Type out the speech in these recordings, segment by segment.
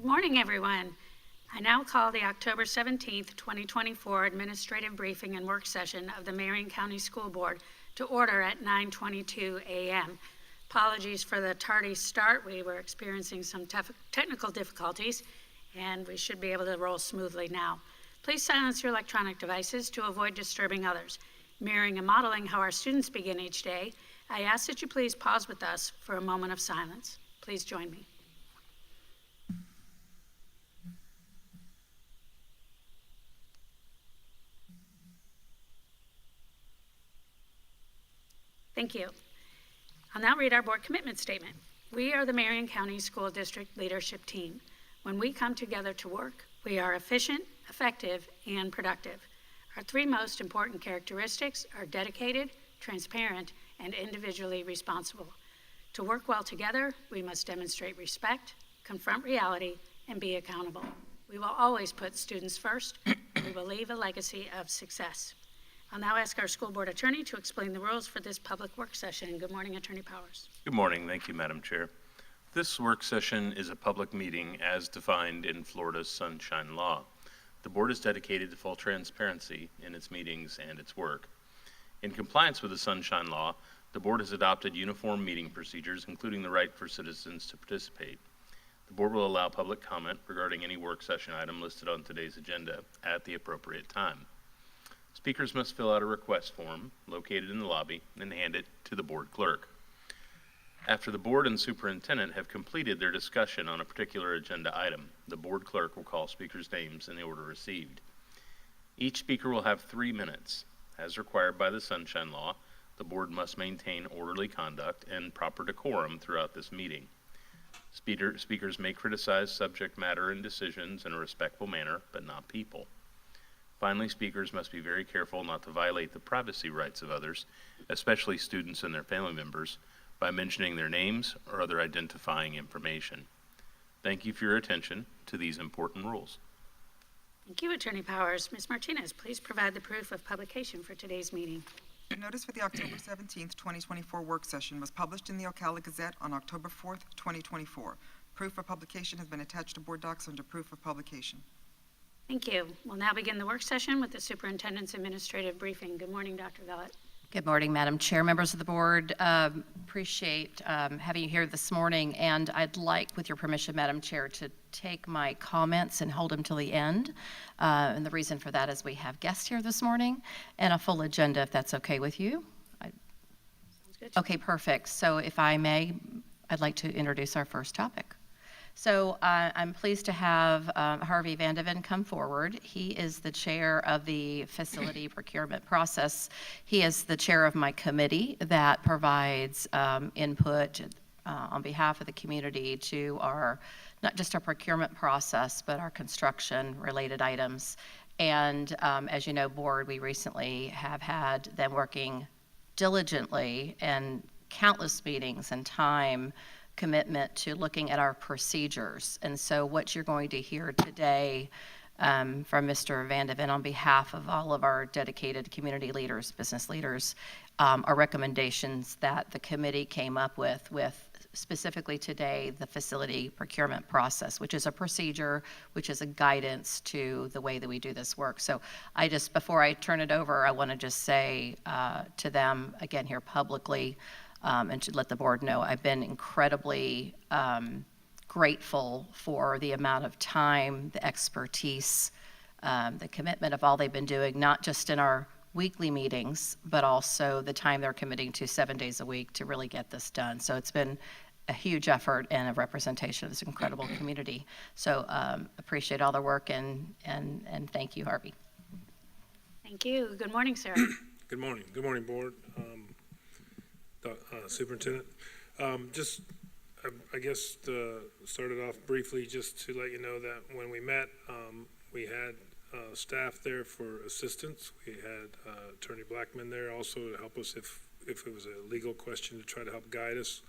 Good morning, everyone. I now call the October 17th, 2024 Administrative Briefing and Work Session of the Marion County School Board to order at 9:22 a.m. Apologies for the tardy start. We were experiencing some technical difficulties, and we should be able to roll smoothly now. Please silence your electronic devices to avoid disturbing others. Mirroring and modeling how our students begin each day, I ask that you please pause with us for a moment of silence. Please join me. Thank you. I'll now read our board commitment statement. We are the Marion County School District Leadership Team. When we come together to work, we are efficient, effective, and productive. Our three most important characteristics are dedicated, transparent, and individually responsible. To work well together, we must demonstrate respect, confront reality, and be accountable. We will always put students first. We will leave a legacy of success. I'll now ask our school board attorney to explain the rules for this public work session. Good morning, Attorney Powers. Good morning. Thank you, Madam Chair. This work session is a public meeting as defined in Florida's Sunshine Law. The board is dedicated to full transparency in its meetings and its work. In compliance with the Sunshine Law, the board has adopted uniform meeting procedures, including the right for citizens to participate. The board will allow public comment regarding any work session item listed on today's agenda at the appropriate time. Speakers must fill out a request form located in the lobby and hand it to the board clerk. After the board and superintendent have completed their discussion on a particular agenda item, the board clerk will call speakers' names in the order received. Each speaker will have 3 minutes. As required by the Sunshine Law, the board must maintain orderly conduct and proper decorum throughout this meeting. Speakers may criticize subject matter and decisions in a respectful manner, but not people. Finally, speakers must be very careful not to violate the privacy rights of others, especially students and their family members, by mentioning their names or other identifying information. Thank you for your attention to these important rules. Thank you, Attorney Powers. Ms. Martinez, please provide the proof of publication for today's meeting. The notice for the October 17th, 2024 work session was published in the Ocala Gazette on October 4th, 2024. Proof of publication has been attached to board docs under proof of publication. Thank you. We'll now begin the work session with the superintendent's administrative briefing. Good morning, Dr. Vellett. Good morning, Madam Chair, members of the board. Appreciate having you here this morning, and I'd like, with your permission, Madam Chair, to take my comments and hold them till the end. And the reason for that is we have guests here this morning and a full agenda, if that's okay with you. Sounds good. Okay, perfect. So if I may, I'd like to introduce our first topic. So I'm pleased to have Harvey Vandeven come forward. He is the chair of the facility procurement process. He is the chair of my committee that provides input on behalf of the community to our, not just our procurement process, but our construction related items. And as you know, board, we recently have had them working diligently and countless meetings and time commitment to looking at our procedures. And so what you're going to hear today from Mr. Vandeven on behalf of all of our dedicated community leaders, business leaders, are recommendations that the committee came up with specifically today the facility procurement process, which is a procedure, which is a guidance to the way that we do this work. So I just, before I turn it over, I want to just say to them again here publicly, and to let the board know, I've been incredibly grateful for the amount of time, the expertise, the commitment of all they've been doing, not just in our weekly meetings, but also the time they're committing to 7 days a week to really get this done. So it's been a huge effort and a representation of this incredible community. So appreciate all the work and thank you, Harvey. Thank you. Good morning, Sarah. Good morning. Good morning, board. Superintendent. I guess to start it off briefly, just to let you know that when we met, we had staff there for assistance. We had Attorney Blackman there also to help us if it was a legal question to try to help guide us.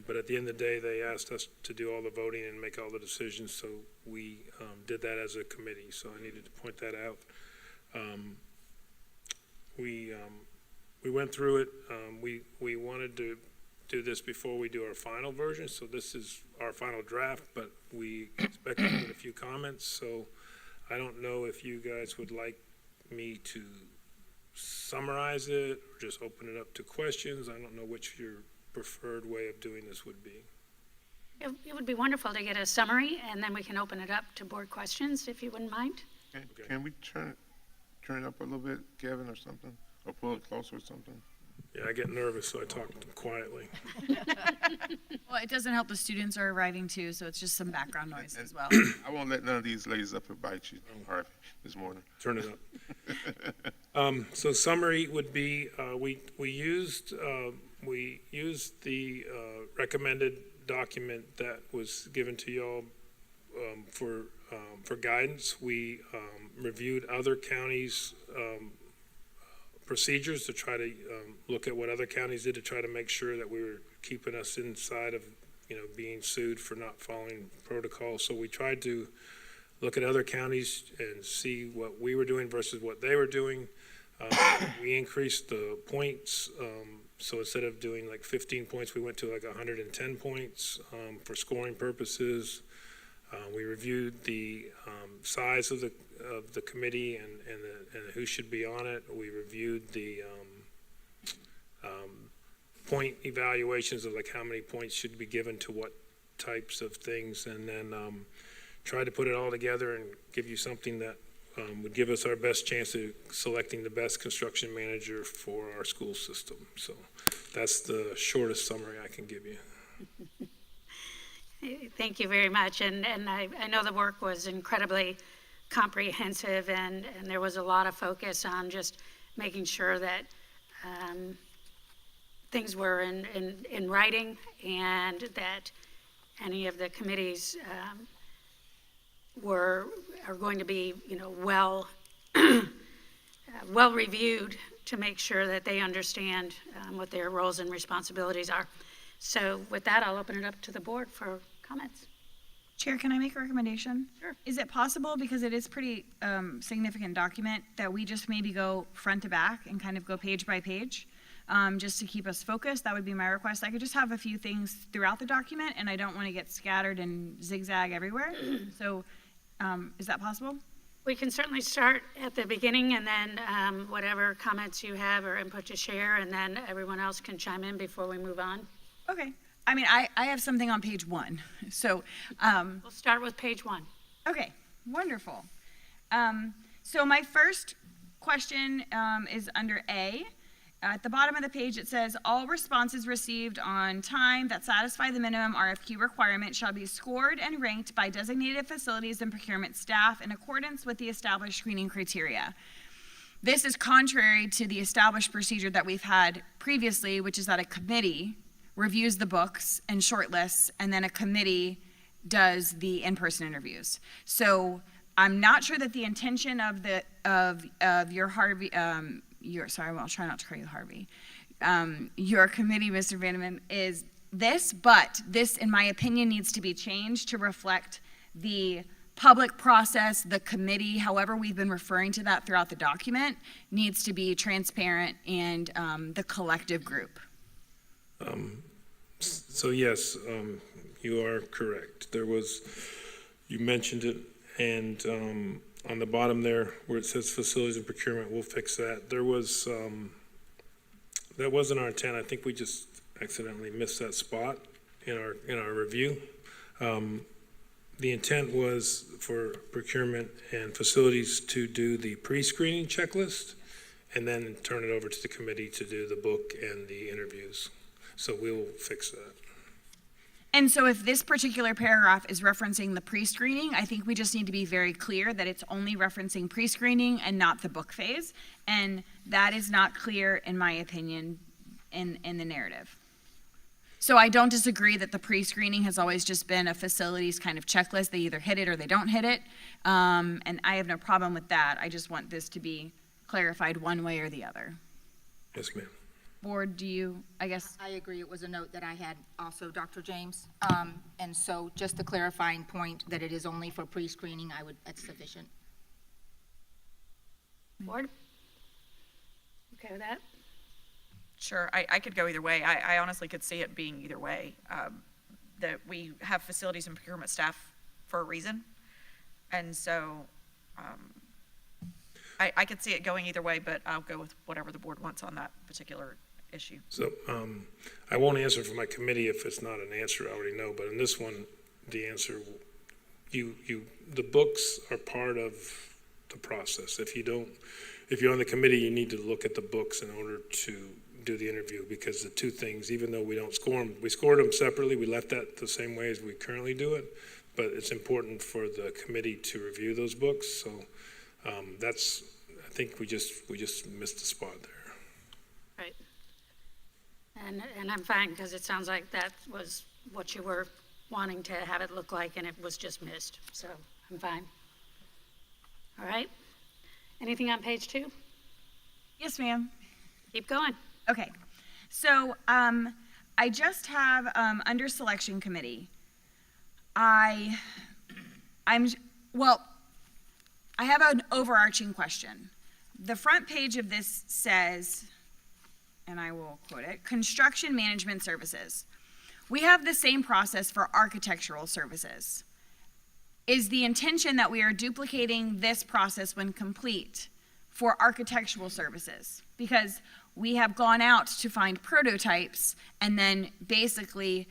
But at the end of the day, they asked us to do all the voting and make all the decisions, so we did that as a committee. So I needed to point that out. We went through it. We wanted to do this before we do our final version, so this is our final draft, but we expect to get a few comments, so I don't know if you guys would like me to summarize it, or just open it up to questions. I don't know which your preferred way of doing this would be. It would be wonderful to get a summary, and then we can open it up to board questions, if you wouldn't mind. Can we turn it up a little bit, Kevin, or something? Or pull it closer or something? Yeah, I get nervous, so I talk quietly. Well, it doesn't help the students are arriving too, so it's just some background noise as well. I won't let none of these ladies up here bite you, Harvey, this morning. Turn it up. So summary would be, we used the recommended document that was given to y'all for guidance. We reviewed other counties' procedures to try to look at what other counties did to try to make sure that we were keeping us inside of, being sued for not following protocol. So we tried to look at other counties and see what we were doing versus what they were doing. We increased the points. So instead of doing like 15 points, we went to like 110 points for scoring purposes. We reviewed the size of the committee and who should be on it. We reviewed the point evaluations of like how many points should be given to what types of things, and then tried to put it all together and give you something that would give us our best chance of selecting the best construction manager for our school system. So that's the shortest summary I can give you. Thank you very much, and I know the work was incredibly comprehensive, and there was a lot of focus on just making sure that things were in writing, and that any of the committees are going to be, well reviewed to make sure that they understand what their roles and responsibilities are. So with that, I'll open it up to the board for comments. Chair, can I make a recommendation? Sure. Is it possible, because it is pretty significant document, that we just maybe go front to back and kind of go page by page, just to keep us focused? That would be my request. I could just have a few things throughout the document, and I don't want to get scattered and zigzag everywhere. So is that possible? We can certainly start at the beginning, and then whatever comments you have or input to share, and then everyone else can chime in before we move on. Okay. I mean, I have something on page 1. So, We'll start with page 1. okay, wonderful. So my first question is under A. At the bottom of the page, it says, all responses received on time that satisfy the minimum RFQ requirement shall be scored and ranked by designated facilities and procurement staff in accordance with the established screening criteria. This is contrary to the established procedure that we've had previously, which is that a committee reviews the books and shortlists, and then a committee does the in-person interviews. So I'm not sure that the intention of your Harvey, sorry, I'll try not to call you Harvey, your committee, Mr. Vandeman, is this, but this, in my opinion, needs to be changed to reflect the public process, the committee, however we've been referring to that throughout the document, needs to be transparent and the collective group. So yes, you are correct. You mentioned it, and on the bottom there where it says facilities and procurement, we'll fix that. That wasn't our intent. I think we just accidentally missed that spot in our review. The intent was for procurement and facilities to do the pre-screening checklist and then turn it over to the committee to do the book and the interviews. So we'll fix that. And so if this particular paragraph is referencing the pre-screening, I think we just need to be very clear that it's only referencing pre-screening and not the book phase. And that is not clear, in my opinion, in the narrative. So I don't disagree that the pre-screening has always just been a facilities kind of checklist. They either hit it or they don't hit it. And I have no problem with that. I just want this to be clarified one way or the other. Yes, ma'am. Board, do you, I guess? I agree. It was a note that I had also, Dr. James. And so just the clarifying point that it is only for pre-screening, that's sufficient. Board? Okay with that? Sure, I could go either way. I honestly could see it being either way. That we have facilities and procurement staff for a reason. And so, I could see it going either way, but I'll go with whatever the board wants on that particular issue. So, I won't answer for my committee if it's not an answer I already know, but in this one, the answer, the books are part of the process. If you're on the committee, you need to look at the books in order to do the interview, because the two things, even though we don't score them, we scored them separately, we left that the same way as we currently do it, but it's important for the committee to review those books, so, I think we just missed the spot there. Right. And I'm fine, because it sounds like that was what you were wanting to have it look like, and it was just missed, so I'm fine. All right. Anything on page 2? Yes, ma'am. Keep going. Okay, so I just have under selection committee. I have an overarching question. The front page of this says, and I will quote it: construction management services. We have the same process for architectural services. Is the intention that we are duplicating this process when complete for architectural services? Because we have gone out to find prototypes, and then basically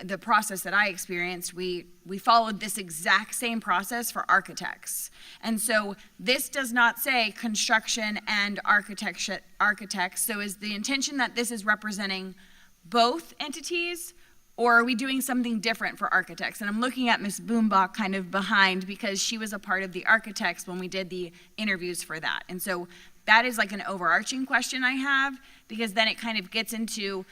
the process that I experienced, we followed this exact same process for architects. And so this does not say construction and architects. So is the intention that this is representing both entities, or are we doing something different for architects? And I'm looking at Ms. Boombach kind of behind, because she was a part of the architects when we did the interviews for that. And so that is like an overarching question I have, because then it kind of gets into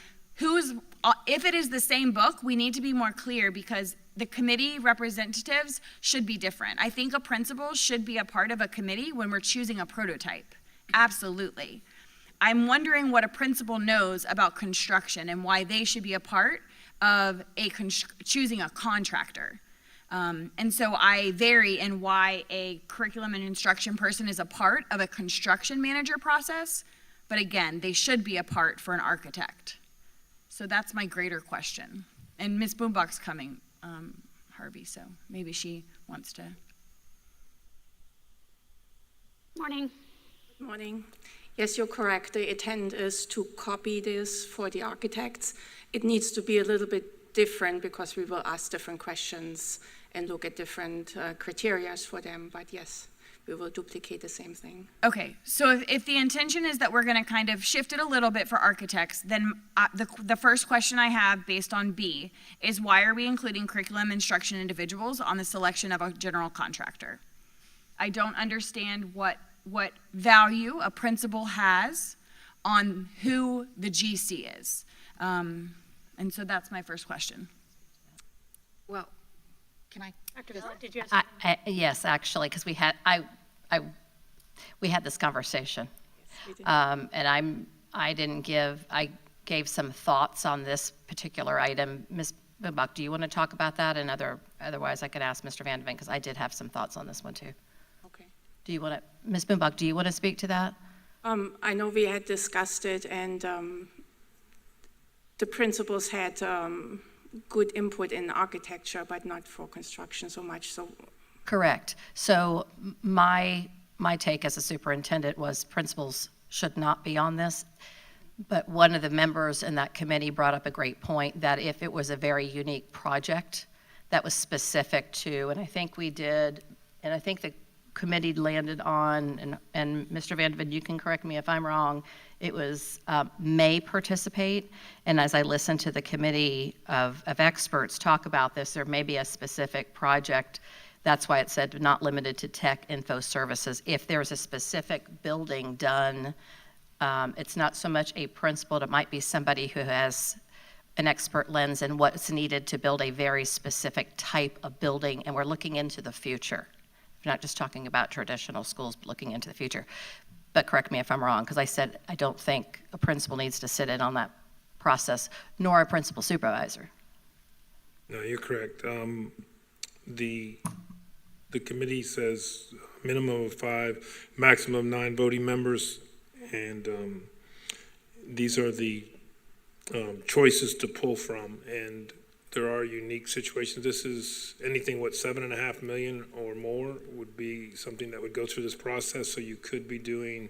if it is the same book, we need to be more clear, because the committee representatives should be different. I think a principal should be a part of a committee when we're choosing a prototype. Absolutely. I'm wondering what a principal knows about construction and why they should be a part of choosing a contractor. And so I vary in why a curriculum and instruction person is a part of a construction manager process, but again, they should be a part for an architect. So that's my greater question. And Ms. Boombach's coming, Harvey, so maybe she wants to. Morning. Morning. Yes, you're correct. The intent is to copy this for the architects. It needs to be a little bit different, because we will ask different questions and look at different criteria for them, but yes, we will duplicate the same thing. Okay, so if the intention is that we're gonna kind of shift it a little bit for architects, then the first question I have based on B is, why are we including curriculum instruction individuals on the selection of a general contractor? I don't understand what value a principal has on who the GC is. And so that's my first question. Well, can I? Dr. Villa, did you have something? Yes, actually, because we had this conversation. Yes, we did. And I gave some thoughts on this particular item. Ms. Boombach, do you want to talk about that? And otherwise I could ask Mr. Van de Ven, because I did have some thoughts on this one too. Okay. Do you want to, Ms. Boombach, do you want to speak to that? I know we had discussed it, and the principals had good input in architecture, but not for construction so much. So Correct. So my take as a superintendent was principals should not be on this. But one of the members in that committee brought up a great point, that if it was a very unique project that was specific to, and I think we did, and I think the committee landed on, and Mr. Van de Ven, you can correct me if I'm wrong, it was may participate. And as I listened to the committee of experts talk about this, there may be a specific project. That's why it said not limited to tech info services. If there's a specific building done, it's not so much a principal, it might be somebody who has an expert lens in what's needed to build a very specific type of building, and we're looking into the future. We're not just talking about traditional schools, but looking into the future. But correct me if I'm wrong, because I said I don't think a principal needs to sit in on that process, nor a principal supervisor. No, you're correct. The committee says minimum of 5, maximum of 9 voting members, and these are the choices to pull from, and there are unique situations. This is anything, 7.5 million or more would be something that would go through this process. So you could be doing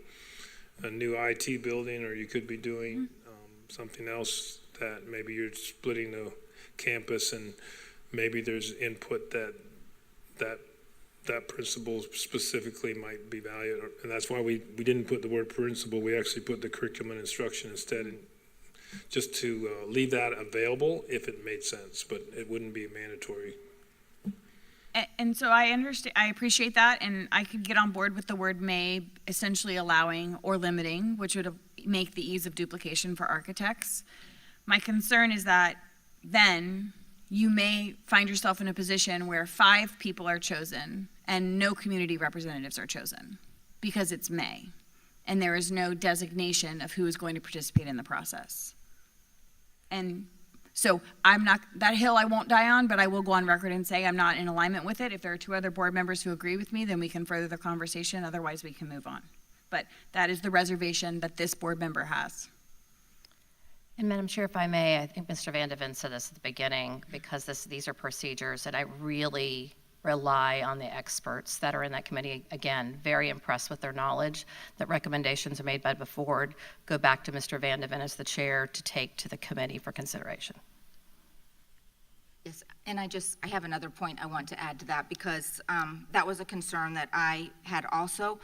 a new IT building, or you could be doing something else that maybe you're splitting a campus, and maybe there's input that principal specifically might be valued. And that's why we didn't put the word principal. We actually put the curriculum and instruction instead, and just to leave that available if it made sense, but it wouldn't be mandatory. And so I understand, I appreciate that, and I could get on board with the word may, essentially allowing or limiting, which would make the ease of duplication for architects. My concern is that then you may find yourself in a position where 5 people are chosen and no community representatives are chosen because it's may, and there is no designation of who is going to participate in the process. And so that hill I won't die on, but I will go on record and say I'm not in alignment with it. If there are 2 other board members who agree with me, then we can further the conversation. Otherwise, we can move on. But that is the reservation that this board member has. And Madam Chair, if I may, I think Mr. Vandeven said this at the beginning, because these are procedures, and I really rely on the experts that are in that committee. Again, very impressed with their knowledge, that recommendations are made by the board go back to Mr. Vandeven as the chair to take to the committee for consideration. Yes, and I have another point I want to add to that, because that was a concern that I had also.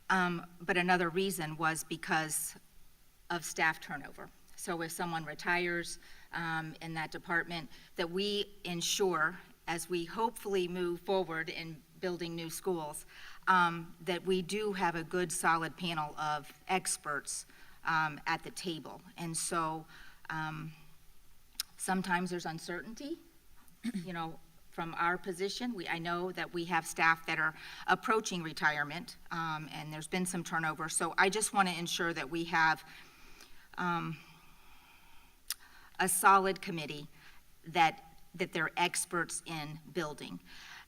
But another reason was because of staff turnover. So if someone retires in that department, that we ensure, as we hopefully move forward in building new schools, that we do have a good, solid panel of experts at the table. And so sometimes there's uncertainty, from our position. I know that we have staff that are approaching retirement, and there's been some turnover. So I just want to ensure that we have a solid committee that they're experts in building.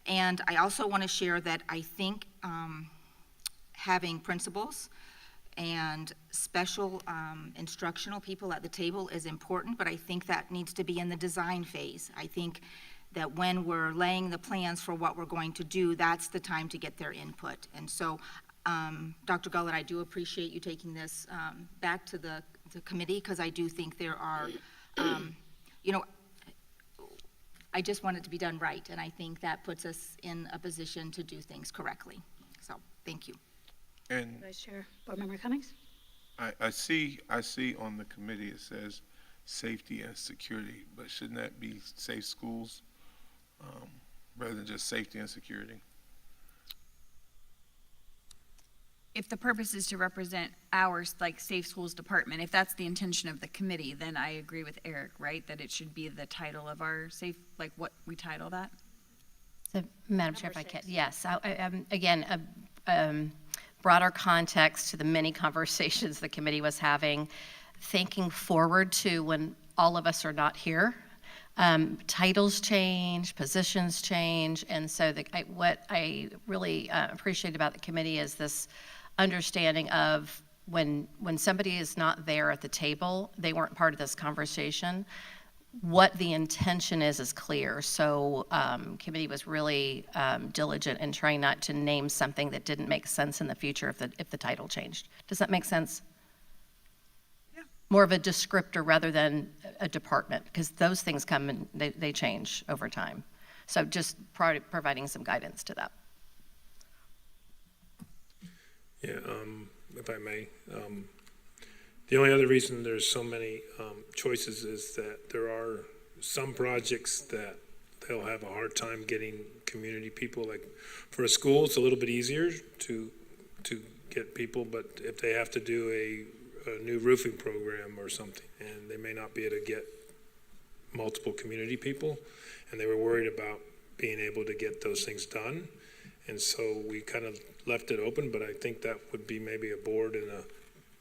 And I also want to share that I think having principals and special instructional people at the table is important, but I think that needs to be in the design phase. I think that when we're laying the plans for what we're going to do, that's the time to get their input. And so, Dr. Gullett, I do appreciate you taking this back to the committee, because I do think there are, I just want it to be done right, and I think that puts us in a position to do things correctly. So, thank you. And Vice Chair, Board Member Cummings? I see on the committee it says safety and security, but shouldn't that be safe schools rather than just safety and security? If the purpose is to represent our, Safe Schools Department, if that's the intention of the committee, then I agree with Eric, right? That it should be the title of our what we title that? So, Madam Chair, if I can, yes. Again, broader context to the many conversations the committee was having, thinking forward to when all of us are not here. Titles change, positions change, and so what I really appreciate about the committee is this understanding of when somebody is not there at the table, they weren't part of this conversation, what the intention is clear. So committee was really diligent in trying not to name something that didn't make sense in the future if the title changed. Does that make sense? Yeah. More of a descriptor rather than a department, because those things come and they change over time. So just providing some guidance to that. Yeah, if I may, the only other reason there's so many choices is that there are some projects that they'll have a hard time getting community people. Like for a school, it's a little bit easier to get people, but if they have to do a new roofing program or something, and they may not be able to get multiple community people, and they were worried about being able to get those things done. And so we kind of left it open, but I think that would be maybe a board and a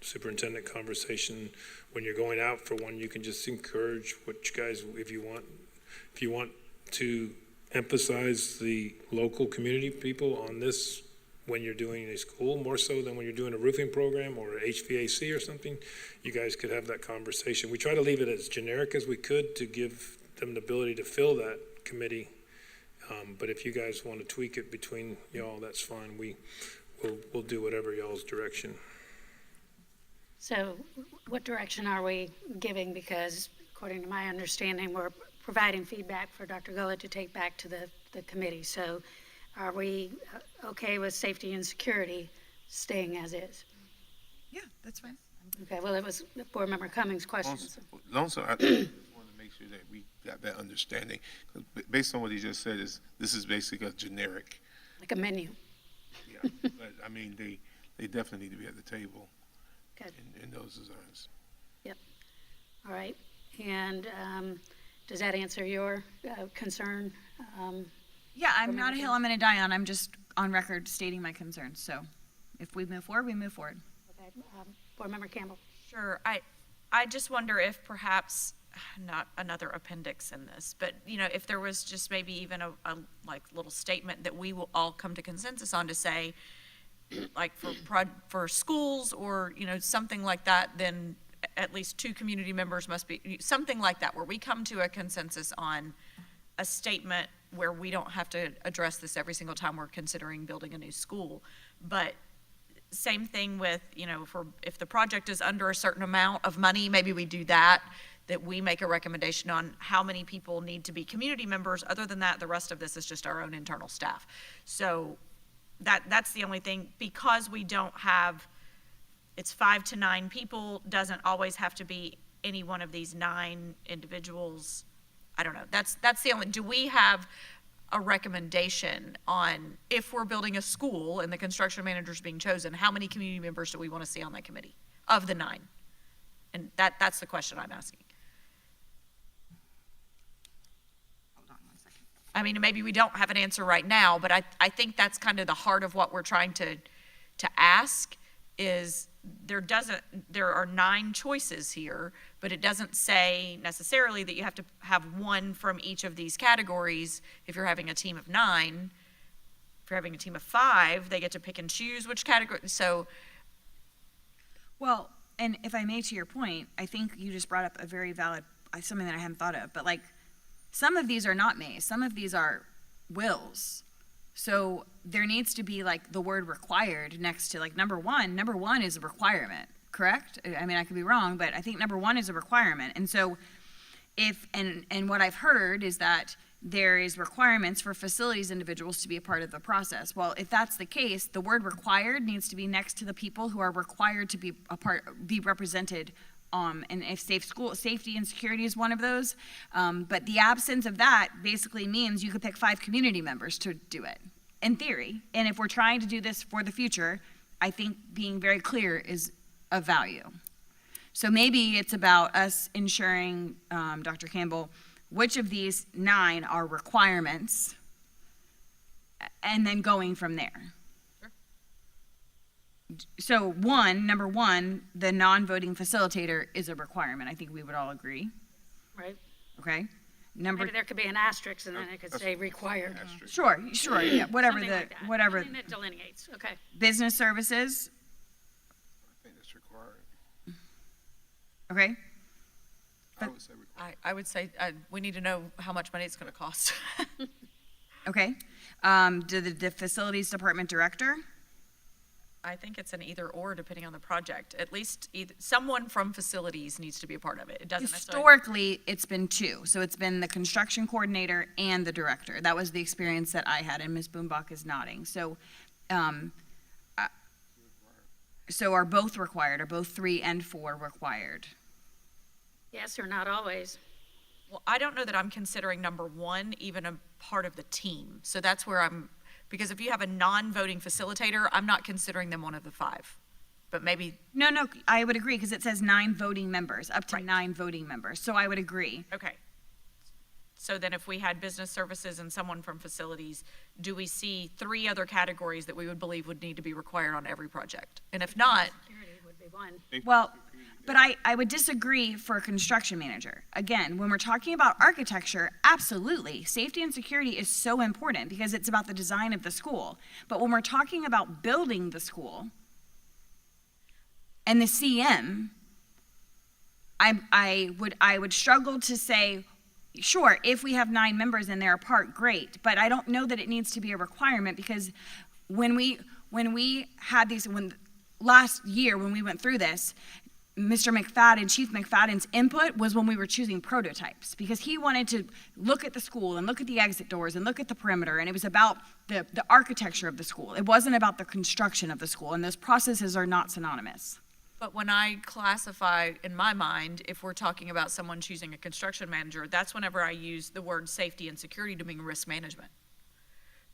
superintendent conversation. When you're going out for one, you can just encourage what you guys, if you want to emphasize the local community people on this when you're doing a school, more so than when you're doing a roofing program or HVAC or something. You guys could have that conversation. We try to leave it as generic as we could to give them the ability to fill that committee. But if you guys want to tweak it between y'all, that's fine. We'll do whatever y'all's direction. So what direction are we giving? Because according to my understanding, we're providing feedback for Dr. Gullett to take back to the committee. So are we okay with safety and security staying as is? Yeah, that's fine. Okay, well, it was Board Member Cummings' question. so- Lonzo, I just want to make sure that we got that understanding. 'Cause based on what he just said, this is basically a generic. Like a menu. Yeah, but I mean, they definitely need to be at the table Okay, in those designs. all right. And does that answer your concern? Yeah, I'm Board not a Member hill I'm gonna die on. I'm just on record stating my concerns. So if we move forward, we move forward. Okay, Board Member Campbell. Sure, I just wonder if perhaps, not another appendix in this, but, if there was just maybe even a like little statement that we will all come to consensus on to say, like for schools or, something like that, then at least 2 community members must be, something like that, where we come to a consensus on a statement where we don't have to address this every single time we're considering building a new school. But same thing with, if the project is under a certain amount of money, maybe we do that we make a recommendation on how many people need to be community members. Other than that, the rest of this is just our own internal staff. So that's the only thing, because we don't have, it's 5 to 9 people, doesn't always have to be any one of these 9 individuals. I don't know. That's the only, do we have a recommendation on, if we're building a school and the construction manager's being chosen, how many community members do we want to see on that committee of the 9? And that's the question I'm asking. Hold on one second. I mean, maybe we don't have an answer right now, but I think that's kind of the heart of what we're trying to ask is there are 9 choices here, but it doesn't say necessarily that you have to have one from each of these categories. If you're having a team of 9, if you're having a team of 5, they get to pick and choose which category. So, Well, and if I may, to your point, I think you just brought up a very valid, something that I hadn't thought of, but like, some of these are not mays, some of these are wills. So there needs to be like the word required next to like number one is a requirement, correct? I mean, I could be wrong, but I think number 1 is a requirement. And so and what I've heard is that there is requirements for facilities individuals to be a part of the process. Well, if that's the case, the word required needs to be next to the people who are required to be represented. And if safety and security is one of those. But the absence of that basically means you could pick 5 community members to do it, in theory. And if we're trying to do this for the future, I think being very clear is of value. So maybe it's about us ensuring, Dr. Campbell, which of these 9 are requirements, and then going from there. So number one, the non-voting facilitator is a requirement. I think we would all agree, Right? okay? Maybe there could be an asterisk and then it could say required. Sure, yeah, whatever Something like that. whatever. Something that delineates, okay. Business services, I think that's required. okay? I would say required. I would say we need to know how much money it's going to cost. Okay. Do the facilities department director? I think it's an either or depending on the project. At least someone from facilities needs to be a part of it. It doesn't necessarily. Historically, it's been 2. So it's been the construction coordinator and the director. That was the experience that I had, and Ms. Boombach is nodding. So, so are both required? Are both 3 and 4 required? Yes, or not always. Well, I don't know that I'm considering number 1 even a part of the team. So that's where because if you have a non-voting facilitator, I'm not considering them one of the 5. But maybe, No, I would agree, because it says 9 voting members, up to Right. 9 voting members. So I would agree. okay. So then if we had business services and someone from facilities, do we see 3 other categories that we would believe would need to be required on every project? And if not, Security would be one. Well, But I would disagree for a construction manager. Again, when we're talking about architecture, absolutely, safety and security is so important because it's about the design of the school. But when we're talking about building the school and the CM, I would struggle to say, sure, if we have 9 members and they're apart, great. But I don't know that it needs to be a requirement because when we had these, last year when we went through this, Mr. McFadden, Chief McFadden's input was when we were choosing prototypes because he wanted to look at the school and look at the exit doors and look at the perimeter, and it was about the architecture of the school. It wasn't about the construction of the school, and those processes are not synonymous. But when I classify, in my mind, if we're talking about someone choosing a construction manager, that's whenever I use the word safety and security to mean risk management.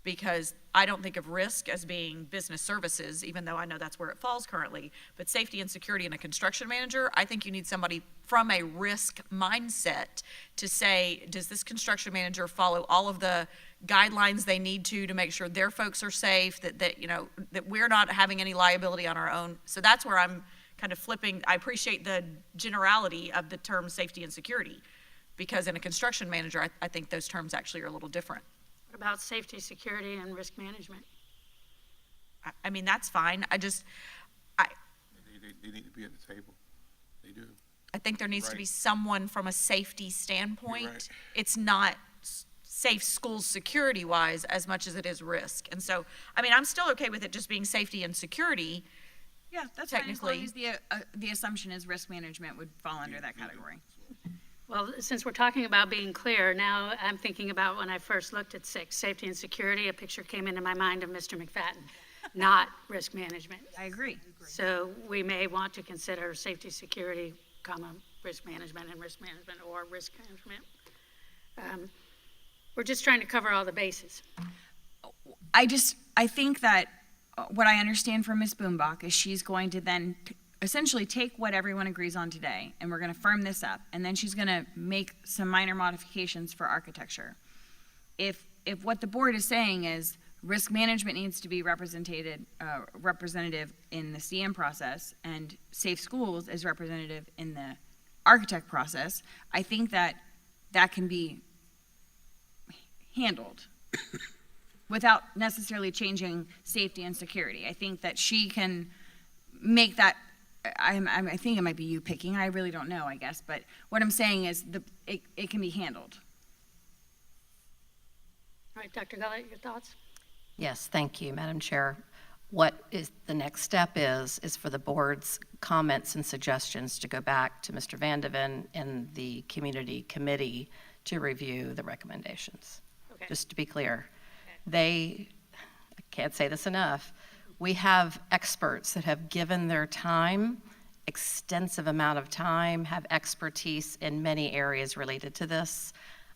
Because I don't think of risk as being business services, even though I know that's where it falls currently. But safety and security in a construction manager, I think you need somebody from a risk mindset to say, does this construction manager follow all of the guidelines they need to make sure their folks are safe, that we're not having any liability on our own. So that's where I'm kind of flipping. I appreciate the generality of the term safety and security, because in a construction manager, I think those terms actually are a little different. What about safety, security, and risk management? I mean, that's fine. They need to be at the table. They do. I think there needs to Right. be someone from a safety standpoint. right. It's not safe schools security-wise as much as it is risk. And so, I mean, I'm still okay with it just being safety and security. Yeah, that's fine, as long Technically. as the assumption is risk management would fall under that category. Well, since we're talking about being clear, now I'm thinking about when I first looked at 6, safety and security, a picture came into my mind of Mr. McFadden, not risk management. I agree. So we may want to consider safety, security, risk management, and risk management, or risk management. We're just trying to cover all the bases. I think that what I understand from Ms. Boombach is she's going to then essentially take what everyone agrees on today, and we're going to firm this up, and then she's going to make some minor modifications for architecture. If what the board is saying is risk management needs to be representative in the CM process, and safe schools is representative in the architect process, I think that can be handled without necessarily changing safety and security. I think that she can make that. I think it might be you picking. I really don't know, I guess. But what I'm saying is it can be handled. All right, Dr. Gullett, your thoughts? Yes, thank you, Madam Chair. What is the next step is for the board's comments and suggestions to go back to Mr. Vandeven and the community committee to review the recommendations. Okay. Just to be clear, I can't say this enough, we have experts that have given their time, extensive amount of time, have expertise in many areas related to this.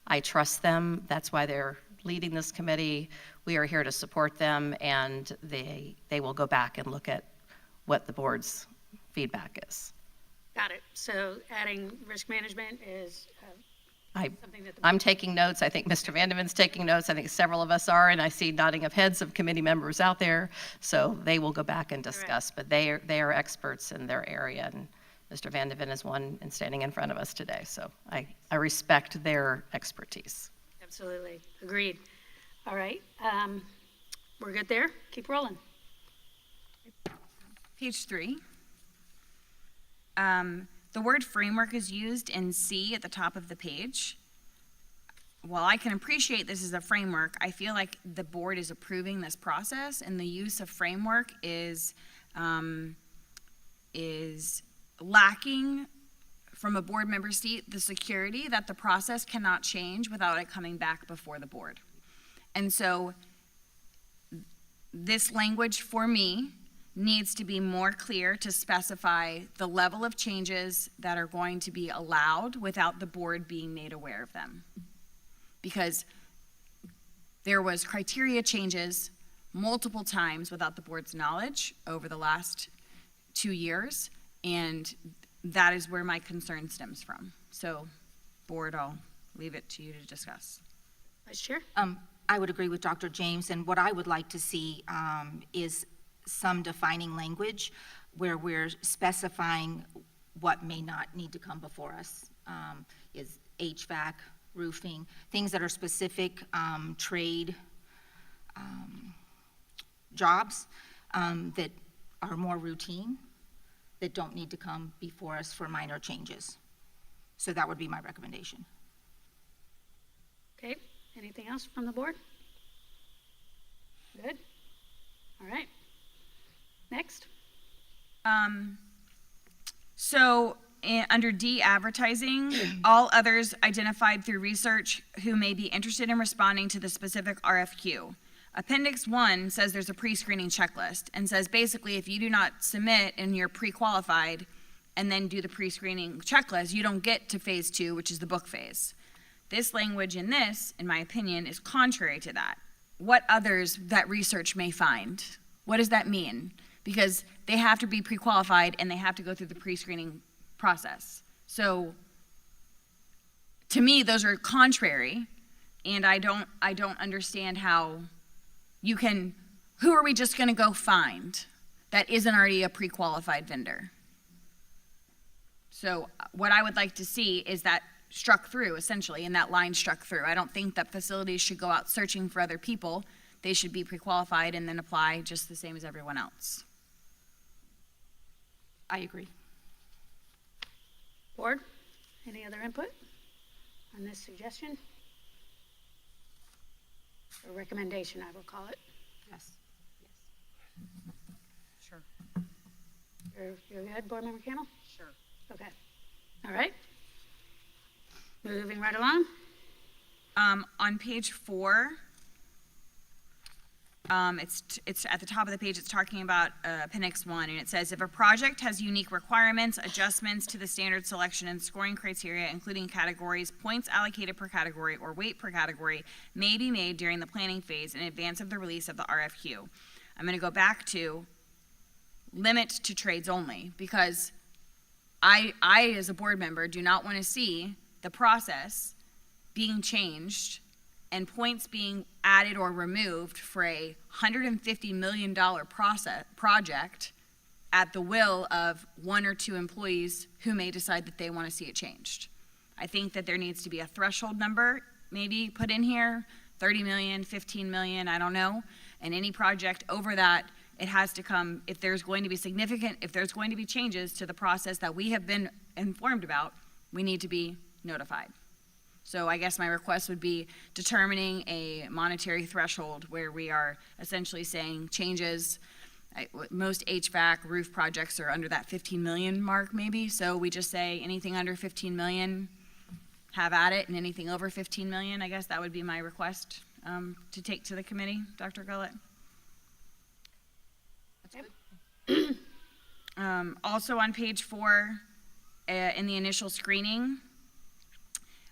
I trust them. That's why they're leading this committee. We are here to support them, and they will go back and look at what the board's feedback is. Got it. So adding risk management is something that I'm taking notes. I think Mr. Vandeven's taking notes. I think several of us are, and I see nodding of heads of committee members out there. So they will go back and discuss, but they are experts in their area, and Mr. Vandeven is one and standing in front of us today. So I respect their expertise. Absolutely. Agreed. All right. We're good there? Keep rolling. Page 3. The word framework is used in C at the top of the page. While I can appreciate this is a framework, I feel like the board is approving this process, and the use of framework is lacking from a board member seat the security that the process cannot change without it coming back before the board. And so this language for me needs to be more clear to specify the level of changes that are going to be allowed without the board being made aware of them. Because there was criteria changes multiple times without the board's knowledge over the last 2 years, and that is where my concern stems from. So, board, I'll leave it to you to discuss. Vice Chair? I would agree with Dr. James, and what I would like to see is some defining language where we're specifying what may not need to come before us, is HVAC, roofing, things that are specific, trade, jobs, that are more routine, that don't need to come before us for minor changes. So that would be my recommendation. Okay, anything else from the board? Good? All right. Next. Under D, advertising, all others identified through research who may be interested in responding to the specific RFQ. Appendix 1 says there's a pre-screening checklist and says basically if you do not submit and you're pre-qualified and then do the pre-screening checklist, you don't get to phase 2, which is the book phase. This language in this, in my opinion, is contrary to that. What others that research may find? What does that mean? Because they have to be pre-qualified and they have to go through the pre-screening process. So to me, those are contrary, and I don't understand how you can, who are we just gonna go find that isn't already a pre-qualified vendor? So what I would like to see is that struck through, essentially, and that line struck through. I don't think that facilities should go out searching for other people. They should be pre-qualified and then apply just the same as everyone else. I agree. Board, any other input on this suggestion? Or recommendation, I will call it. Yes. Sure. You're good, Board Member Campbell? Sure. Okay. All right. Moving right along. On page 4, it's at the top of the page, it's talking about appendix 1, and it says, if a project has unique requirements, adjustments to the standard selection and scoring criteria, including categories, points allocated per category, or weight per category, may be made during the planning phase in advance of the release of the RFQ. I'm gonna go back to limit to trades only, because I, as a board member, do not wanna see the process being changed and points being added or removed for a $150 million project at the will of 1 or 2 employees who may decide that they want to see it changed. I think that there needs to be a threshold number maybe put in here, 30 million, 15 million, I don't know. And any project over that, it has to come, if there's going to be changes to the process that we have been informed about, we need to be notified. So I guess my request would be determining a monetary threshold where we are essentially saying changes. Most HVAC roof projects are under that 15 million mark maybe. So we just say anything under 15 million, have at it, and anything over 15 million, I guess that would be my request to take to the committee, Dr. Gullett. Also on page 4, in the initial screening,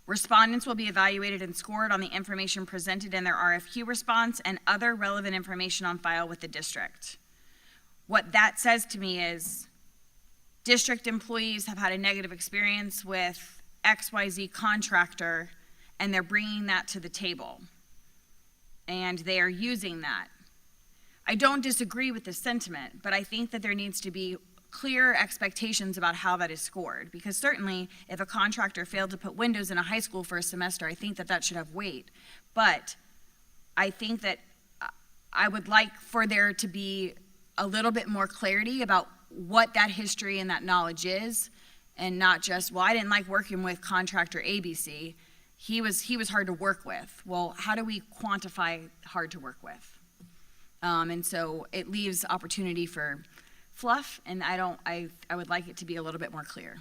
respondents will be evaluated and scored on the information presented in their RFQ response and other relevant information on file with the district. What that says to me is district employees have had a negative experience with XYZ contractor and they're bringing that to the table and they are using that. I don't disagree with the sentiment, but I think that there needs to be clear expectations about how that is scored, because certainly if a contractor failed to put windows in a high school for a semester, I think that that should have weight. But I think that I would like for there to be a little bit more clarity about what that history and that knowledge is, and not just, well, I didn't like working with contractor ABC. He was hard to work with. Well, how do we quantify hard to work with? And so it leaves opportunity for fluff, and I would like it to be a little bit more clear.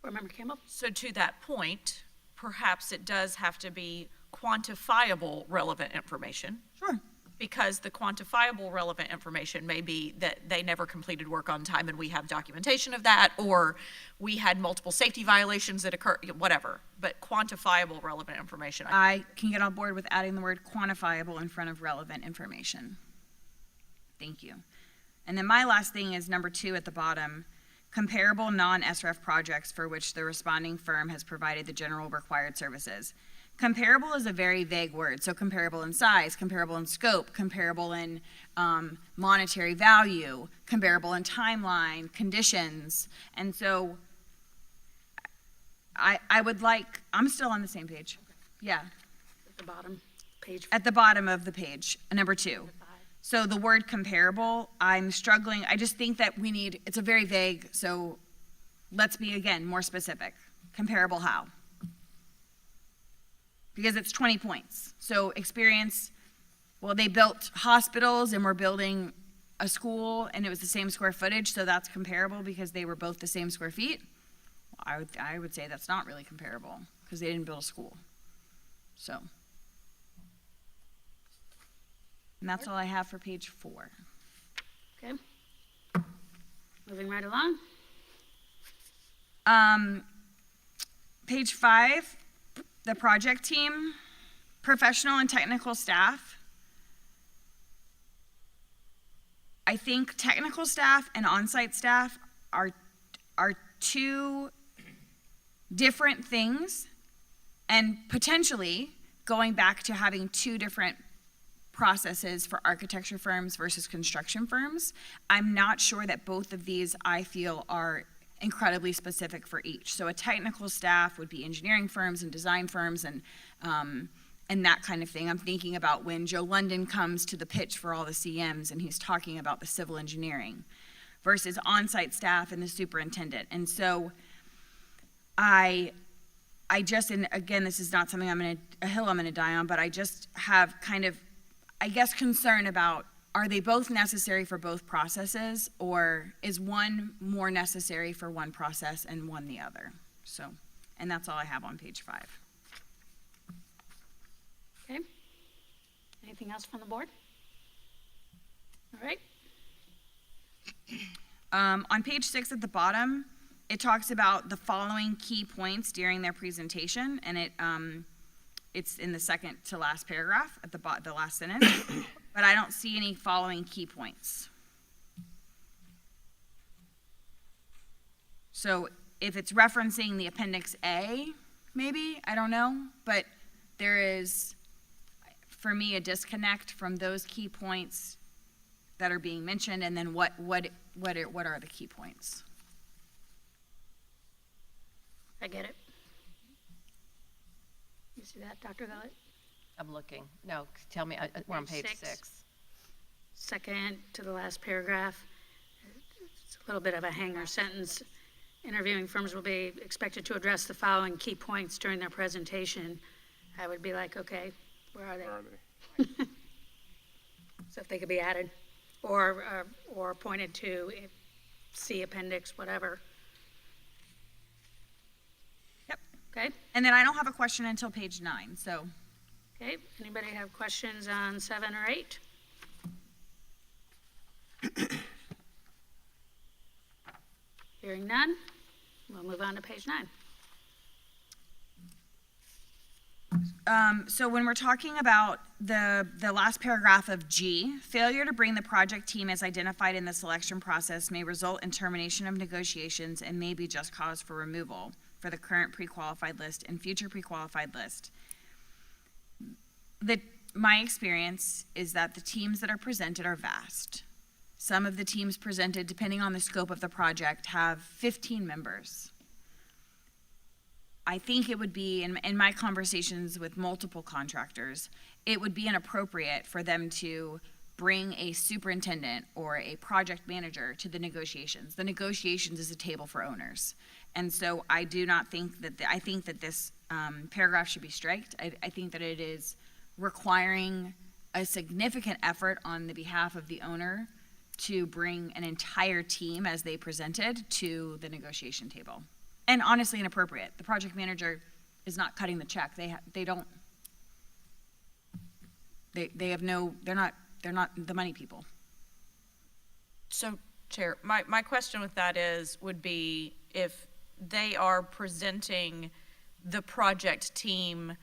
Board Member Campbell? So to that point, perhaps it does have to be quantifiable relevant information. Sure. Because the quantifiable relevant information may be that they never completed work on time and we have documentation of that, or we had multiple safety violations that occur, whatever. But quantifiable relevant information. I can get on board with adding the word quantifiable in front of relevant information. Thank you. And then my last thing is number 2 at the bottom, comparable non-SRF projects for which the responding firm has provided the general required services. Comparable is a very vague word, so comparable in size, comparable in scope, comparable in monetary value, comparable in timeline, conditions, and so I would like, I'm still on the same page. Yeah, At the bottom, page at the bottom of the page, number 2. So the word comparable, I'm struggling, I just think that we need, it's a very vague, so let's be, again, more specific. Comparable how? Because it's 20 points. So experience, well, they built hospitals and we're building a school and it was the same square footage, so that's comparable because they were both the same square feet. I would say that's not really comparable because they didn't build a school. So. And that's all I have for page 4. Okay. Moving right along. Page 5, the project team, professional and technical staff. I think technical staff and on-site staff are two different things, and potentially going back to having 2 different processes for architecture firms versus construction firms. I'm not sure that both of these, I feel, are incredibly specific for each. So a technical staff would be engineering firms and design firms and that kind of thing. I'm thinking about when Joe London comes to the pitch for all the CMs and he's talking about the civil engineering versus on-site staff and the superintendent. And so I just, and again, this is not something a hill I'm gonna die on, but I just have kind of, I guess, concern about, are they both necessary for both processes, or is one more necessary for one process and one the other? So, and that's all I have on page 5. Okay. Anything else from the board? All right. On page 6 at the bottom, it talks about the following key points during their presentation, and it's in the second to last paragraph at the last sentence, but I don't see any following key points. So if it's referencing the appendix A, maybe, I don't know, but there is, for me, a disconnect from those key points that are being mentioned, and then what are the key points? I get it. You see that, Dr. Gullett? I'm looking. No, tell me, we're on page Page 6. 6. Second to the last paragraph. It's a little bit of a hanger sentence. Interviewing firms will be expected to address the following key points during their presentation. I would be like, okay, where are they? Where are they? So if they could be added or pointed to, see appendix, whatever. Yep. Okay, And then I don't have a question until page 9, so. okay. Anybody have questions on 7 or 8? Hearing none, we'll move on to page 9. So when we're talking about the last paragraph of G, failure to bring the project team as identified in the selection process may result in termination of negotiations and may be just cause for removal for the current pre-qualified list and future pre-qualified list. My experience is that the teams that are presented are vast. Some of the teams presented, depending on the scope of the project, have 15 members. I think it would be, in my conversations with multiple contractors, it would be inappropriate for them to bring a superintendent or a project manager to the negotiations. The negotiations is a table for owners. And so I do not think that, I think that this paragraph should be striked. I think that it is requiring a significant effort on the behalf of the owner to bring an entire team as they presented to the negotiation table. And honestly inappropriate. The project manager is not cutting the check. They have no, they're not the money people. So, Chair, my question with that would be if they are presenting the project team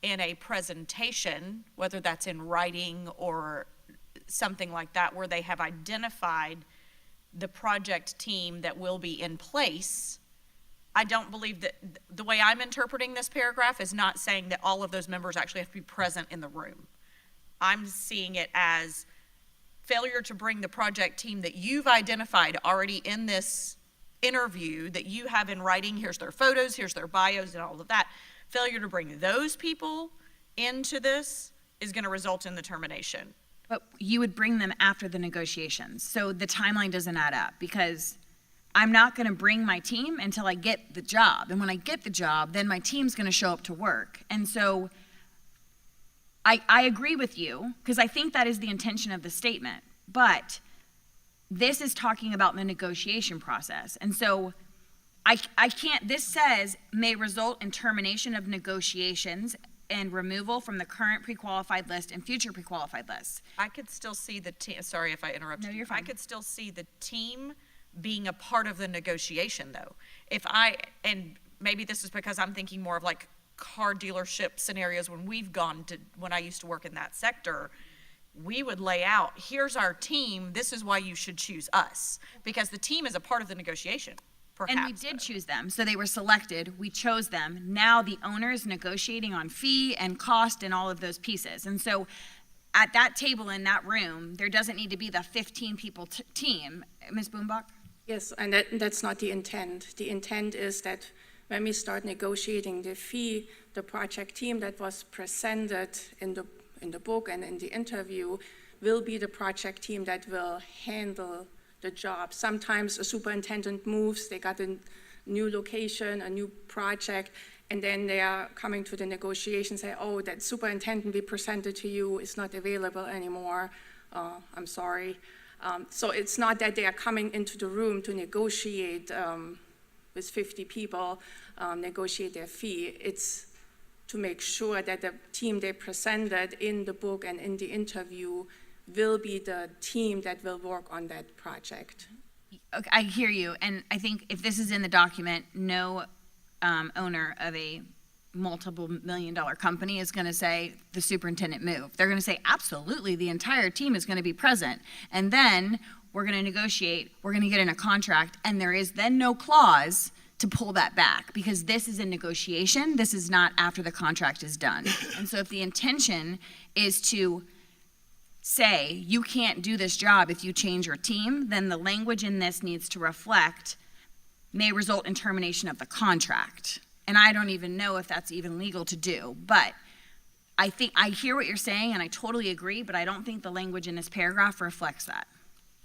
in a presentation, whether that's in writing or something like that, where they have identified the project team that will be in place, I don't believe that, the way I'm interpreting this paragraph is not saying that all of those members actually have to be present in the room. I'm seeing it as failure to bring the project team that you've identified already in this interview, that you have in writing, here's their photos, here's their bios and all of that. Failure to bring those people into this is going to result in the termination. But you would bring them after the negotiations, so the timeline doesn't add up, because I'm not gonna bring my team until I get the job, and when I get the job, then my team's gonna show up to work. And so, I agree with you, because I think that is the intention of the statement, but this is talking about the negotiation process, and so I can't, this says, may result in termination of negotiations and removal from the current pre-qualified list and future pre-qualified lists. I could still see the team, sorry if I interrupted No, you. you're fine. I could still see the team being a part of the negotiation, though. And maybe this is because I'm thinking more of like car dealership scenarios when I used to work in that sector, we would lay out, here's our team, this is why you should choose us. Because the team is a part of the negotiation, perhaps. And we did choose them, so they were selected, we chose them. Now the owner is negotiating on fee and cost and all of those pieces. And so at that table in that room, there doesn't need to be the 15 people team. Ms. Boombach? Yes, and that's not the intent. The intent is that when we start negotiating the fee, the project team that was presented in the book and in the interview will be the project team that will handle the job. Sometimes a superintendent moves, they got a new location, a new project, and then they are coming to the negotiation, say, oh, that superintendent we presented to you is not available anymore. I'm sorry. So it's not that they are coming into the room to negotiate with 50 people, negotiate their fee. It's to make sure that the team they presented in the book and in the interview will be the team that will work on that project. Okay, I hear you, and I think if this is in the document, no owner of a multiple million-dollar company is going to say the superintendent moved. They're going to say, absolutely, the entire team is going to be present. And then we're going to negotiate, we're going to get in a contract, and there is then no clause to pull that back, because this is a negotiation, this is not after the contract is done. And so if the intention is to say, you can't do this job if you change your team, then the language in this needs to reflect may result in termination of the contract. And I don't even know if that's even legal to do, but I think, I hear what you're saying, and I totally agree, but I don't think the language in this paragraph reflects that.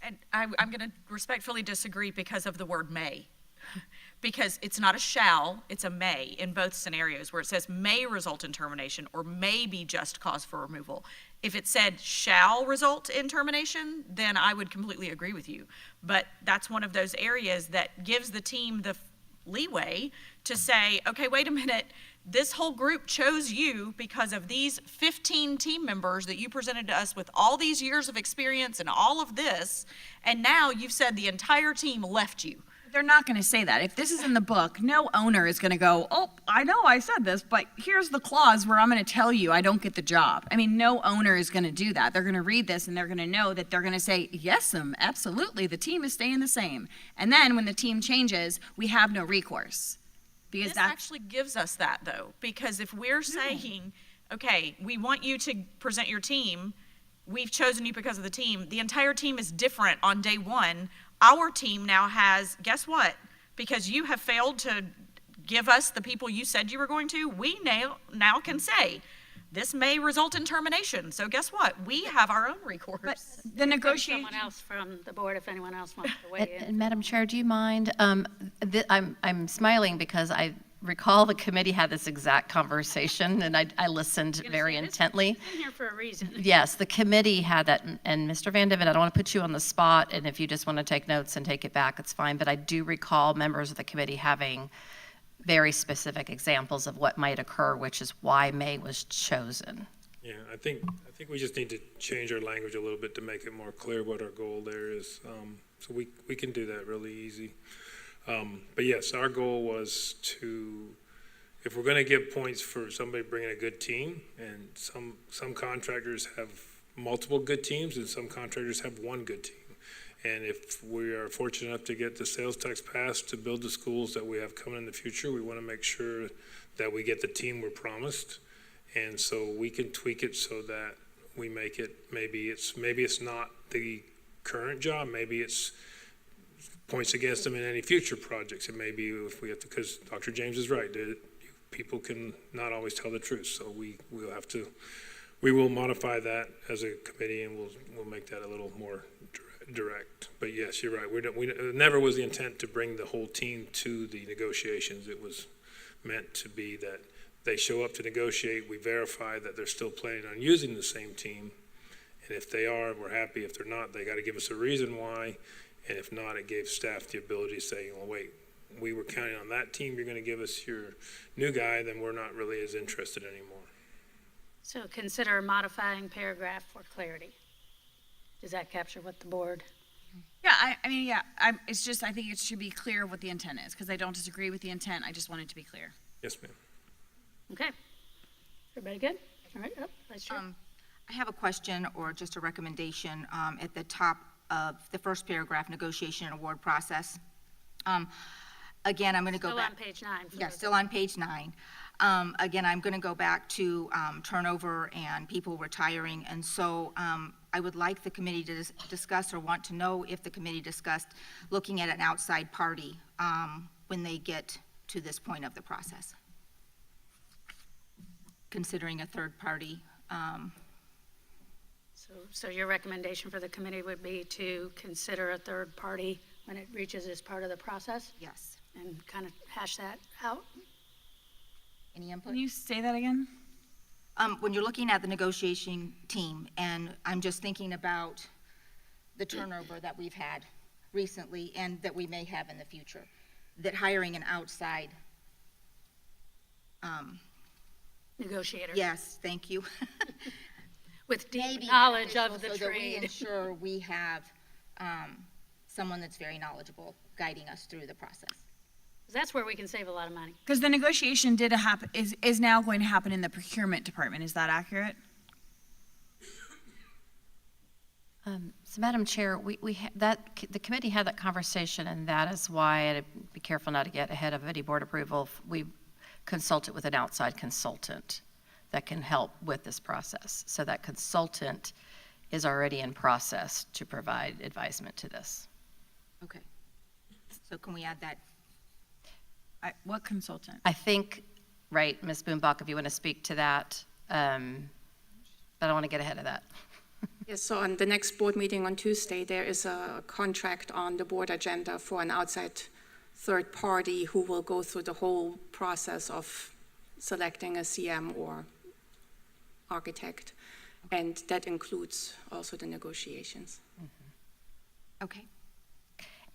And I'm going to respectfully disagree because of the word may. Because it's not a shall, it's a may in both scenarios, where it says may result in termination or may be just cause for removal. If it said shall result in termination, then I would completely agree with you. But that's one of those areas that gives the team the leeway to say, okay, wait a minute, this whole group chose you because of these 15 team members that you presented to us with all these years of experience and all of this, and now you've said the entire team left you. They're not going to say that. If this is in the book, no owner is going to go, oh, I know I said this, but here's the clause where I'm going to tell you I don't get the job. I mean, no owner is going to do that. They're going to read this and they're going to know that they're going to say, yes, absolutely, the team is staying the same. And then when the team changes, we have no recourse. Because This that's actually gives us that, though, because if we're saying, okay, we want you to present your team, we've chosen you because of the team, the entire team is different on day one. Our team now has, guess what? Because you have failed to give us the people you said you were going to, we now can say, this may result in termination. So guess what? We have our own recourse. but the negotiation. Someone else from the board, if anyone else wants to weigh in. And Madam Chair, do you mind, I'm smiling because I recall the committee had this exact conversation, and I listened very intently. It's in here for a reason. Yes, the committee had that, and Mr. Van Diven, I don't want to put you on the spot, and if you just want to take notes and take it back, it's fine, but I do recall members of the committee having very specific examples of what might occur, which is why May was chosen. Yeah, I think we just need to change our language a little bit to make it more clear what our goal there is. So we can do that really easy. But yes, our goal was to, if we're gonna give points for somebody bringing a good team, and some contractors have multiple good teams and some contractors have one good team. And if we are fortunate enough to get the sales tax passed to build the schools that we have coming in the future, we want to make sure that we get the team we're promised. And so we can tweak it so that we make it, maybe it's not the current job, maybe it's points against them in any future projects. It may be if we have to, because Dr. James is right, people can not always tell the truth. So we will modify that as a committee, and we'll make that a little more direct. But yes, you're right. It never was the intent to bring the whole team to the negotiations. It was meant to be that they show up to negotiate, we verify that they're still planning on using the same team. And if they are, we're happy. If they're not, they got to give us a reason why. And if not, it gave staff the ability to say, well, wait, we were counting on that team. You're going to give us your new guy, then we're not really as interested anymore. So consider modifying paragraph for clarity. Does that capture what the board? Yeah, I mean, yeah, it's just, I think it should be clear what the intent is, because I don't disagree with the intent, I just want it to be clear. Yes, ma'am. Okay. Everybody good? All right, Vice Chair. I have a question or just a recommendation at the top of the first paragraph, negotiation and award process. Again, I'm going to go back. Still on page 9. Yeah, still on page 9. Again, I'm going to go back to turnover and people retiring. And so I would like the committee to discuss, or want to know if the committee discussed looking at an outside party when they get to this point of the process. Considering a third party. So your recommendation for the committee would be to consider a third party when it reaches this part of the process? Yes. And kind of hash that out? Any input? Can you say that again? When you're looking at the negotiation team, and I'm just thinking about the turnover that we've had recently and that we may have in the future, that hiring an outside, Negotiator. yes, thank you. With deep Maybe knowledge beneficial of the so that we trade. ensure we have someone that's very knowledgeable guiding us through the process. That's where we can save a lot of money. Because the negotiation did happen, is now going to happen in the procurement department, is that accurate? So, Madam Chair, the committee had that conversation, and that is why I'd be careful not to get ahead of any board approval. We consulted with an outside consultant that can help with this process. So that consultant is already in process to provide advisement to this. Okay. So can we add that? What consultant? I think, right, Ms. Boombach, if you want to speak to that, but I don't want to get ahead of that. Yes, so on the next board meeting on Tuesday, there is a contract on the board agenda for an outside third party who will go through the whole process of selecting a CM or architect, and that includes also the negotiations. Okay.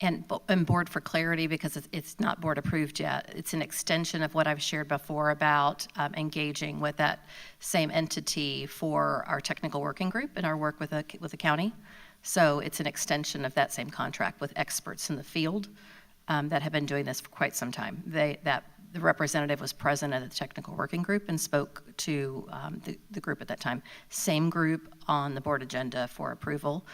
And board for clarity, because it's not board approved yet, it's an extension of what I've shared before about engaging with that same entity for our technical working group and our work with the county. So it's an extension of that same contract with experts in the field that have been doing this for quite some time. The representative was present at the technical working group and spoke to the group at that time. Same group on the board agenda for approval.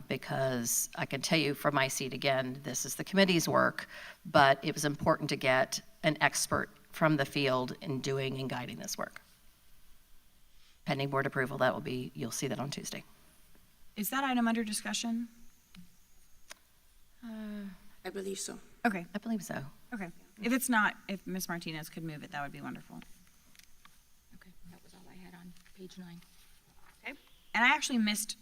Because I can tell you from my seat again, this is the committee's work, but it was important to get an expert from the field in doing and guiding this work. Pending board approval, you'll see that on Tuesday. Is that item under discussion? I believe so. Okay, I believe so. okay. If it's not, if Ms. Martinez could move it, that would be wonderful. Okay, that was all I had on page 9. And I actually missed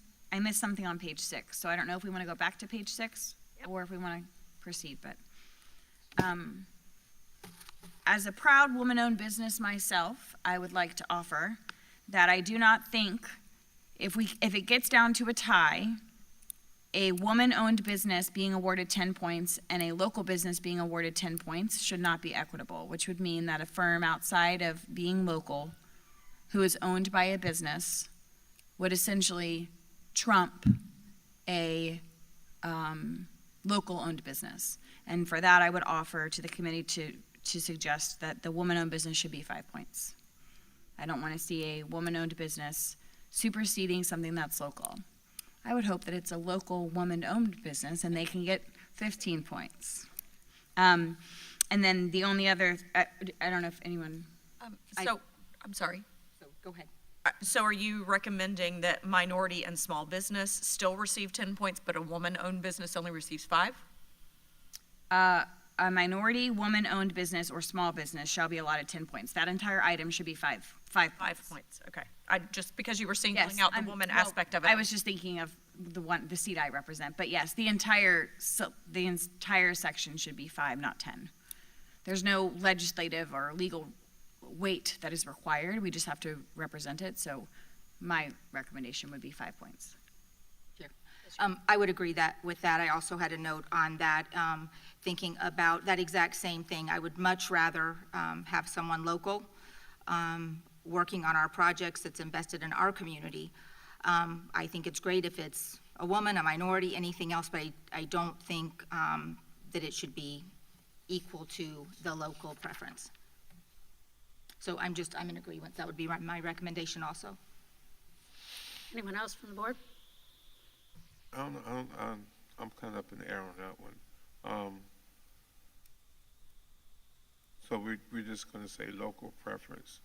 something on page 6, so I don't know if we want to go back to page 6 or if we want to proceed, but as a proud woman-owned business myself, I would like to offer that I do not think if it gets down to a tie, a woman-owned business being awarded 10 points and a local business being awarded 10 points should not be equitable, which would mean that a firm outside of being local who is owned by a business would essentially trump a local-owned business. And for that, I would offer to the committee to suggest that the woman-owned business should be 5 points. I don't want to see a woman-owned business superseding something that's local. I would hope that it's a local woman-owned business and they can get 15 points. And then the only other, I don't know if anyone, I'm sorry. So go ahead. So are you recommending that minority and small business still receive 10 points, but a woman-owned business only receives 5? a minority, woman-owned business, or small business shall be allotted 10 points. That entire item should be 5 points. 5 points, okay. Just because you were singling Yes, out the I'm- woman well, aspect of it. I was just thinking of the seat I represent, but yes, the entire section should be 5, not 10. There's no legislative or legal weight that is required, we just have to represent it, so my recommendation would be 5 points. I would agree with that. I also had a note on that, thinking about that exact same thing. I would much rather have someone local working on our projects that's invested in our community. I think it's great if it's a woman, a minority, anything else, but I don't think that it should be equal to the local preference. So I'm in agreement. That would be my recommendation also. Anyone else from the board? I don't know, I'm kind of up in the air on that one. So we're just gonna say local preference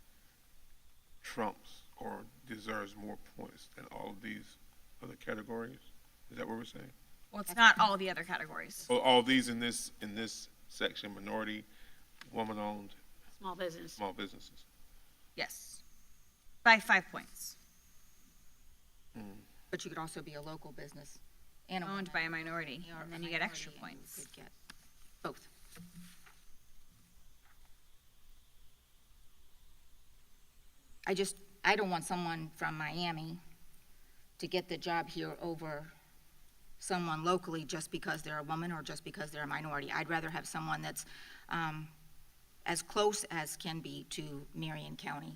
trumps or deserves more points than all of these other categories? Is that what we're saying? Well, it's not all the other categories. Oh, all these in this section, minority, woman-owned, Small business. small businesses. Yes. By 5 points. But you could also be a local business and a Owned woman, by a minority, or and a then you get extra minority, and you points. could get both. I don't want someone from Miami to get the job here over someone locally just because they're a woman or just because they're a minority. I'd rather have someone that's as close as can be to Marion County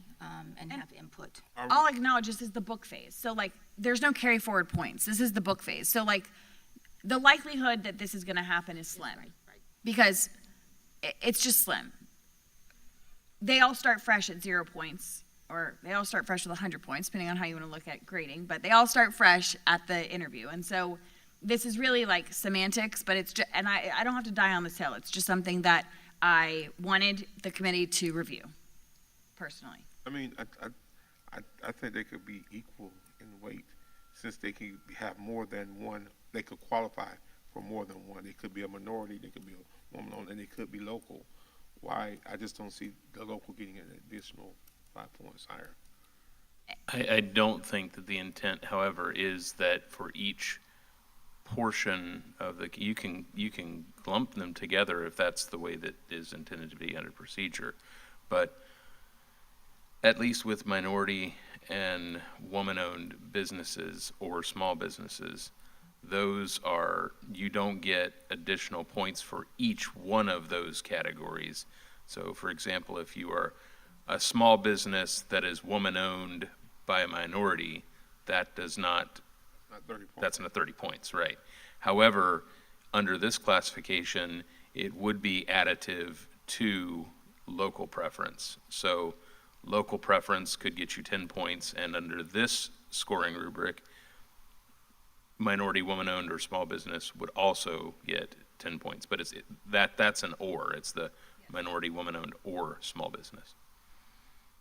and have input. I'll acknowledge this is the book phase. So like, there's no carry forward points. This is the book phase. So like, the likelihood that this is gonna happen is slim. Right. Because it's just slim. They all start fresh at 0 points, or they all start fresh with 100 points, depending on how you wanna look at grading, but they all start fresh at the interview. And so this is really like semantics, but it's just, and I don't have to die on this hill. It's just something that I wanted the committee to review, personally. I mean, I think they could be equal in weight, since they can have more than one, they could qualify for more than one. They could be a minority, they could be a woman-owned, and they could be local. Why, I just don't see the local getting an additional 5 points higher. I don't think that the intent, however, is that for each portion of the, you can lump them together if that's the way that is intended to be under procedure. But at least with minority and woman-owned businesses or small businesses, those are, you don't get additional points for each one of those categories. So for example, if you are a small business that is woman-owned by a minority, that does not, Not 30 points. that's not 30 points, right? However, under this classification, it would be additive to local preference. So local preference could get you 10 points, and under this scoring rubric, minority, woman-owned, or small business would also get 10 points. But that's an or. It's the minority, woman-owned, or small business.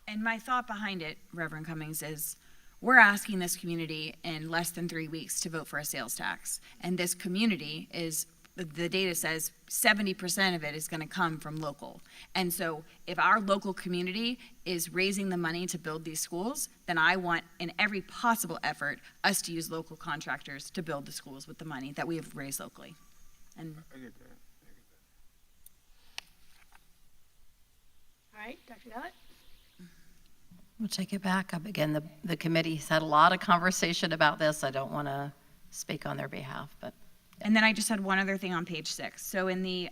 And my thought behind it, Reverend Cummings, is we're asking this community in less than 3 weeks to vote for a sales tax. And this community is, the data says 70% of it is gonna come from local. And so if our local community is raising the money to build these schools, then I want, in every possible effort, us to use local contractors to build the schools with the money that we have raised locally. And I get that. All right, Dr. Gillett? We'll take it back up again. The committee's had a lot of conversation about this. I don't want to speak on their behalf, but. And then I just had one other thing on page 6. So in the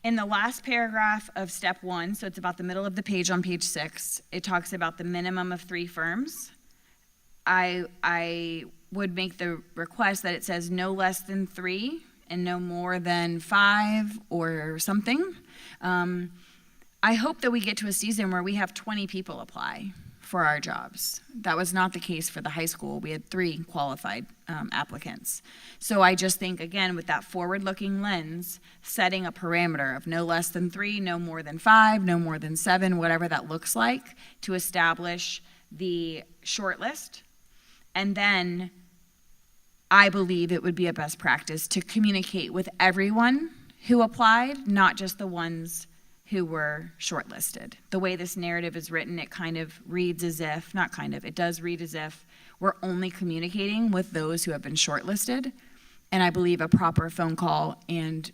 last paragraph of step 1, so it's about the middle of the page on page 6, it talks about the minimum of 3 firms. I would make the request that it says no less than 3 and no more than 5 or something. I hope that we get to a season where we have 20 people apply for our jobs. That was not the case for the high school. We had 3 qualified applicants. So I just think, again, with that forward-looking lens, setting a parameter of no less than 3, no more than 5, no more than 7, whatever that looks like, to establish the shortlist. And then I believe it would be a best practice to communicate with everyone who applied, not just the ones who were shortlisted. The way this narrative is written, it kind of reads as if, not kind of, it does read as if we're only communicating with those who have been shortlisted. And I believe a proper phone call and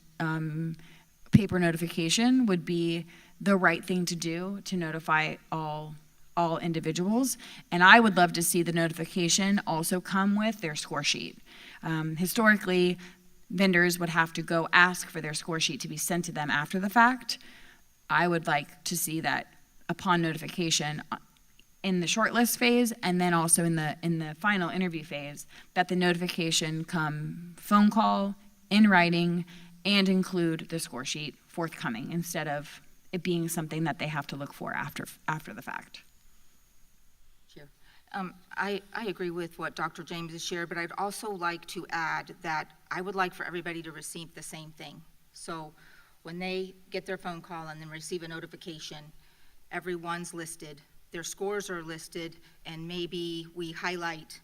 paper notification would be the right thing to do to notify all individuals. And I would love to see the notification also come with their score sheet. Historically, vendors would have to go ask for their score sheet to be sent to them after the fact. I would like to see that upon notification in the shortlist phase, and then also in the final interview phase, that the notification come phone call, in writing, and include the score sheet forthcoming, instead of it being something that they have to look for after the fact. Chair. I agree with what Dr. James has shared, but I'd also like to add that I would like for everybody to receive the same thing. So when they get their phone call and then receive a notification, everyone's listed, their scores are listed, and maybe we highlight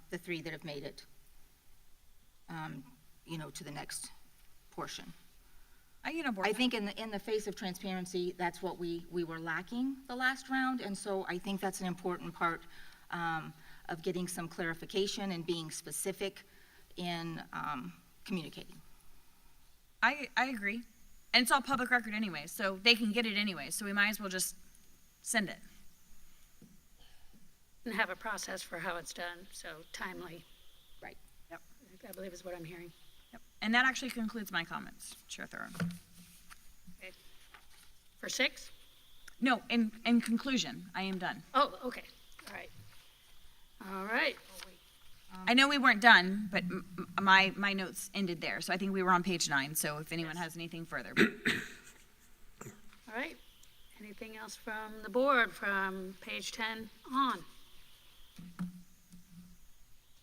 the 3 that have made it, to the next portion. I think in the face of transparency, that's what we were lacking the last round, and so I think that's an important part of getting some clarification and being specific in communicating. I agree. And it's all public record anyway, so they can get it anyway, so we might as well just send it. And have a process for how it's done, so timely. Right. Yep. I believe is what I'm hearing. Yep. And that actually concludes my comments, Chair Thurin. Okay. For 6? No, in conclusion, I am done. Oh, okay, all right. All right. I know we weren't done, but my notes ended there, so I think we were on page 9, so if anyone has anything further. All right. Anything else from the board from page 10 on?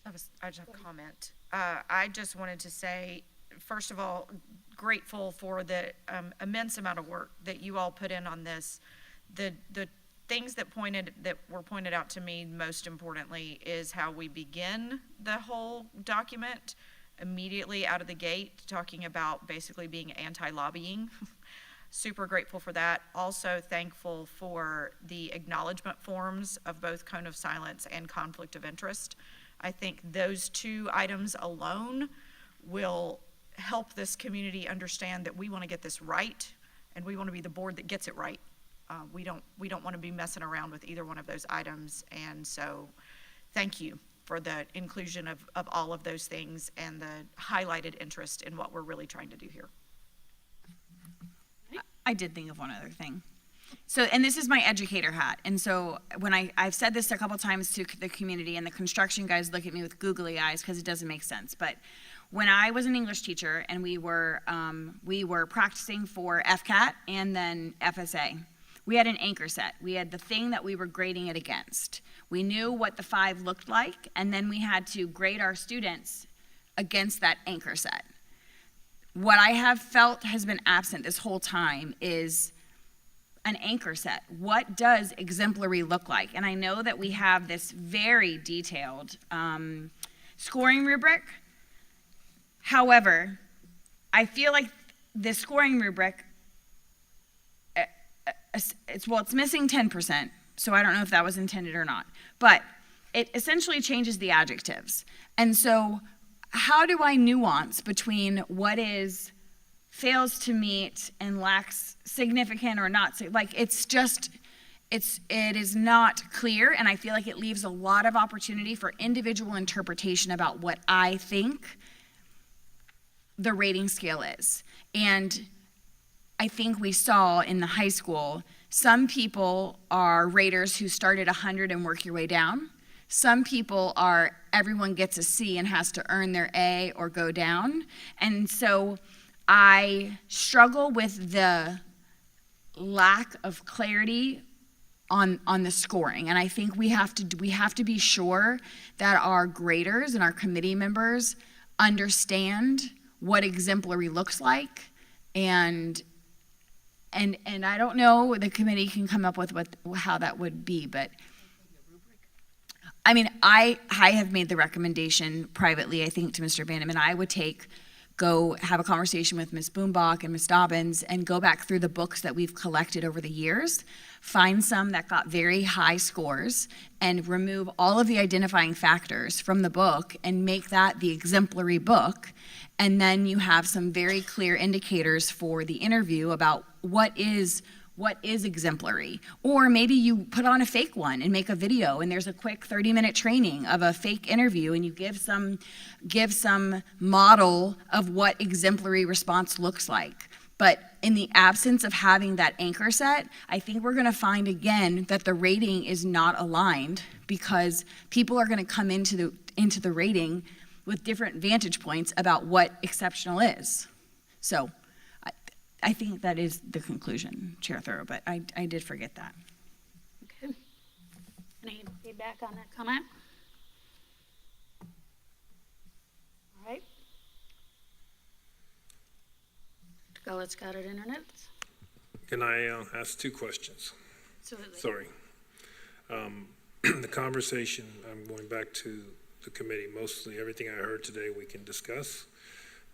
I just have a comment. I just wanted to say, first of all, grateful for the immense amount of work that you all put in on this. The things that were pointed out to me most importantly is how we begin the whole document immediately out of the gate, talking about basically being anti-lobbying. Super grateful for that. Also thankful for the acknowledgement forms of both cone of silence and conflict of interest. I think those 2 items alone will help this community understand that we want to get this right, and we want to be the board that gets it right. We don't want to be messing around with either one of those items, and so thank you for the inclusion of all of those things and the highlighted interest in what we're really trying to do here. I did think of one other thing. So, and this is my educator hat, and so when I've said this a couple times to the community, and the construction guys look at me with googly eyes because it doesn't make sense, but when I was an English teacher and we were practicing for FCAT and then FSA, we had an anchor set. We had the thing that we were grading it against. We knew what the 5 looked like, and then we had to grade our students against that anchor set. What I have felt has been absent this whole time is an anchor set. What does exemplary look like? And I know that we have this very detailed scoring rubric. However, I feel like the scoring rubric, it's missing 10%, so I don't know if that was intended or not. But it essentially changes the adjectives. And so how do I nuance between what is fails to meet and lacks significant or not? Like, it is not clear, and I feel like it leaves a lot of opportunity for individual interpretation about what I think the rating scale is. And I think we saw in the high school, some people are raters who start at 100 and work your way down. Some people are, everyone gets a C and has to earn their A or go down. And so I struggle with the lack of clarity on the scoring. And I think we have to be sure that our graders and our committee members understand what exemplary looks like. And I don't know, the committee can come up with how that would be, but I mean, I have made the recommendation privately, I think, to Mr. Vandeman. I would go have a conversation with Ms. Boombach and Ms. Dobbins and go back through the books that we've collected over the years, find some that got very high scores, and remove all of the identifying factors from the book and make that the exemplary book. And then you have some very clear indicators for the interview about what is exemplary. Or maybe you put on a fake one and make a video, and there's a quick 30-minute training of a fake interview, and you give some model of what exemplary response looks like. But in the absence of having that anchor set, I think we're gonna find again that the rating is not aligned, because people are gonna come into the rating with different vantage points about what exceptional is. So I think that is the conclusion, Chair Thorough, but I did forget that. Okay. Any feedback on that comment? All right. Gullett's got it in her notes. Can I ask two questions? Absolutely. Sorry. The conversation, I'm going back to the committee. Mostly everything I heard today we can discuss,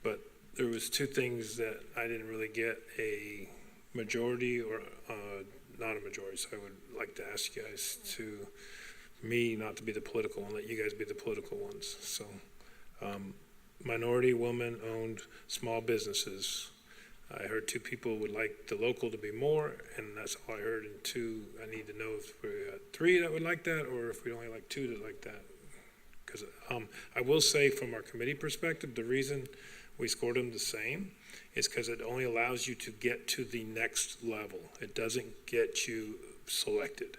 but there was two things that I didn't really get a majority or not a majority, so I would like to ask you guys me not to be the political and let you guys be the political ones. So minority woman-owned small businesses. I heard two people would like the local to be more, and that's all I heard. And two, I need to know if we got three that would like that, or if we only like two that like that. Because I will say, from our committee perspective, the reason we scored them the same is because it only allows you to get to the next level. It doesn't get you selected.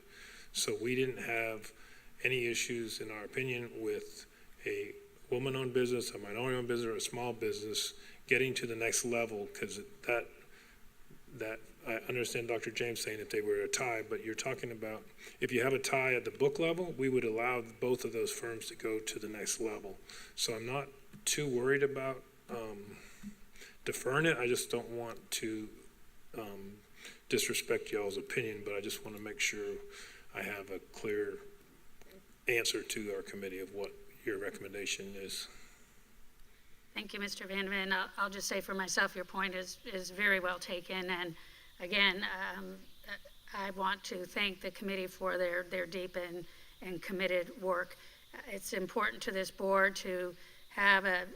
So we didn't have any issues, in our opinion, with a woman-owned business, a minority-owned business, or a small business getting to the next level, because that I understand Dr. James saying if they were a tie, but you're talking about if you have a tie at the book level, we would allow both of those firms to go to the next level. So I'm not too worried about deferring it. I just don't want to disrespect y'all's opinion, but I just want to make sure I have a clear answer to our committee of what your recommendation is. Thank you, Mr. Vandeman. I'll just say for myself, your point is very well taken. And again, I want to thank the committee for their deep and committed work. It's important to this board to have at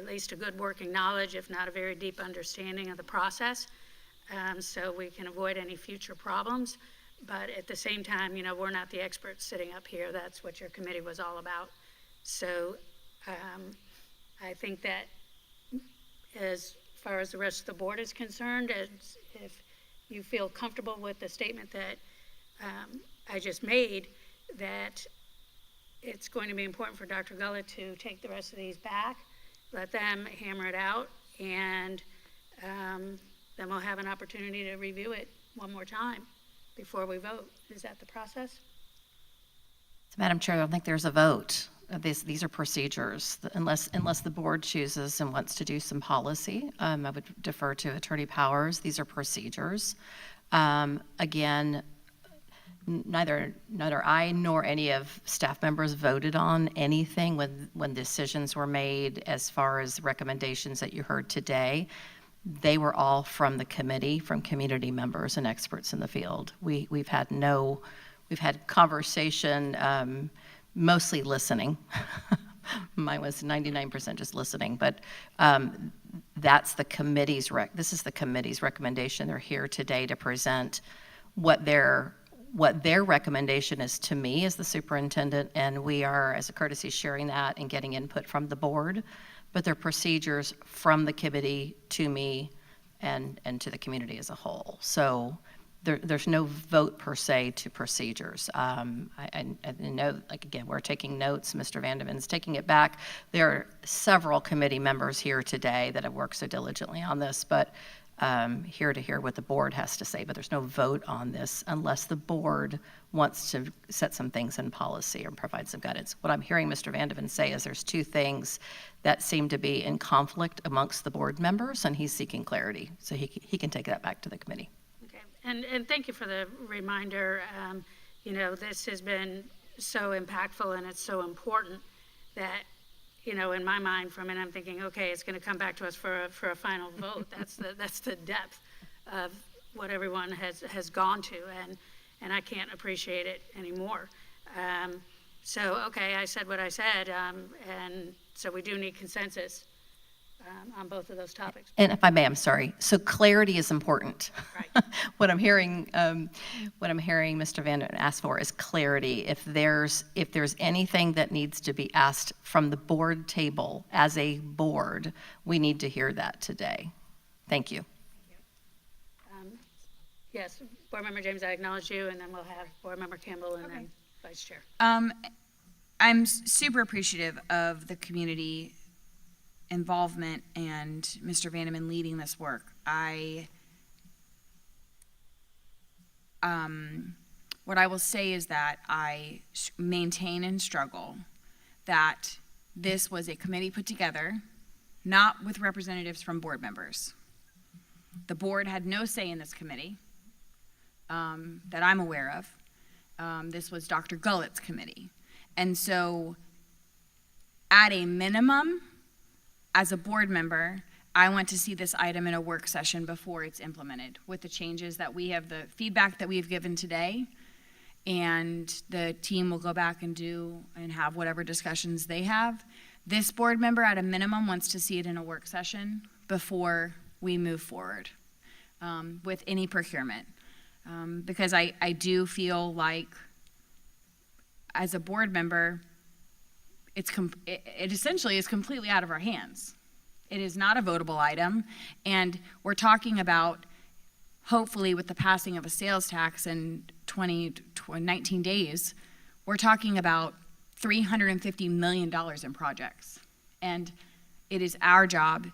least a good working knowledge, if not a very deep understanding of the process, so we can avoid any future problems. But at the same time, we're not the experts sitting up here. That's what your committee was all about. So I think that as far as the rest of the board is concerned, if you feel comfortable with the statement that I just made, that it's going to be important for Dr. Gullett to take the rest of these back, let them hammer it out, and then we'll have an opportunity to review it one more time before we vote. Is that the process? So, Madam Chair, I don't think there's a vote. These are procedures. Unless the board chooses and wants to do some policy, I would defer to Attorney Powers. These are procedures. Again, neither I nor any of staff members voted on anything when decisions were made as far as recommendations that you heard today. They were all from the committee, from community members and experts in the field. We've had conversation, mostly listening. Mine was 99% just listening, but that's the committee's this is the committee's recommendation. They're here today to present what their recommendation is to me as the superintendent, and we are, as a courtesy, sharing that and getting input from the board. But they're procedures from the committee to me and to the community as a whole. So there's no vote per se to procedures. I know, like, again, we're taking notes. Mr. Vandeman's taking it back. There are several committee members here today that have worked so diligently on this, but here to hear what the board has to say, but there's no vote on this unless the board wants to set some things in policy or provide some guidance. What I'm hearing Mr. Vandeven say is there's two things that seem to be in conflict amongst the board members, and he's seeking clarity. So he can take that back to the committee. Okay, and thank you for the reminder. You know, this has been so impactful and it's so important that, you know, in my mind for a minute, I'm thinking, okay, it's going to come back to us for a final vote. That's the depth of what everyone has gone to, and I can't appreciate it anymore. So, okay, I said what I said, and so we do need consensus on both of those topics. And if I may, I'm sorry. So clarity is important. Right. What I'm hearing Mr. Vandeven ask for is clarity. If there's anything that needs to be asked from the board table as a board, we need to hear that today. Thank you. Yes, Board Member James, I acknowledge you, and then we'll have Board Member Campbell and then Vice Chair. I'm super appreciative of the community involvement and Mr. Vandeman leading this work. What I will say is that I maintain and struggle that this was a committee put together, not with representatives from board members. The board had no say in this committee that I'm aware of. This was Dr. Gullett's committee. And so, at a minimum, as a board member, I want to see this item in a work session before it's implemented with the changes that we have, the feedback that we've given today, and the team will go back and do and have whatever discussions they have. This board member, at a minimum, wants to see it in a work session before we move forward with any procurement. Because I do feel like, as a board member, it essentially is completely out of our hands. It is not a votable item, and we're talking about, hopefully with the passing of a sales tax in 19 days, we're talking about $350 million in projects. And it is our job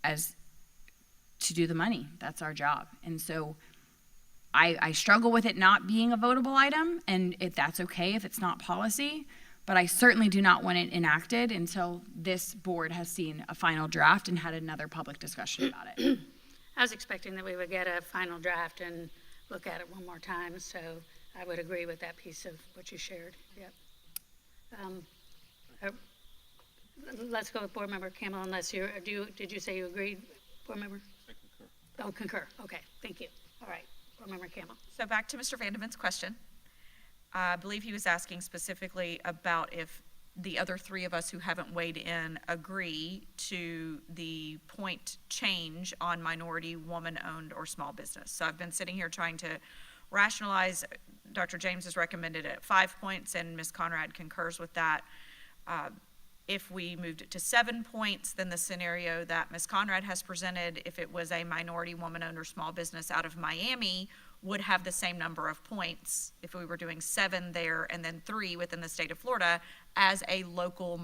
to do the money. That's our job. And so I struggle with it not being a votable item, and if that's okay if it's not policy, but I certainly do not want it enacted until this board has seen a final draft and had another public discussion about it. I was expecting that we would get a final draft and look at it one more time, so I would agree with that piece of what you shared. Yep. Let's go with Board Member Campbell, unless did you say you agreed, Board Member? I concur. Oh, concur. Okay, thank you. All right, Board Member Campbell. So back to Mr. Vandeven's question. I believe he was asking specifically about if the other three of us who haven't weighed in agree to the point change on minority, woman-owned, or small business. So I've been sitting here trying to rationalize. Dr. James has recommended it at 5 points, and Ms. Conrad concurs with that. If we moved it to 7 points, then the scenario that Ms. Conrad has presented, if it was a minority, woman-owned, or small business out of Miami, would have the same number of points if we were doing 7 there and then 3 within the state of Florida as a local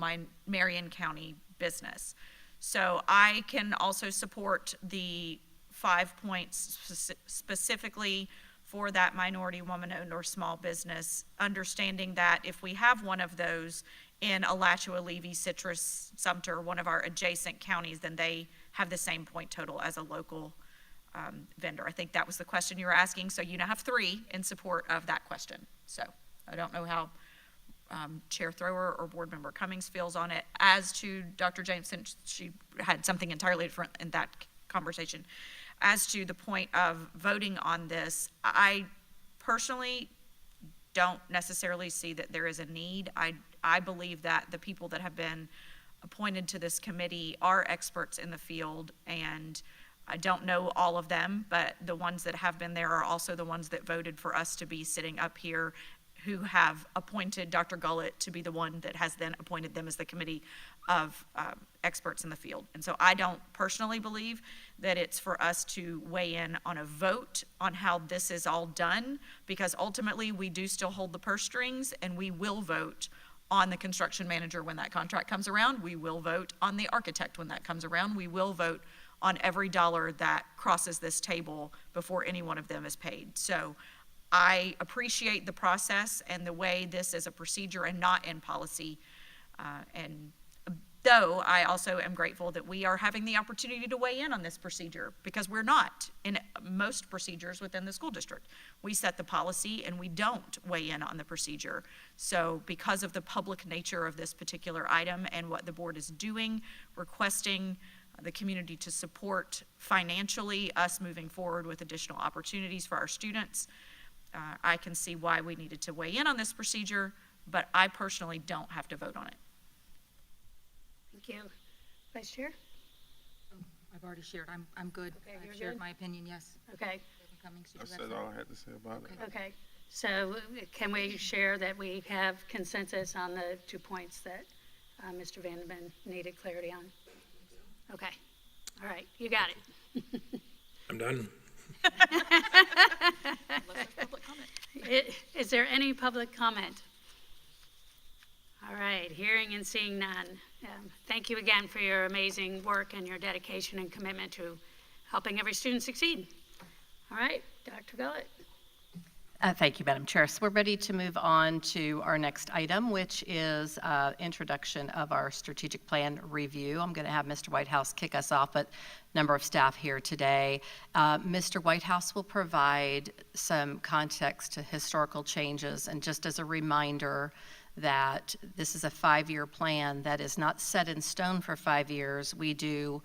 Marion County business. So I can also support the 5 points specifically for that minority, woman-owned, or small business, understanding that if we have one of those in Alachua, Levy, Citrus, Sumter, one of our adjacent counties, then they have the same point total as a local vendor. I think that was the question you were asking, so you now have 3 in support of that question. So I don't know how Chair Thrower or Board Member Cummings feels on it. As to Dr. James, since she had something entirely different in that conversation, as to the point of voting on this, I personally don't necessarily see that there is a need. I believe that the people that have been appointed to this committee are experts in the field, and I don't know all of them, but the ones that have been there are also the ones that voted for us to be sitting up here, who have appointed Dr. Gullett to be the one that has then appointed them as the committee of experts in the field. And so I don't personally believe that it's for us to weigh in on a vote on how this is all done, because ultimately we do still hold the purse strings, and we will vote on the construction manager when that contract comes around. We will vote on the architect when that comes around. We will vote on every dollar that crosses this table before any one of them is paid. So I appreciate the process and the way this is a procedure and not in policy. And though I also am grateful that we are having the opportunity to weigh in on this procedure, because we're not in most procedures within the school district. We set the policy and we don't weigh in on the procedure. So because of the public nature of this particular item and what the board is doing, requesting the community to support financially us moving forward with additional opportunities for our students, I can see why we needed to weigh in on this procedure, but I personally don't have to vote on it. Thank you. Vice Chair? I've already shared. I'm good. Okay, you're I've shared good? my opinion, yes. Okay, Cummings, did I you have said something? all I had to say about it. okay. So can we share that we have consensus on the 2 points that Mr. Vanderman needed clarity on? Okay, all right, you got it. I'm done. Unless there's public comment. Is there any public comment? All right, hearing and seeing none. Thank you again for your amazing work and your dedication and commitment to helping every student succeed. All right, Dr. Gullett. Thank you, Madam Chair. So we're ready to move on to our next item, which is introduction of our strategic plan review. I'm going to have Mr. Whitehouse kick us off, but a number of staff here today. Mr. Whitehouse will provide some context to historical changes, and just as a reminder that this is a 5-year plan that is not set in stone for 5 years. We do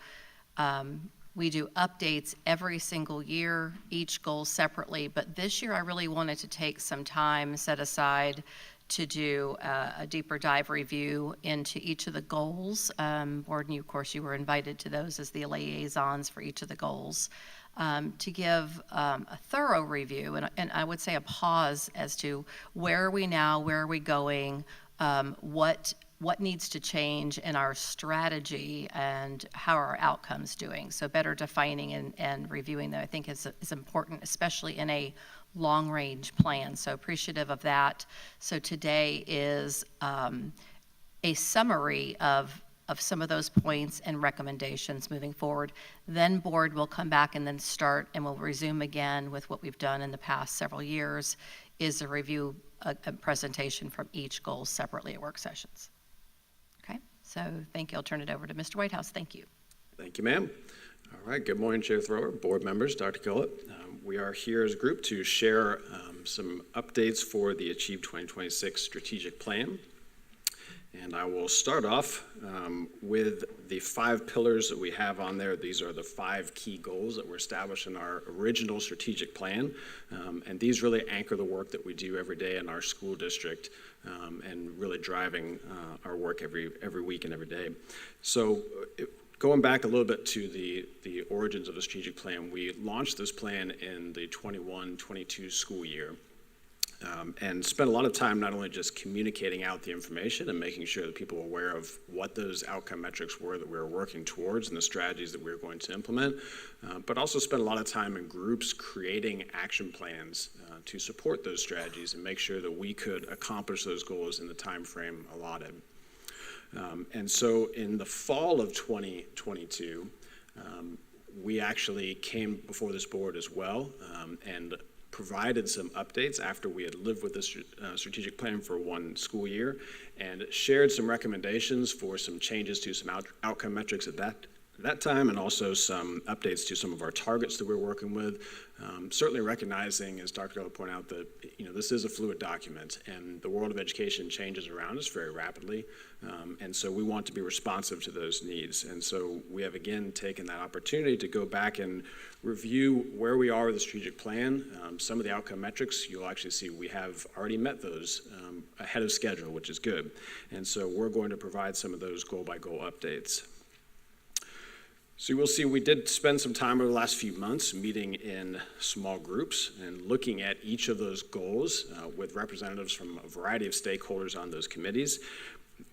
updates every single year, each goal separately, but this year I really wanted to take some time set aside to do a deeper dive review into each of the goals. Board, and you, of course, you were invited to those as the liaisons for each of the goals, to give a thorough review and I would say a pause as to where are we now, where are we going, what needs to change in our strategy, and how are our outcomes doing. So better defining and reviewing them, I think, is important, especially in a long-range plan. So appreciative of that. So today is a summary of some of those points and recommendations moving forward. Then board will come back and then start, and we'll resume again with what we've done in the past several years, is a review, a presentation from each goal separately at work sessions. Okay, so thank you. I'll turn it over to Mr. Whitehouse. Thank you. Thank you, ma'am. All right, good morning, Chair Thrower, board members, Dr. Gullett. We are here as a group to share some updates for the Achieve 2026 strategic plan. And I will start off with the 5 pillars that we have on there. These are the 5 key goals that were established in our original strategic plan. And these really anchor the work that we do every day in our school district, and really driving our work every week and every day. So going back a little bit to the origins of the strategic plan, we launched this plan in the 21-22 school year. And spent a lot of time not only just communicating out the information and making sure that people were aware of what those outcome metrics were that we were working towards and the strategies that we were going to implement, but also spent a lot of time in groups creating action plans to support those strategies and make sure that we could accomplish those goals in the time frame allotted. And so in the fall of 2022, we actually came before this board as well, and provided some updates after we had lived with this strategic plan for 1 school year, and shared some recommendations for some changes to some outcome metrics at that time, and also some updates to some of our targets that we're working with. Certainly recognizing, as Dr. Gullett pointed out, that this is a fluid document, and the world of education changes around us very rapidly, and so we want to be responsive to those needs. And so we have again taken that opportunity to go back and review where we are with the strategic plan. Some of the outcome metrics, you'll actually see we have already met those ahead of schedule, which is good. And so we're going to provide some of those goal-by-goal updates. So you will see we did spend some time over the last few months meeting in small groups and looking at each of those goals with representatives from a variety of stakeholders on those committees.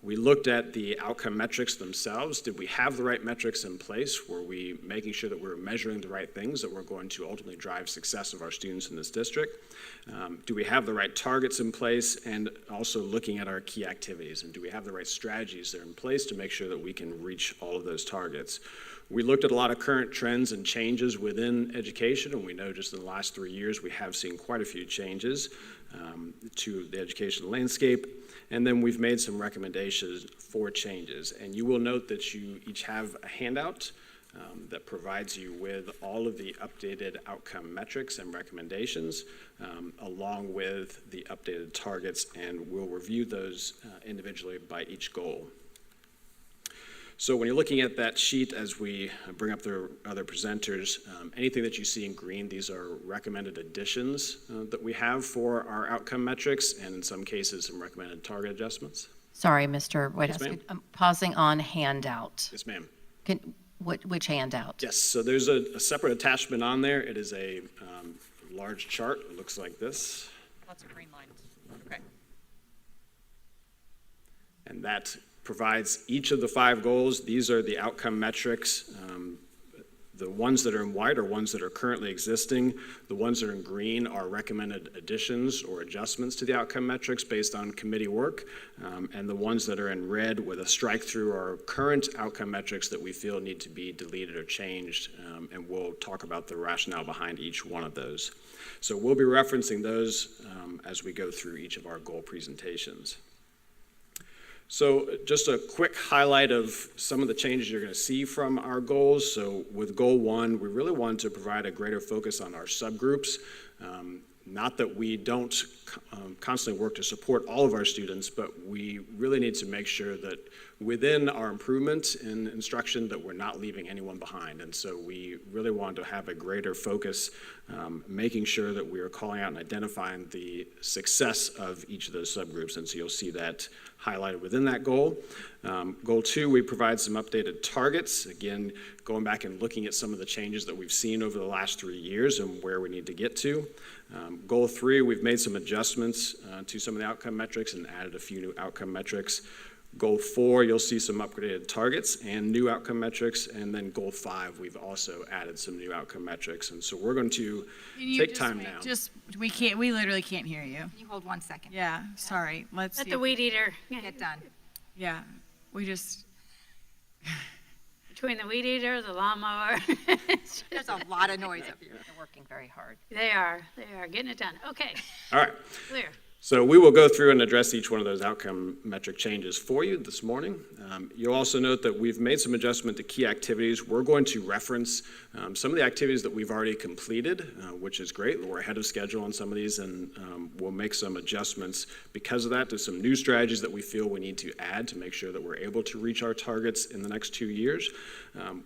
We looked at the outcome metrics themselves. Did we have the right metrics in place? Were we making sure that we were measuring the right things that were going to ultimately drive success of our students in this district? Do we have the right targets in place, and also looking at our key activities? And do we have the right strategies that are in place to make sure that we can reach all of those targets? We looked at a lot of current trends and changes within education, and we know just in the last 3 years we have seen quite a few changes to the education landscape. And then we've made some recommendations for changes. And you will note that you each have a handout that provides you with all of the updated outcome metrics and recommendations, along with the updated targets, and we'll review those individually by each goal. So when you're looking at that sheet, as we bring up the other presenters, anything that you see in green, these are recommended additions that we have for our outcome metrics, and in some cases, some recommended target adjustments. Sorry, Mr. Whitehouse. ma'am. I'm pausing on handout. Yes, ma'am. Which handout? Yes, so there's a separate attachment on there. It is a large chart. It looks like this. Lots of green lines. Okay. And that provides each of the 5 goals. These are the outcome metrics. The ones that are in white are ones that are currently existing. The ones that are in green are recommended additions or adjustments to the outcome metrics based on committee work. And the ones that are in red with a strike through are current outcome metrics that we feel need to be deleted or changed. And we'll talk about the rationale behind each one of those. So we'll be referencing those as we go through each of our goal presentations. So just a quick highlight of some of the changes you're going to see from our goals. So with goal 1, we really wanted to provide a greater focus on our subgroups. Not that we don't constantly work to support all of our students, but we really need to make sure that within our improvement in instruction that we're not leaving anyone behind. And so we really want to have a greater focus, making sure that we are calling out and identifying the success of each of those subgroups. And so you'll see that highlighted within that goal. Goal 2, we provide some updated targets. Again, going back and looking at some of the changes that we've seen over the last 3 years and where we need to get to. Goal 3, we've made some adjustments to some of the outcome metrics and added a few new outcome metrics. Goal 4, you'll see some upgraded targets and new outcome metrics. And then goal 5, we've also added some new outcome metrics. And so we're going to take time now. We literally can't hear you. Can you hold 1 second? Yeah, sorry. Let's Let see the if- weed eater, Get done. Yeah, we just, between the weed eater, the lawnmower, There's a lot of noise up here. They're working very hard. they are getting it done. Okay, All right. clear. So we will go through and address each one of those outcome metric changes for you this morning. You'll also note that we've made some adjustment to key activities. We're going to reference some of the activities that we've already completed, which is great. We're ahead of schedule on some of these, and we'll make some adjustments because of that to some new strategies that we feel we need to add to make sure that we're able to reach our targets in the next 2 years.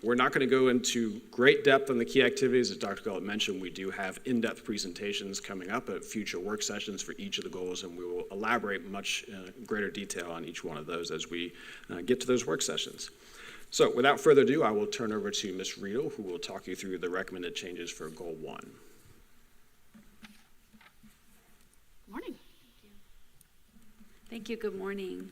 We're not going to go into great depth on the key activities. As Dr. Gullett mentioned, we do have in-depth presentations coming up at future work sessions for each of the goals, and we will elaborate much greater detail on each one of those as we get to those work sessions. So without further ado, I will turn over to Ms. Riedel, who will talk you through the recommended changes for Goal 1. Morning. Thank you. Good morning.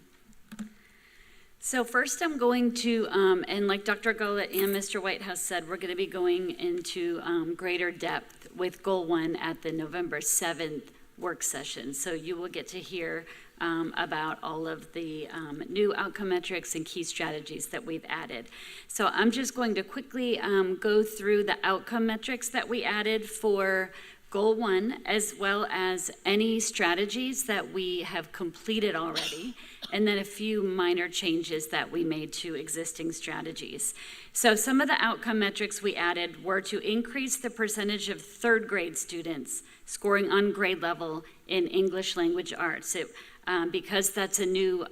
So first I'm going to, and like Dr. Gullett and Mr. Whitehouse said, we're going to be going into greater depth with Goal 1 at the November 7th work session. So you will get to hear about all of the new outcome metrics and key strategies that we've added. So I'm just going to quickly go through the outcome metrics that we added for Goal 1, as well as any strategies that we have completed already, and then a few minor changes that we made to existing strategies. So some of the outcome metrics we added were to increase the percentage of third grade students scoring on grade level in English language arts. Because that's a new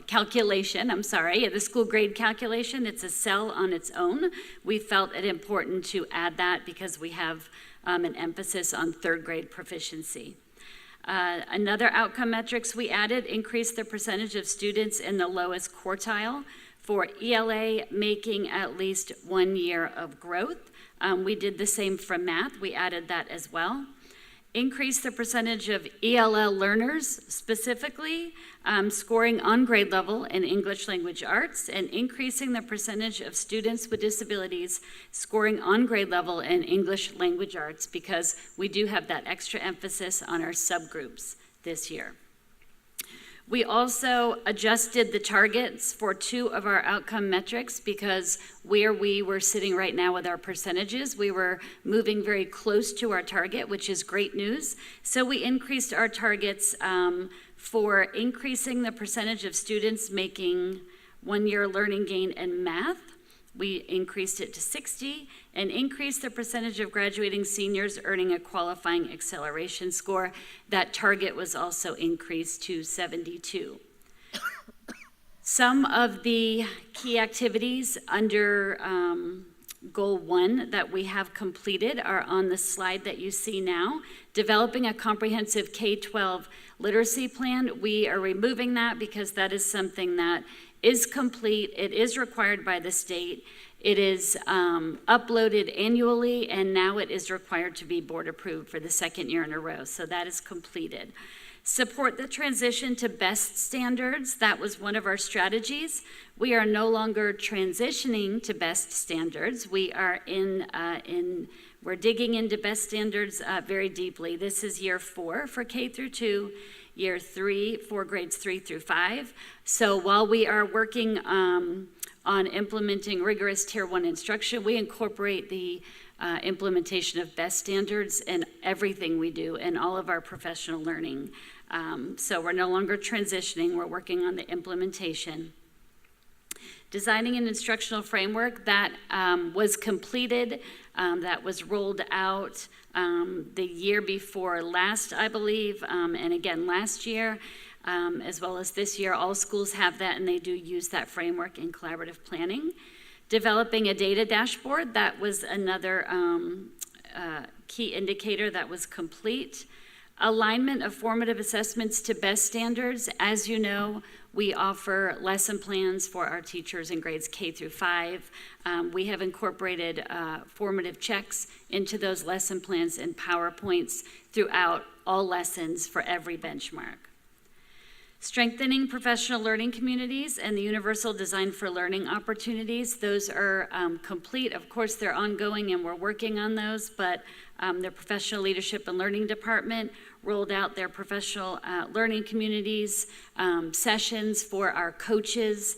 calculation, the school grade calculation. It's a cell on its own. We felt it important to add that because we have an emphasis on third grade proficiency. Another outcome metrics we added increased the percentage of students in the lowest quartile for ELA making at least 1 year of growth. We did the same for math. We added that as well. increase the percentage of ELL learners specifically scoring on grade level in English language arts, and increasing the percentage of students with disabilities scoring on grade level in English language arts, because we do have that extra emphasis on our subgroups this year. We also adjusted the targets for 2 of our outcome metrics, because where we were sitting right now with our percentages, we were moving very close to our target, which is great news. So we increased our targets for increasing the percentage of students making 1-year learning gain in math. We increased it to 60, and increased the percentage of graduating seniors earning a qualifying acceleration score. That target was also increased to 72. Some of the key activities under Goal 1 that we have completed are on the slide that you see now. Developing a comprehensive K-12 literacy plan. We are removing that because that is something that is complete. It is required by the state. It is uploaded annually, and now it is required to be board approved for the 2nd year in a row. So that is completed. Support the transition to BEST standards. That was one of our strategies. We are no longer transitioning to BEST standards. We are we're digging into BEST standards very deeply. This is year 4 for K through 2. Year 3 for grades 3 through 5. So while we are working on implementing rigorous Tier 1 instruction, we incorporate the implementation of BEST standards in everything we do in all of our professional learning. So we're no longer transitioning, we're working on the implementation. Designing an instructional framework that was completed, that was rolled out the year before last, I believe, and again last year, as well as this year. All schools have that, and they do use that framework in collaborative planning. Developing a data dashboard, that was another key indicator that was complete. Alignment of formative assessments to BEST standards. As you know, we offer lesson plans for our teachers in grades K through 5. We have incorporated formative checks into those lesson plans and PowerPoints throughout all lessons for every benchmark. Strengthening professional learning communities and the universal design for learning opportunities. Those are complete. Of course, they're ongoing and we're working on those, but the Professional Leadership and Learning Department rolled out their professional learning communities sessions for our coaches,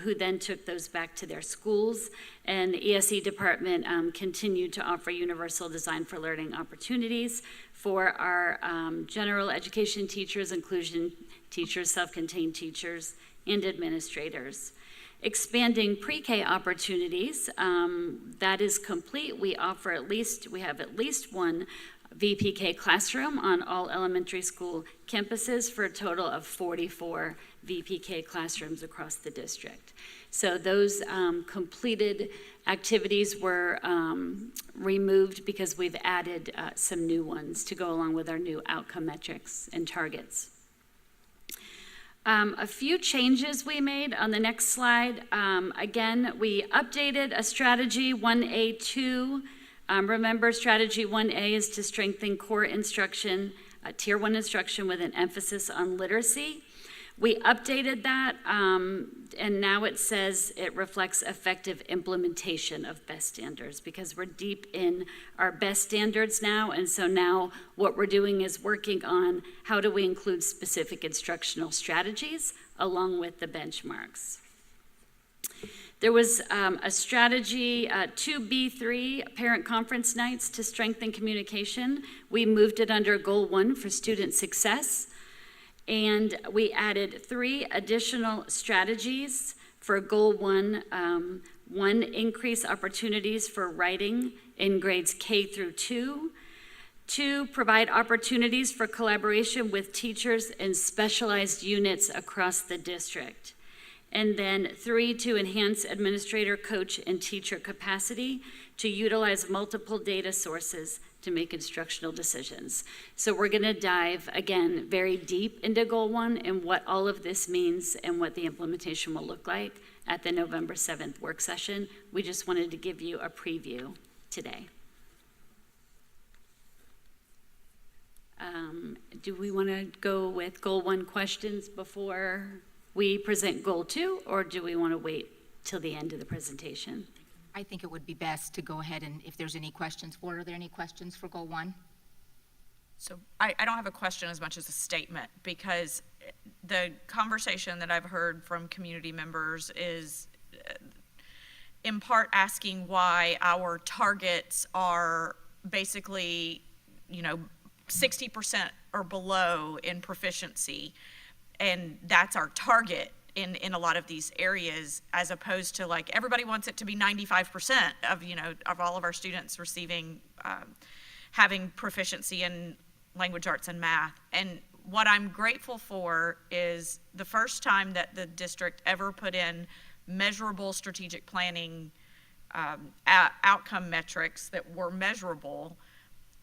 who then took those back to their schools. And the ESE department continued to offer universal design for learning opportunities for our general education teachers, inclusion teachers, self-contained teachers, and administrators. Expanding pre-K opportunities, that is complete. We have at least one VPK classroom on all elementary school campuses for a total of 44 VPK classrooms across the district. So those completed activities were removed because we've added some new ones to go along with our new outcome metrics and targets. A few changes we made on the next slide. Again, we updated a strategy 1A2. Remember, strategy 1A is to strengthen core instruction, Tier 1 instruction with an emphasis on literacy. We updated that, and now it says it reflects effective implementation of BEST standards, because we're deep in our BEST standards now, and so now what we're doing is working on how do we include specific instructional strategies along with the benchmarks. There was a strategy 2B3, parent conference nights to strengthen communication. We moved it under Goal 1 for student success. And we added 3 additional strategies for Goal 1. 1, increase opportunities for writing in grades K through 2. 2, provide opportunities for collaboration with teachers in specialized units across the district. And then 3, to enhance administrator, coach, and teacher capacity to utilize multiple data sources to make instructional decisions. So we're gonna dive, again, very deep into Goal 1 and what all of this means and what the implementation will look like at the November 7th work session. We just wanted to give you a preview today. Do we want to go with goal 1 questions before we present goal 2, or do we want to wait till the end of the presentation? I think it would be best to go ahead and if there's any questions. Are there any questions for goal 1? So I don't have a question as much as a statement, because the conversation that I've heard from community members is in part asking why our targets are basically, 60% or below in proficiency, and that's our target in a lot of these areas, as opposed to like everybody wants it to be 95% of all of our students receiving having proficiency in language arts and math. And what I'm grateful for is the first time that the district ever put in measurable strategic planning outcome metrics that were measurable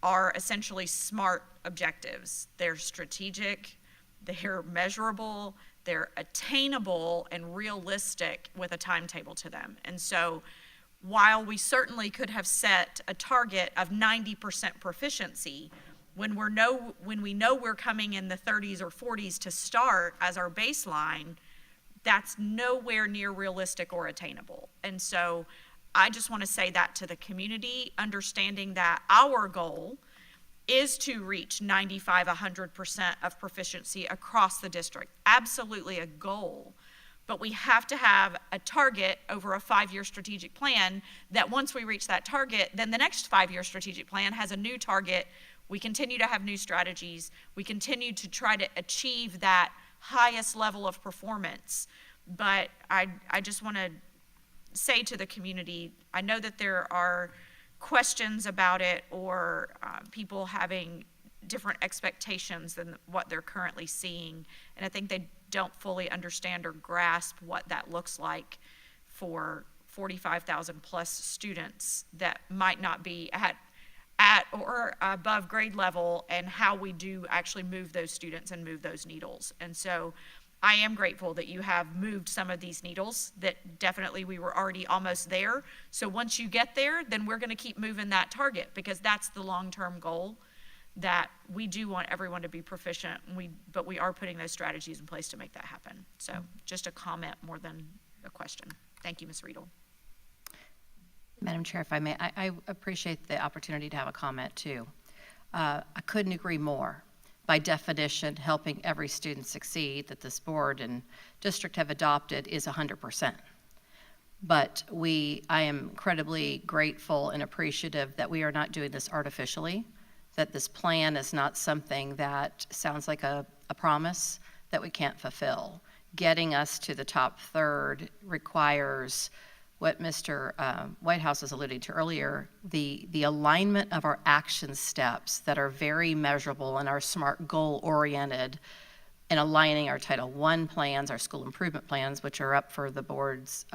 are essentially SMART objectives. They're strategic, they're measurable, they're attainable and realistic with a timetable to them. And so while we certainly could have set a target of 90% proficiency, when we know we're coming in the 30s or 40s to start as our baseline, that's nowhere near realistic or attainable. And so I just want to say that to the community, understanding that our goal is to reach 95, 100% of proficiency across the district. Absolutely a goal. But we have to have a target over a 5-year strategic plan that once we reach that target, then the next 5-year strategic plan has a new target. We continue to have new strategies. We continue to try to achieve that highest level of performance. But I just want to say to the community, I know that there are questions about it or people having different expectations than what they're currently seeing. And I think they don't fully understand or grasp what that looks like for 45,000 plus students that might not be at or above grade level, and how we do actually move those students and move those needles. And so I am grateful that you have moved some of these needles, that definitely we were already almost there. So once you get there, then we're going to keep moving that target, because that's the long-term goal, that we do want everyone to be proficient, but we are putting those strategies in place to make that happen. So just a comment more than a question. Thank you, Ms. Riedel. Madam Chair, if I may, I appreciate the opportunity to have a comment too. I couldn't agree more. By definition, helping every student succeed that this board and district have adopted is 100%. But I am incredibly grateful and appreciative that we are not doing this artificially, that this plan is not something that sounds like a promise that we can't fulfill. Getting us to the top third requires what Mr. Whitehouse was alluding to earlier, the alignment of our action steps that are very measurable and are SMART goal-oriented, and aligning our Title I plans, our school improvement plans, which are up for the board's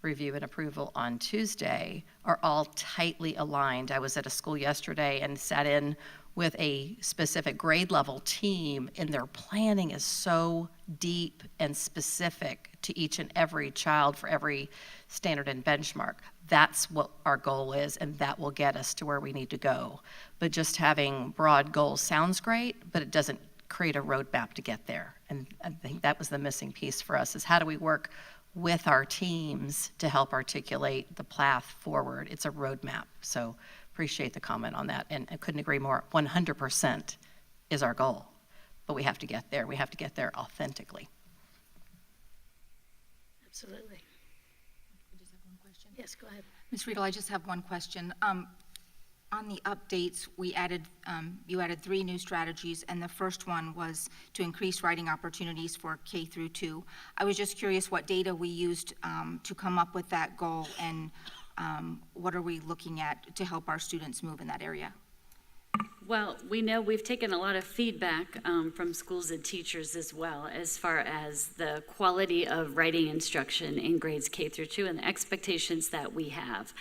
review and approval on Tuesday, are all tightly aligned. I was at a school yesterday and sat in with a specific grade level team, and their planning is so deep and specific to each and every child for every standard and benchmark. That's what our goal is, and that will get us to where we need to go. But just having broad goals sounds great, but it doesn't create a roadmap to get there. And I think that was the missing piece for us, is how do we work with our teams to help articulate the path forward? It's a roadmap. So appreciate the comment on that, and I couldn't agree more. 100% is our goal, but we have to get there. We have to get there authentically. Absolutely. I just have one question. Yes, go ahead. Ms. Riedel, I just have one question. On the updates, you added 3 new strategies, and the first one was to increase writing opportunities for K through 2. I was just curious what data we used to come up with that goal, and what are we looking at to help our students move in that area? Well, we know we've taken a lot of feedback from schools and teachers as well, as far as the quality of writing instruction in grades K through 2 and the expectations that we have.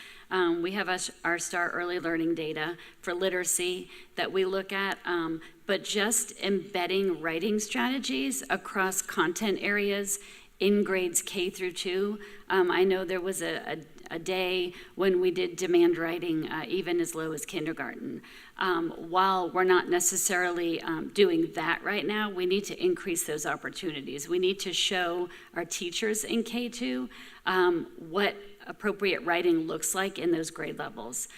We have our STAR early learning data for literacy that we look at, but just embedding writing strategies across content areas in grades K through 2. I know there was a a day when we did demand writing, even as low as kindergarten. While we're not necessarily doing that right now, we need to increase those opportunities. We need to show our teachers in K2 what appropriate writing looks like in those grade levels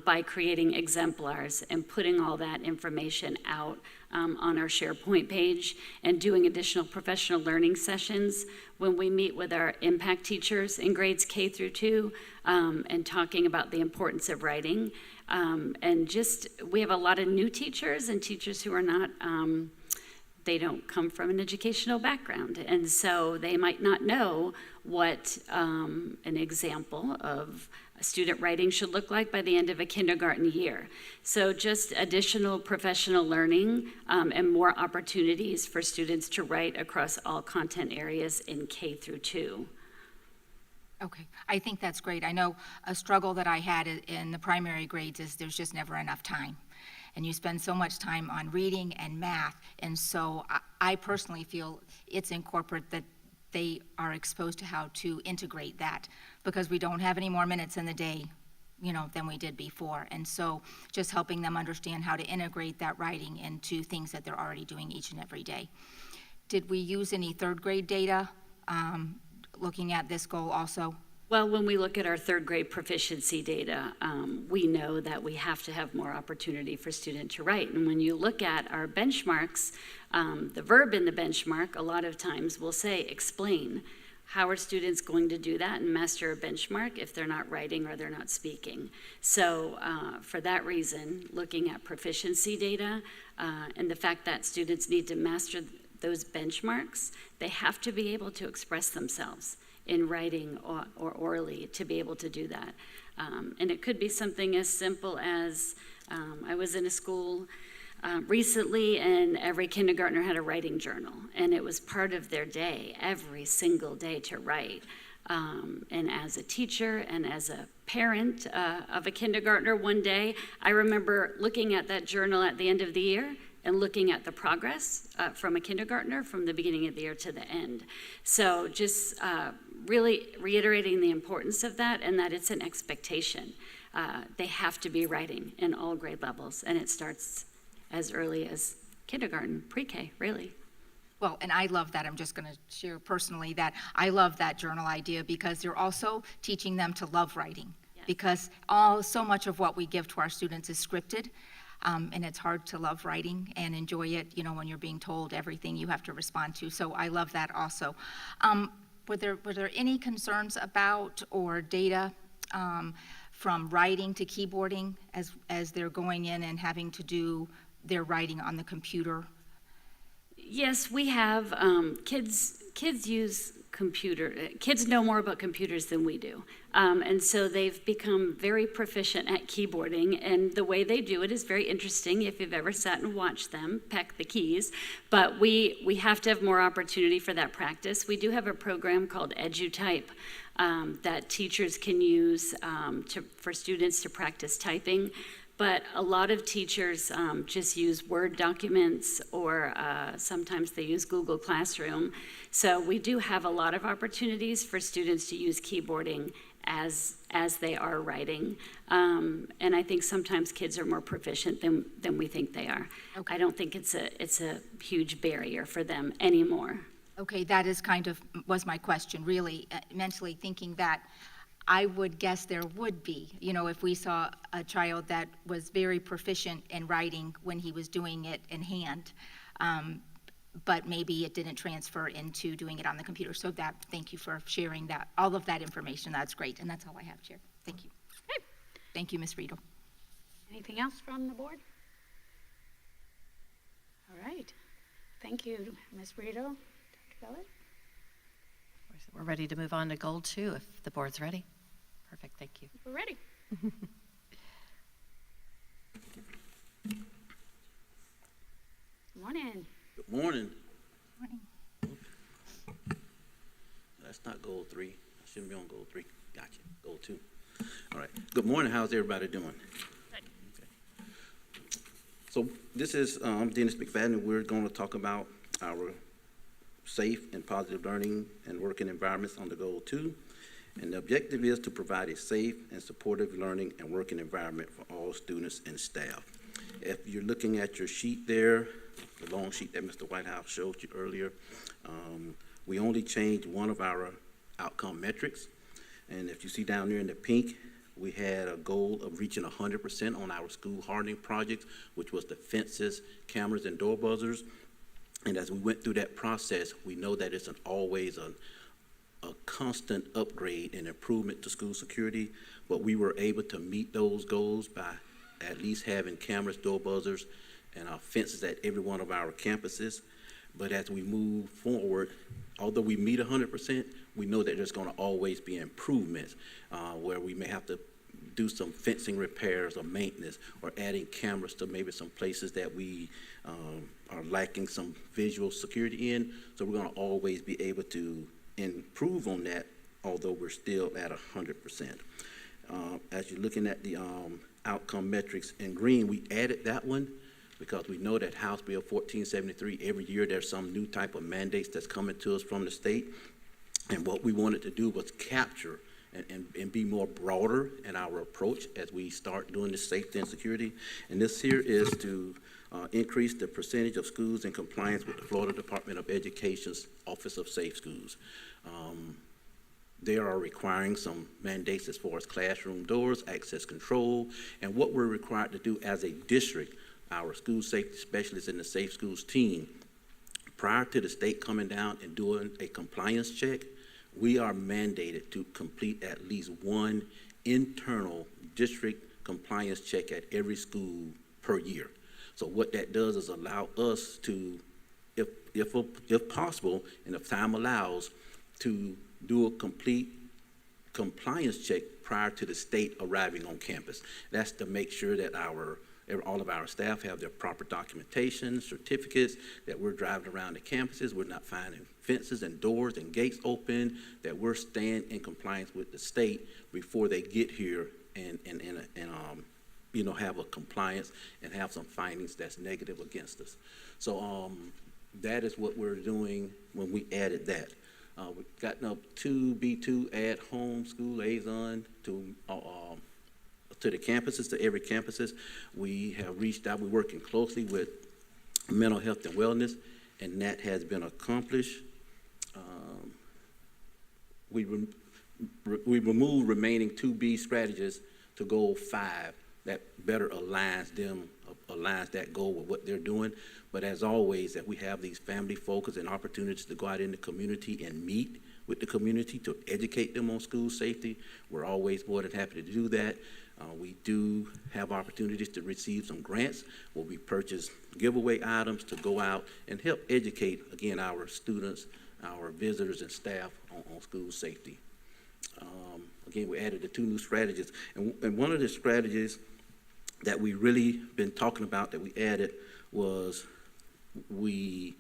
by creating exemplars and putting all that information out on our SharePoint page and doing additional professional learning sessions when we meet with our impact teachers in grades K through 2 and talking about the importance of writing. And just, we have a lot of new teachers and teachers who are not, they don't come from an educational background. And so they might not know what an example of student writing should look like by the end of a kindergarten year. So just additional professional learning and more opportunities for students to write across all content areas in K through 2. Okay, I think that's great. I know a struggle that I had in the primary grades is there's just never enough time. And you spend so much time on reading and math, and so I personally feel it's incorporate that they are exposed to how to integrate that, because we don't have any more minutes in the day, you know, than we did before. And so just helping them understand how to integrate that writing into things that they're already doing each and every day. Did we use any third grade data looking at this goal also? Well, when we look at our third grade proficiency data, we know that we have to have more opportunity for student to write. And when you look at our benchmarks, the verb in the benchmark a lot of times will say explain. How are students going to do that and master a benchmark if they're not writing or they're not speaking? So for that reason, looking at proficiency data and the fact that students need to master those benchmarks, they have to be able to express themselves in writing or orally to be able to do that. And it could be something as simple as, I was in a school recently and every kindergartner had a writing journal, and it was part of their day, every single day to write. And as a teacher and as a parent of a kindergartner one day, I remember looking at that journal at the end of the year and looking at the progress from a kindergartner from the beginning of the year to the end. So just really reiterating the importance of that and that it's an expectation. They have to be writing in all grade levels, and it starts as early as kindergarten, pre-K, really. Well, and I love that. I'm just going to share personally that I love that journal idea because they're also teaching them to love writing. Yes. Because so much of what we give to our students is scripted. And it's hard to love writing and enjoy it, you know, when you're being told everything you have to respond to. So I love that also. Were there any concerns about or data from writing to keyboarding as they're going in and having to do their writing on the computer? Yes, we have. Kids use kids know more about computers than we do. And so they've become very proficient at keyboarding, and the way they do it is very interesting if you've ever sat and watched them peck the keys. But we have to have more opportunity for that practice. We do have a program called EduType that teachers can use for students to practice typing. But a lot of teachers just use Word documents, or sometimes they use Google Classroom. So we do have a lot of opportunities for students to use keyboarding as they are writing. And I think sometimes kids are more proficient than we think they are. Okay. I don't think it's a huge barrier for them anymore. Okay, that is was my question, really, mentally thinking that I would guess there would be, you know, if we saw a child that was very proficient in writing when he was doing it in hand, but maybe it didn't transfer into doing it on the computer. So thank you for sharing that, all of that information. That's great, and that's all I have, Chair. Thank you. Okay. Thank you, Ms. Riedel. Anything else from the board? All right. Thank you, Ms. Riedel. Dr. Gullett? We're ready to move on to goal 2 if the board's ready. Perfect, thank you. We're ready. Good morning. Good morning. Morning. That's not goal 3. I shouldn't be on goal 3. Gotcha. Goal 2. All right. Good morning. How's everybody doing? Good. Okay. So this is Dennis McFadden, and we're going to talk about our safe and positive learning and working environments under goal 2. And the objective is to provide a safe and supportive learning and working environment for all students and staff. If you're looking at your sheet there, the long sheet that Mr. Whitehouse showed you earlier, we only changed one of our outcome metrics. And if you see down there in the pink, we had a goal of reaching 100% on our school hardening projects, which was the fences, cameras, and door buzzers. And as we went through that process, we know that it's always a constant upgrade and improvement to school security, but we were able to meet those goals by at least having cameras, door buzzers, and fences at every one of our campuses. But as we move forward, although we meet 100%, we know that there's going to always be improvements where we may have to do some fencing repairs or maintenance, or adding cameras to maybe some places that we are lacking some visual security in. So we're going to always be able to improve on that, although we're still at 100%. As you're looking at the outcome metrics in green, we added that one because we know that House Bill 1473, every year there's some new type of mandates that's coming to us from the state. And what we wanted to do was capture and be more broader in our approach as we start doing this safety and security. And this here is to increase the percentage of schools in compliance with the Florida Department of Education's Office of Safe Schools. They are requiring some mandates as far as classroom doors, access control, and what we're required to do as a district, our school safety specialists in the Safe Schools team, prior to the state coming down and doing a compliance check, we are mandated to complete at least one internal district compliance check at every school per year. So what that does is allow us to, if possible, and if time allows, to do a complete compliance check prior to the state arriving on campus. That's to make sure that all of our staff have their proper documentation, certificates, that we're driving around the campuses, we're not finding fences and doors and gates open, that we're staying in compliance with the state before they get here and have a compliance and have some findings that's negative against us. So that is what we're doing when we added that. We've gotten up to B2 add home school liaison to the campuses, to every campuses. We have reached out, we're working closely with mental health and wellness, and that has been accomplished. We removed remaining 2B strategies to goal 5 that better aligns that goal with what they're doing. But as always, that we have these family focus and opportunities to go out in the community and meet with the community to educate them on school safety. We're always more than happy to do that. We do have opportunities to receive some grants where we purchase giveaway items to go out and help educate, again, our students, our visitors and staff on school safety. Again, we added the 2 new strategies. And one of the strategies that we really been talking about that we added was we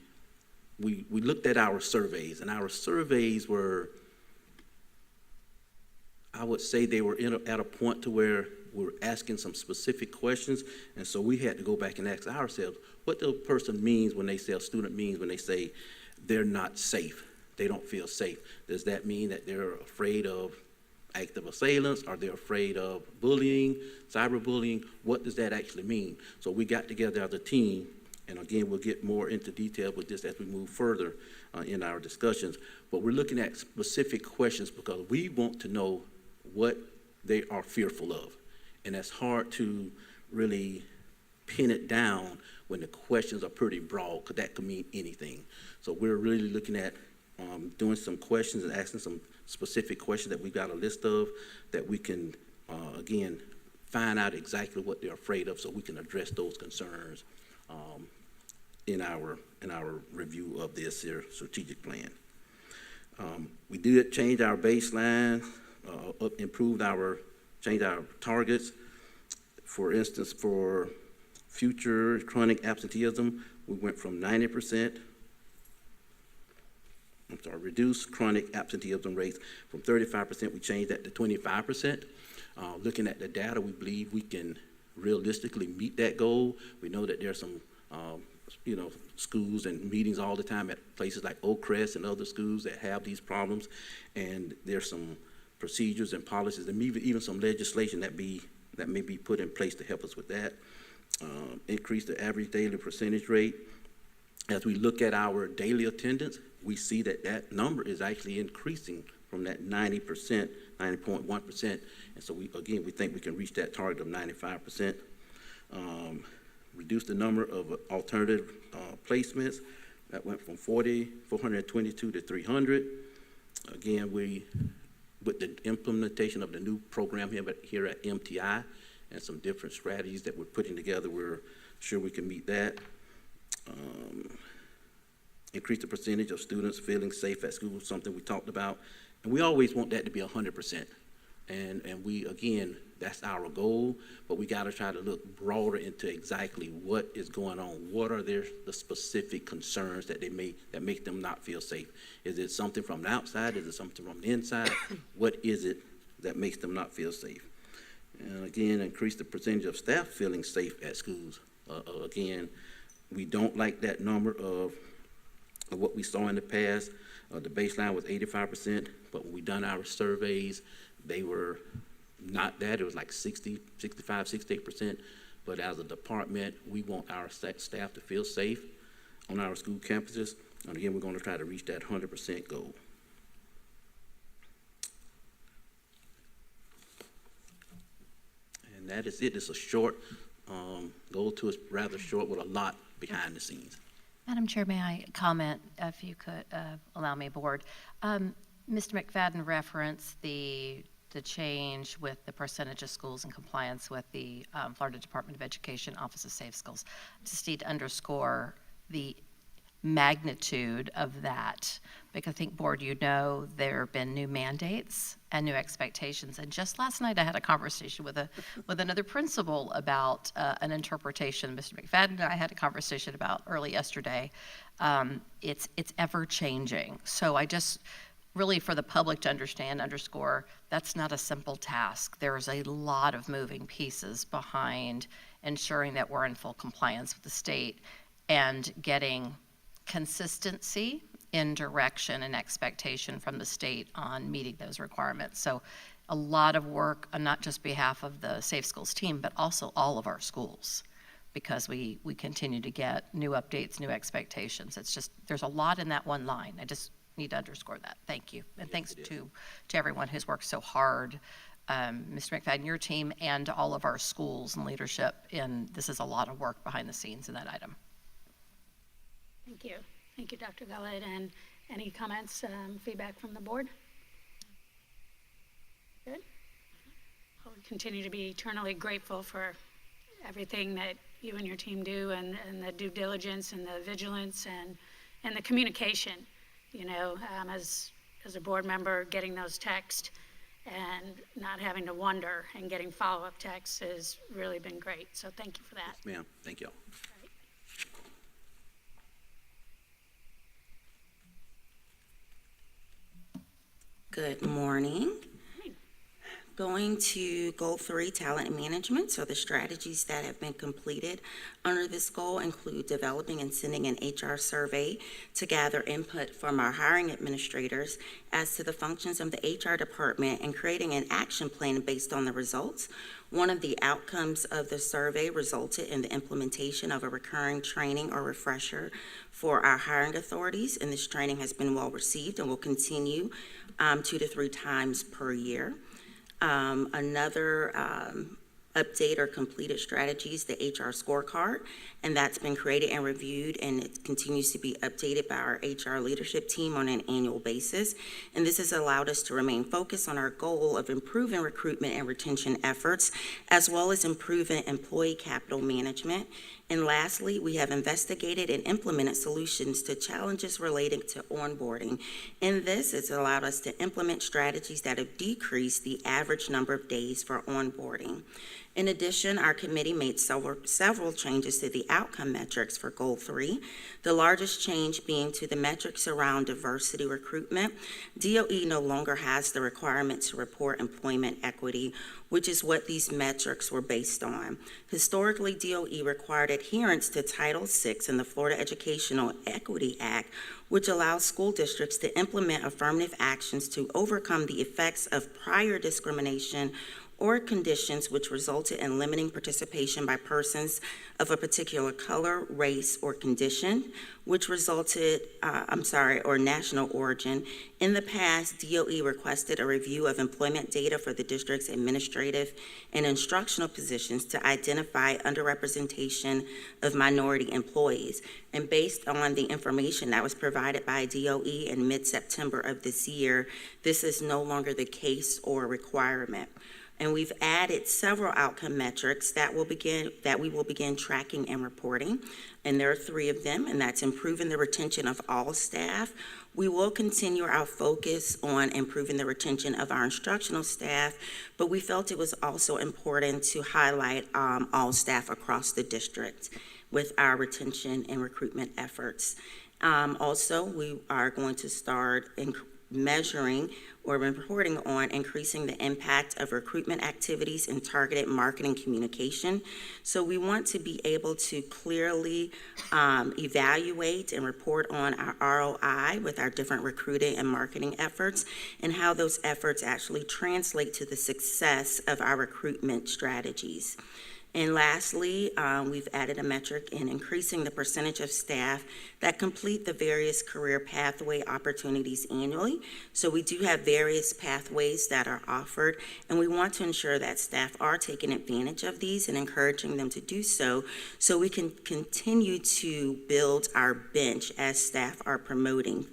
looked at our surveys, and our surveys were, I would say they were at a point to where we're asking some specific questions, and so we had to go back and ask ourselves, what the person means when they say, a student means when they say they're not safe, they don't feel safe. Does that mean that they're afraid of active assailants? Are they afraid of bullying, cyberbullying? What does that actually mean? So we got together as a team, and again, we'll get more into detail with this as we move further in our discussions, but we're looking at specific questions because we want to know what they are fearful of. And that's hard to really pin it down when the questions are pretty broad, because that could mean anything. So we're really looking at doing some questions and asking some specific questions that we've got a list of that we can, again, find out exactly what they're afraid of so we can address those concerns in our review of this here strategic plan. We did change our baseline, changed our targets. For instance, for future chronic absenteeism, we went from 90%, reduced chronic absenteeism rates from 35%, we changed that to 25%. Looking at the data, we believe we can realistically meet that goal. We know that there's some schools and meetings all the time at places like Oak Crest and other schools that have these problems, and there's some procedures and policies, and even some legislation that may be put in place to help us with that. Increase the average daily percentage rate. As we look at our daily attendance, we see that number is actually increasing from that 90%, 90.1%. And so we think we can reach that target of 95%. Reduce the number of alternative placements. That went from 422 to 300. Again, with the implementation of the new program here at MTI and some different strategies that we're putting together, we're sure we can meet that. Increase the percentage of students feeling safe at school, something we talked about. And we always want that to be 100%. And we, again, that's our goal, but we gotta try to look broader into exactly what is going on. What are the specific concerns that make them not feel safe? Is it something from the outside? Is it something from the inside? What is it that makes them not feel safe? And again, increase the percentage of staff feeling safe at schools. Again, we don't like that number of what we saw in the past. The baseline was 85%, but when we done our surveys, they were not that. It was like 60, 65, 68%. But as a department, we want our staff to feel safe on our school campuses. And again, we're going to try to reach that 100% goal. And that is it. It's a short goal to us, rather short with a lot behind the scenes. Madam Chair, may I comment, if you could allow me, Board? Mr. McFadden referenced the change with the percentage of schools in compliance with the Florida Department of Education Office of Safe Schools. Just need to underscore the magnitude of that, because I think, Board, you know, there have been new mandates and new expectations. And just last night, I had a conversation with another principal about an interpretation Mr. McFadden and I had a conversation about early yesterday. It's ever changing. So I just really, for the public to underscore, that's not a simple task. There's a lot of moving pieces behind ensuring that we're in full compliance with the state and getting consistency in direction and expectation from the state on meeting those requirements. So a lot of work on not just behalf of the Safe Schools team, but also all of our schools, because we continue to get new updates, new expectations. It's just, there's a lot in that one line. I just need to underscore that. Thank you. And thanks to everyone who's worked so hard, Mr. McFadden, your team, and all of our schools and leadership. And this is a lot of work behind the scenes in that item. Thank you. Thank you, Dr. Gullett. And any comments, feedback from the board? Good. I'll continue to be eternally grateful for everything that you and your team do, and the due diligence and the vigilance and the communication. You know, as a board member, getting those texts and not having to wonder and getting follow-up texts has really been great. So thank you for that. Yes, ma'am. Thank you all. Good morning. Going to goal 3, talent management. So the strategies that have been completed under this goal include developing and sending an HR survey to gather input from our hiring administrators as to the functions of the HR department and creating an action plan based on the results. One of the outcomes of the survey resulted in the implementation of a recurring training or refresher for our hiring authorities, and this training has been well received and will continue 2 to 3 times per year. Another update or completed strategies, the HR scorecard, and that's been created and reviewed, and it continues to be updated by our HR leadership team on an annual basis. And this has allowed us to remain focused on our goal of improving recruitment and retention efforts, as well as improving employee capital management. And lastly, we have investigated and implemented solutions to challenges relating to onboarding. In this, it's allowed us to implement strategies that have decreased the average number of days for onboarding. In addition, our committee made several changes to the outcome metrics for Goal 3, the largest change being to the metrics around diversity recruitment. DOE no longer has the requirement to report employment equity, which is what these metrics were based on. Historically, DOE required adherence to Title VI in the Florida Educational Equity Act, which allows school districts to implement affirmative actions to overcome the effects of prior discrimination or conditions which resulted in limiting participation by persons of a particular color, race, or condition, which resulted, or national origin. In the past, DOE requested a review of employment data for the district's administrative and instructional positions to identify underrepresentation of minority employees. And based on the information that was provided by DOE in mid-September of this year, this is no longer the case or requirement. And we've added several outcome metrics that we will begin tracking and reporting. And there are 3 of them, and that's improving the retention of all staff. We will continue our focus on improving the retention of our instructional staff, but we felt it was also important to highlight all staff across the district with our retention and recruitment efforts. Also, we are going to start measuring or reporting on increasing the impact of recruitment activities in targeted marketing communication. So we want to be able to clearly evaluate and report on our ROI with our different recruiting and marketing efforts and how those efforts actually translate to the success of our recruitment strategies. And lastly, we've added a metric in increasing the percentage of staff that complete the various career pathway opportunities annually. So we do have various pathways that are offered, and we want to ensure that staff are taking advantage of these and encouraging them to do so we can continue to build our bench as staff are promoting.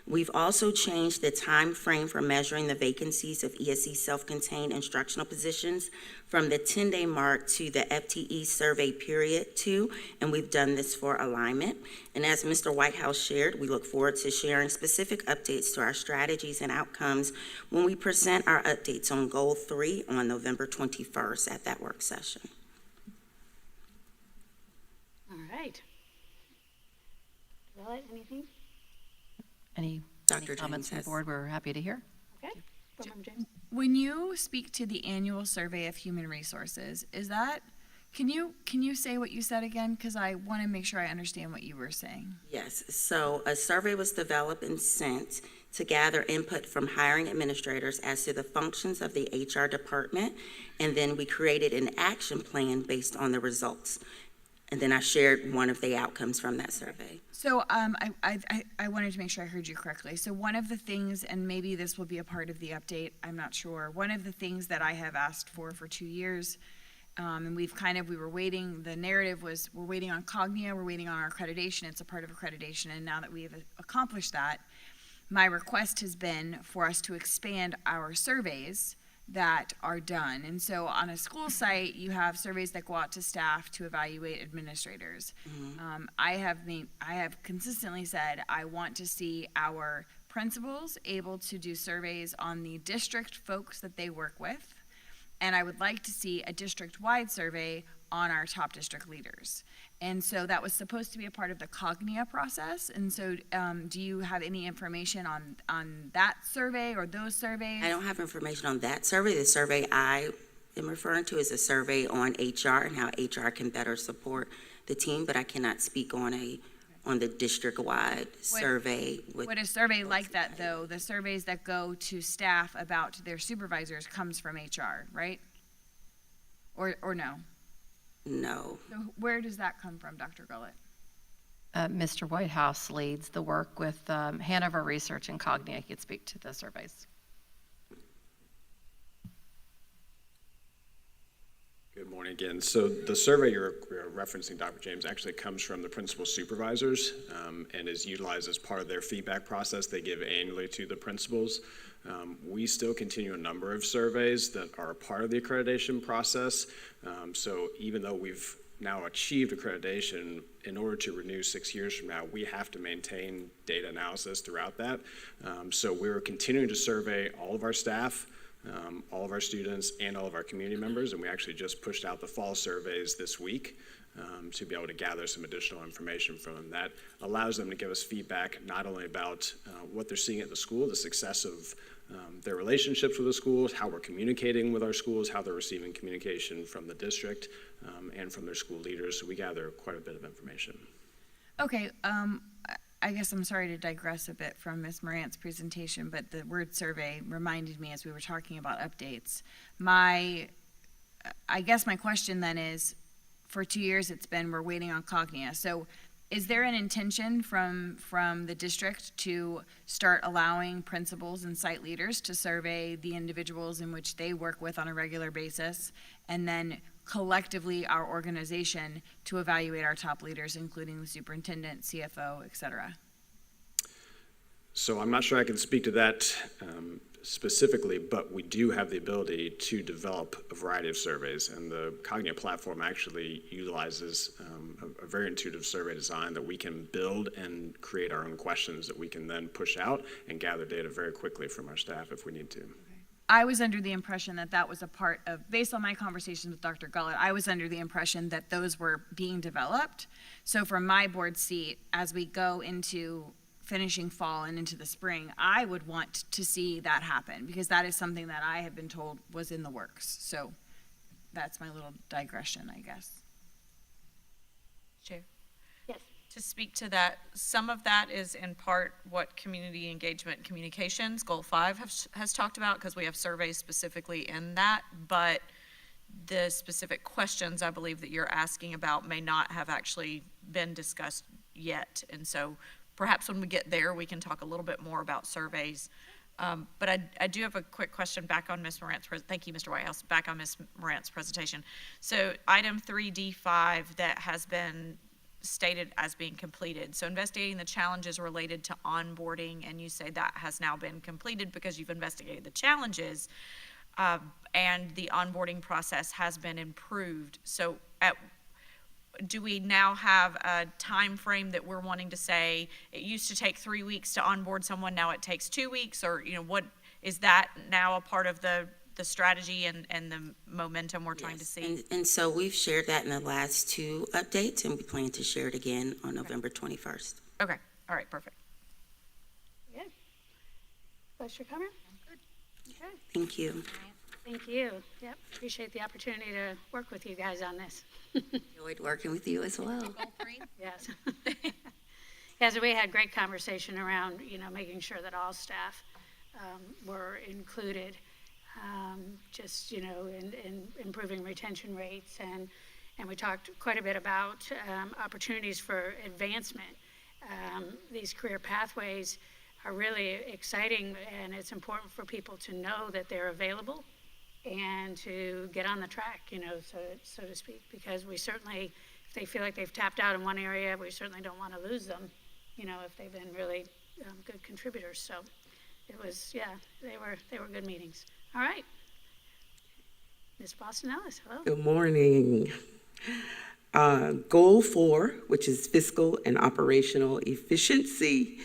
We've also changed the time frame for measuring the vacancies of ESE self-contained instructional positions from the 10-day mark to the FTE survey period 2, and we've done this for alignment. And as Mr. Whitehouse shared, we look forward to sharing specific updates to our strategies and outcomes when we present our updates on Goal 3 on November 21st at that work session. All right. Well, anything? Any Dr. comments from the James board? We're happy to hear. Okay. Board Member James? When you speak to the annual survey of human resources, can you say what you said again? Because I want to make sure I understand what you were saying. Yes, so a survey was developed and sent to gather input from hiring administrators as to the functions of the HR department, and then we created an action plan based on the results. And then I shared one of the outcomes from that survey. So I wanted to make sure I heard you correctly. So one of the things, and maybe this will be a part of the update, I'm not sure. One of the things that I have asked for 2 years, and we were waiting, the narrative was we're waiting on Cognia, we're waiting on our accreditation, it's a part of accreditation, and now that we have accomplished that, my request has been for us to expand our surveys that are done. And so on a school site, you have surveys that go out to staff to evaluate administrators. Mm-hmm. I have consistently said I want to see our principals able to do surveys on the district folks that they work with, and I would like to see a district-wide survey on our top district leaders. And so that was supposed to be a part of the Cognia process. And so do you have any information on that survey or those surveys? I don't have information on that survey. The survey I am referring to is a survey on HR and how HR can better support the team, but I cannot speak on the district-wide survey. Would a survey like that, though, the surveys that go to staff about their supervisors comes from HR, right? Or no? No. So where does that come from, Dr. Gullett? Mr. Whitehouse leads the work with Hanover Research and Cognia. He could speak to the surveys. Good morning again. So the survey you're referencing, Dr. James, actually comes from the principal supervisors and is utilized as part of their feedback process they give annually to the principals. We still continue a number of surveys that are a part of the accreditation process. So even though we've now achieved accreditation, in order to renew 6 years from now, we have to maintain data analysis throughout that. So we're continuing to survey all of our staff all of our students and all of our community members, and we actually just pushed out the fall surveys this week to be able to gather some additional information from them. That allows them to give us feedback not only about what they're seeing at the school, the success of their relationships with the schools, how we're communicating with our schools, how they're receiving communication from the district and from their school leaders. So we gather quite a bit of information. Okay, I guess I'm sorry to digress a bit from Ms. Morant's presentation, but the word survey reminded me as we were talking about updates. I guess my question then is, for 2 years it's been, we're waiting on Cognia. So is there an intention from the district to start allowing principals and site leaders to survey the individuals in which they work with on a regular basis, and then collectively our organization to evaluate our top leaders, including the superintendent, CFO, et cetera? So I'm not sure I can speak to that specifically, but we do have the ability to develop a variety of surveys, and the Cognia platform actually utilizes a very intuitive survey design that we can build and create our own questions that we can then push out and gather data very quickly from our staff if we need to. I was under the impression that that was a part of, based on my conversations with Dr. Gullett, I was under the impression that those were being developed. So from my board seat, as we go into finishing fall and into the spring, I would want to see that happen, because that is something that I have been told was in the works. So that's my little digression, I guess. Chair? Yes. To speak to that, some of that is in part what community engagement communications, Goal 5, has talked about, because we have surveys specifically in that, but the specific questions I believe that you're asking about may not have actually been discussed yet. And so perhaps when we get there, we can talk a little bit more about surveys. But I do have a quick question back on Ms. Morant's, thank you, Mr. Whitehouse, back on Ms. Morant's presentation. So item 3D5 that has been stated as being completed. So investigating the challenges related to onboarding, and you say that has now been completed because you've investigated the challenges, and the onboarding process has been improved. So do we now have a time frame that we're wanting to say it used to take 3 weeks to onboard someone, now it takes 2 weeks, or what is that now a part of the strategy and the momentum we're trying to see? And so we've shared that in the last 2 updates, and we plan to share it again on November 21st. Okay, all right, perfect. Good. Question or comment? Good. Okay. Thank you. Thank you. Yep. Appreciate the opportunity to work with you guys on this. Enjoyed working with you as well. Yes. Yeah, so we had great conversation around, making sure that all staff were included, just, in improving retention rates. And we talked quite a bit about opportunities for advancement. These career pathways are really exciting, and it's important for people to know that they're available and to get on the track, so to speak, because we certainly, if they feel like they've tapped out in one area, we certainly don't want to lose them, if they've been really good contributors. So it was, they were good meetings. All right. Ms. Boston Ellis, hello. Good morning. Goal 4, which is fiscal and operational efficiency.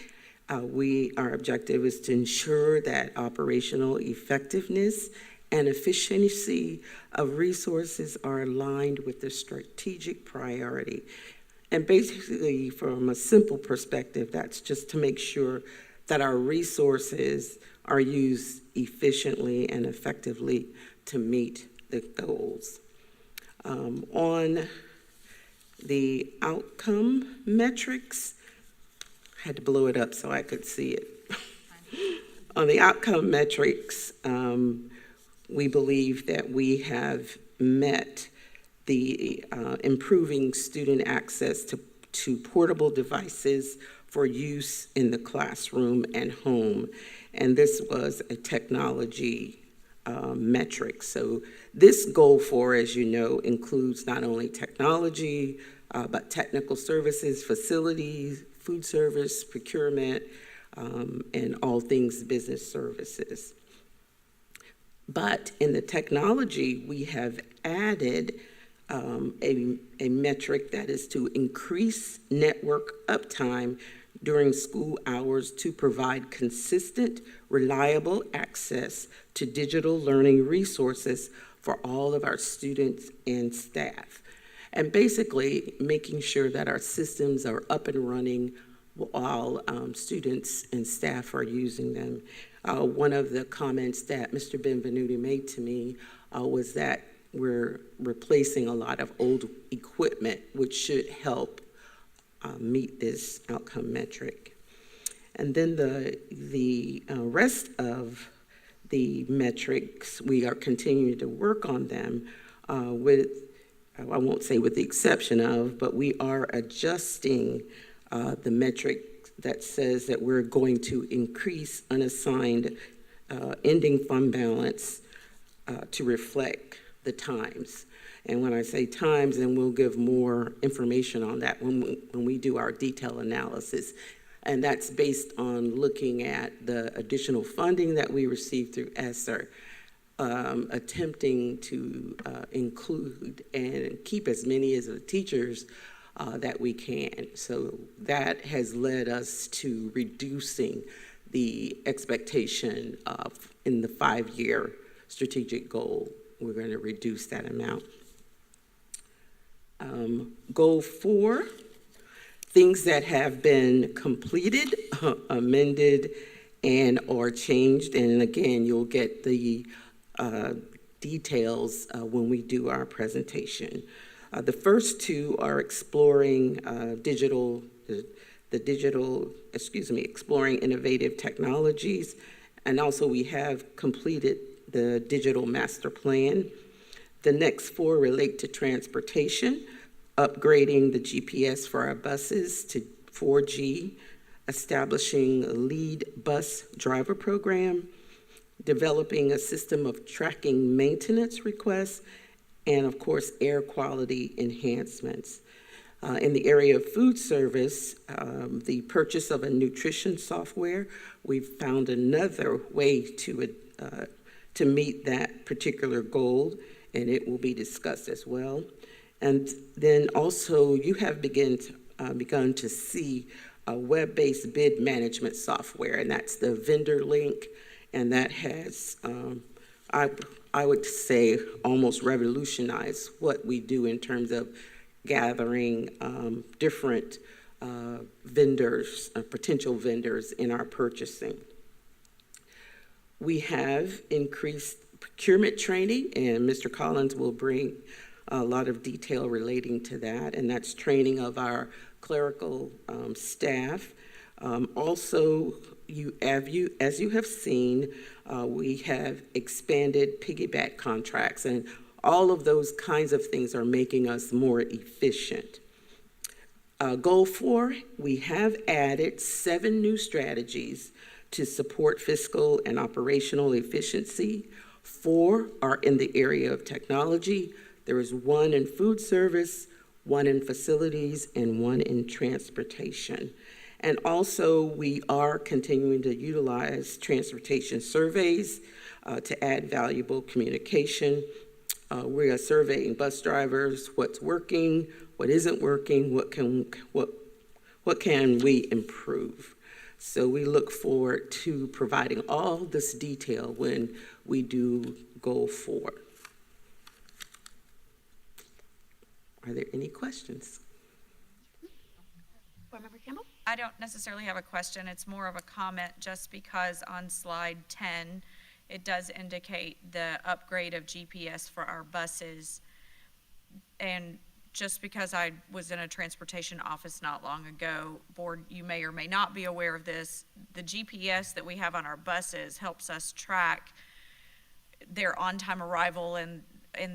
Our objective is to ensure that operational effectiveness and efficiency of resources are aligned with the strategic priority. And basically, from a simple perspective, that's just to make sure that our resources are used efficiently and effectively to meet the goals. On the outcome metrics, I had to blow it up so I could see it. On the outcome metrics, we believe that we have met the improving student access to portable devices for use in the classroom and home. And this was a technology metric. So this goal 4, as you know, includes not only technology, but technical services, facilities, food service, procurement, and all things business services. But in the technology, we have added a metric that is to increase network uptime during school hours to provide consistent, reliable access to digital learning resources for all of our students and staff. And basically making sure that our systems are up and running while students and staff are using them. One of the comments that Mr. Benvenuti made to me was that we're replacing a lot of old equipment, which should help meet this outcome metric. And then the rest of the metrics, we are continuing to work on them with, I won't say with the exception of, but we are adjusting the metric that says that we're going to increase unassigned ending fund balance to reflect the times. And when I say times, then we'll give more information on that when we do our detailed analysis. And that's based on looking at the additional funding that we received through ESSER, attempting to include and keep as many as the teachers that we can. So that has led us to reducing the expectation of, in the 5-year strategic goal, we're going to reduce that amount. Goal 4, things that have been completed, amended, and or changed. And again, you'll get the details when we do our presentation. The first 2 are exploring exploring innovative technologies. And also we have completed the digital master plan. The next 4 relate to transportation, upgrading the GPS for our buses to 4G, establishing a lead bus driver program, developing a system of tracking maintenance requests, and of course, air quality enhancements. In the area of food service, the purchase of a nutrition software, we've found another way to meet that particular goal, and it will be discussed as well. And then also, you have begun to see a web-based bid management software, and that's the vendor link, and that has, I would say, almost revolutionized what we do in terms of gathering different vendors, potential vendors in our purchasing. We have increased procurement training, and Mr. Collins will bring a lot of detail relating to that, and that's training of our clerical staff. Also, as you have seen, we have expanded piggyback contracts, and all of those kinds of things are making us more efficient. Goal 4, we have added 7 new strategies to support fiscal and operational efficiency. 4 are in the area of technology. There is 1 in food service, 1 in facilities, and 1 in transportation. And also, we are continuing to utilize transportation surveys to add valuable communication. We are surveying bus drivers, what's working, what isn't working, what can we improve. So we look forward to providing all this detail when we do Goal 4. Are there any questions? Board Member Campbell? I don't necessarily have a question. It's more of a comment, just because on slide 10, it does indicate the upgrade of GPS for our buses. And just because I was in a transportation office not long ago, board, you may or may not be aware of this, the GPS that we have on our buses helps us track their on-time arrival and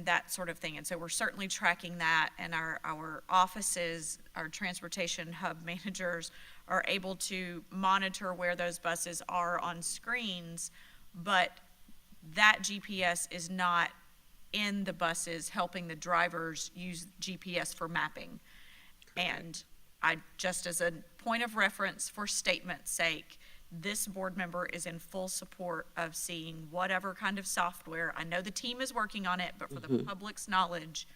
that sort of thing. And so we're certainly tracking that, and our offices, our transportation hub managers are able to monitor where those buses are on screens, but that GPS is not in the buses helping the drivers use GPS for mapping. And I, just as a point of reference for statement's sake, this board member is in full support of seeing whatever kind of software. I know the team is working on it, but for the public's knowledge,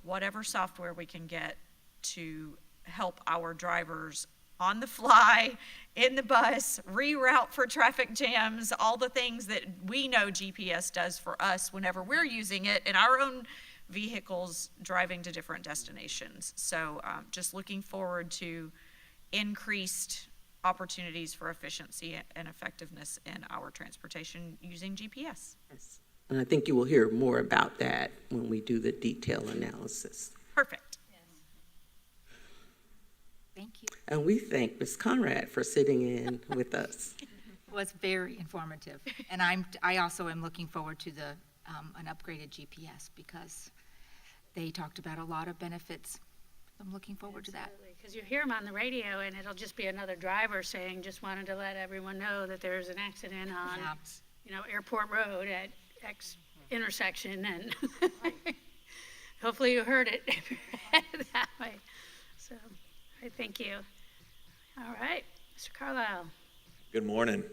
whatever software we can get to help our drivers on the fly, in the bus, reroute for traffic jams, all the things that we know GPS does for us whenever we're using it in our own vehicles driving to different destinations. So just looking forward to increased opportunities for efficiency and effectiveness in our transportation using GPS. And I think you will hear more about that when we do the detail analysis. Perfect. Thank you. And we thank Ms. Conrad for sitting in with us. It was very informative. And I also am looking forward to the, an upgraded GPS because they talked about a lot of benefits. I'm looking forward to that. Because you hear them on the radio, and it'll just be another driver saying, just wanted to let everyone know that there's an accident on, Airport Road at X intersection, and hopefully you heard it if you're headed that way. So, I thank you. All right, Mr. Carlisle. Good morning.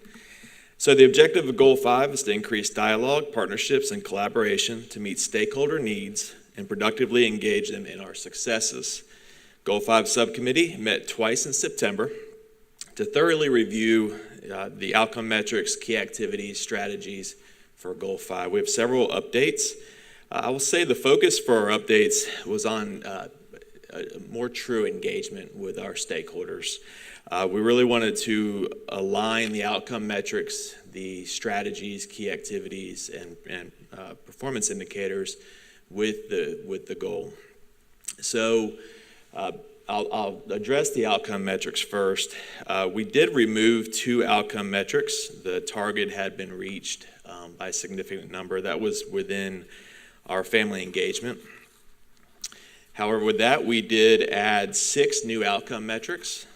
So the objective of Goal 5 is to increase dialogue, partnerships, and collaboration to meet stakeholder needs and productively engage them in our successes. Goal 5 Subcommittee met twice in September to thoroughly review the outcome metrics, key activities, strategies for Goal 5. We have several updates. I will say the focus for our updates was on a more true engagement with our stakeholders. We really wanted to align the outcome metrics, the strategies, key activities, and performance indicators with the goal. So I'll address the outcome metrics first. We did remove 2 outcome metrics. The target had been reached by a significant number. That was within our family engagement. However, with that, we did add 6 new outcome metrics,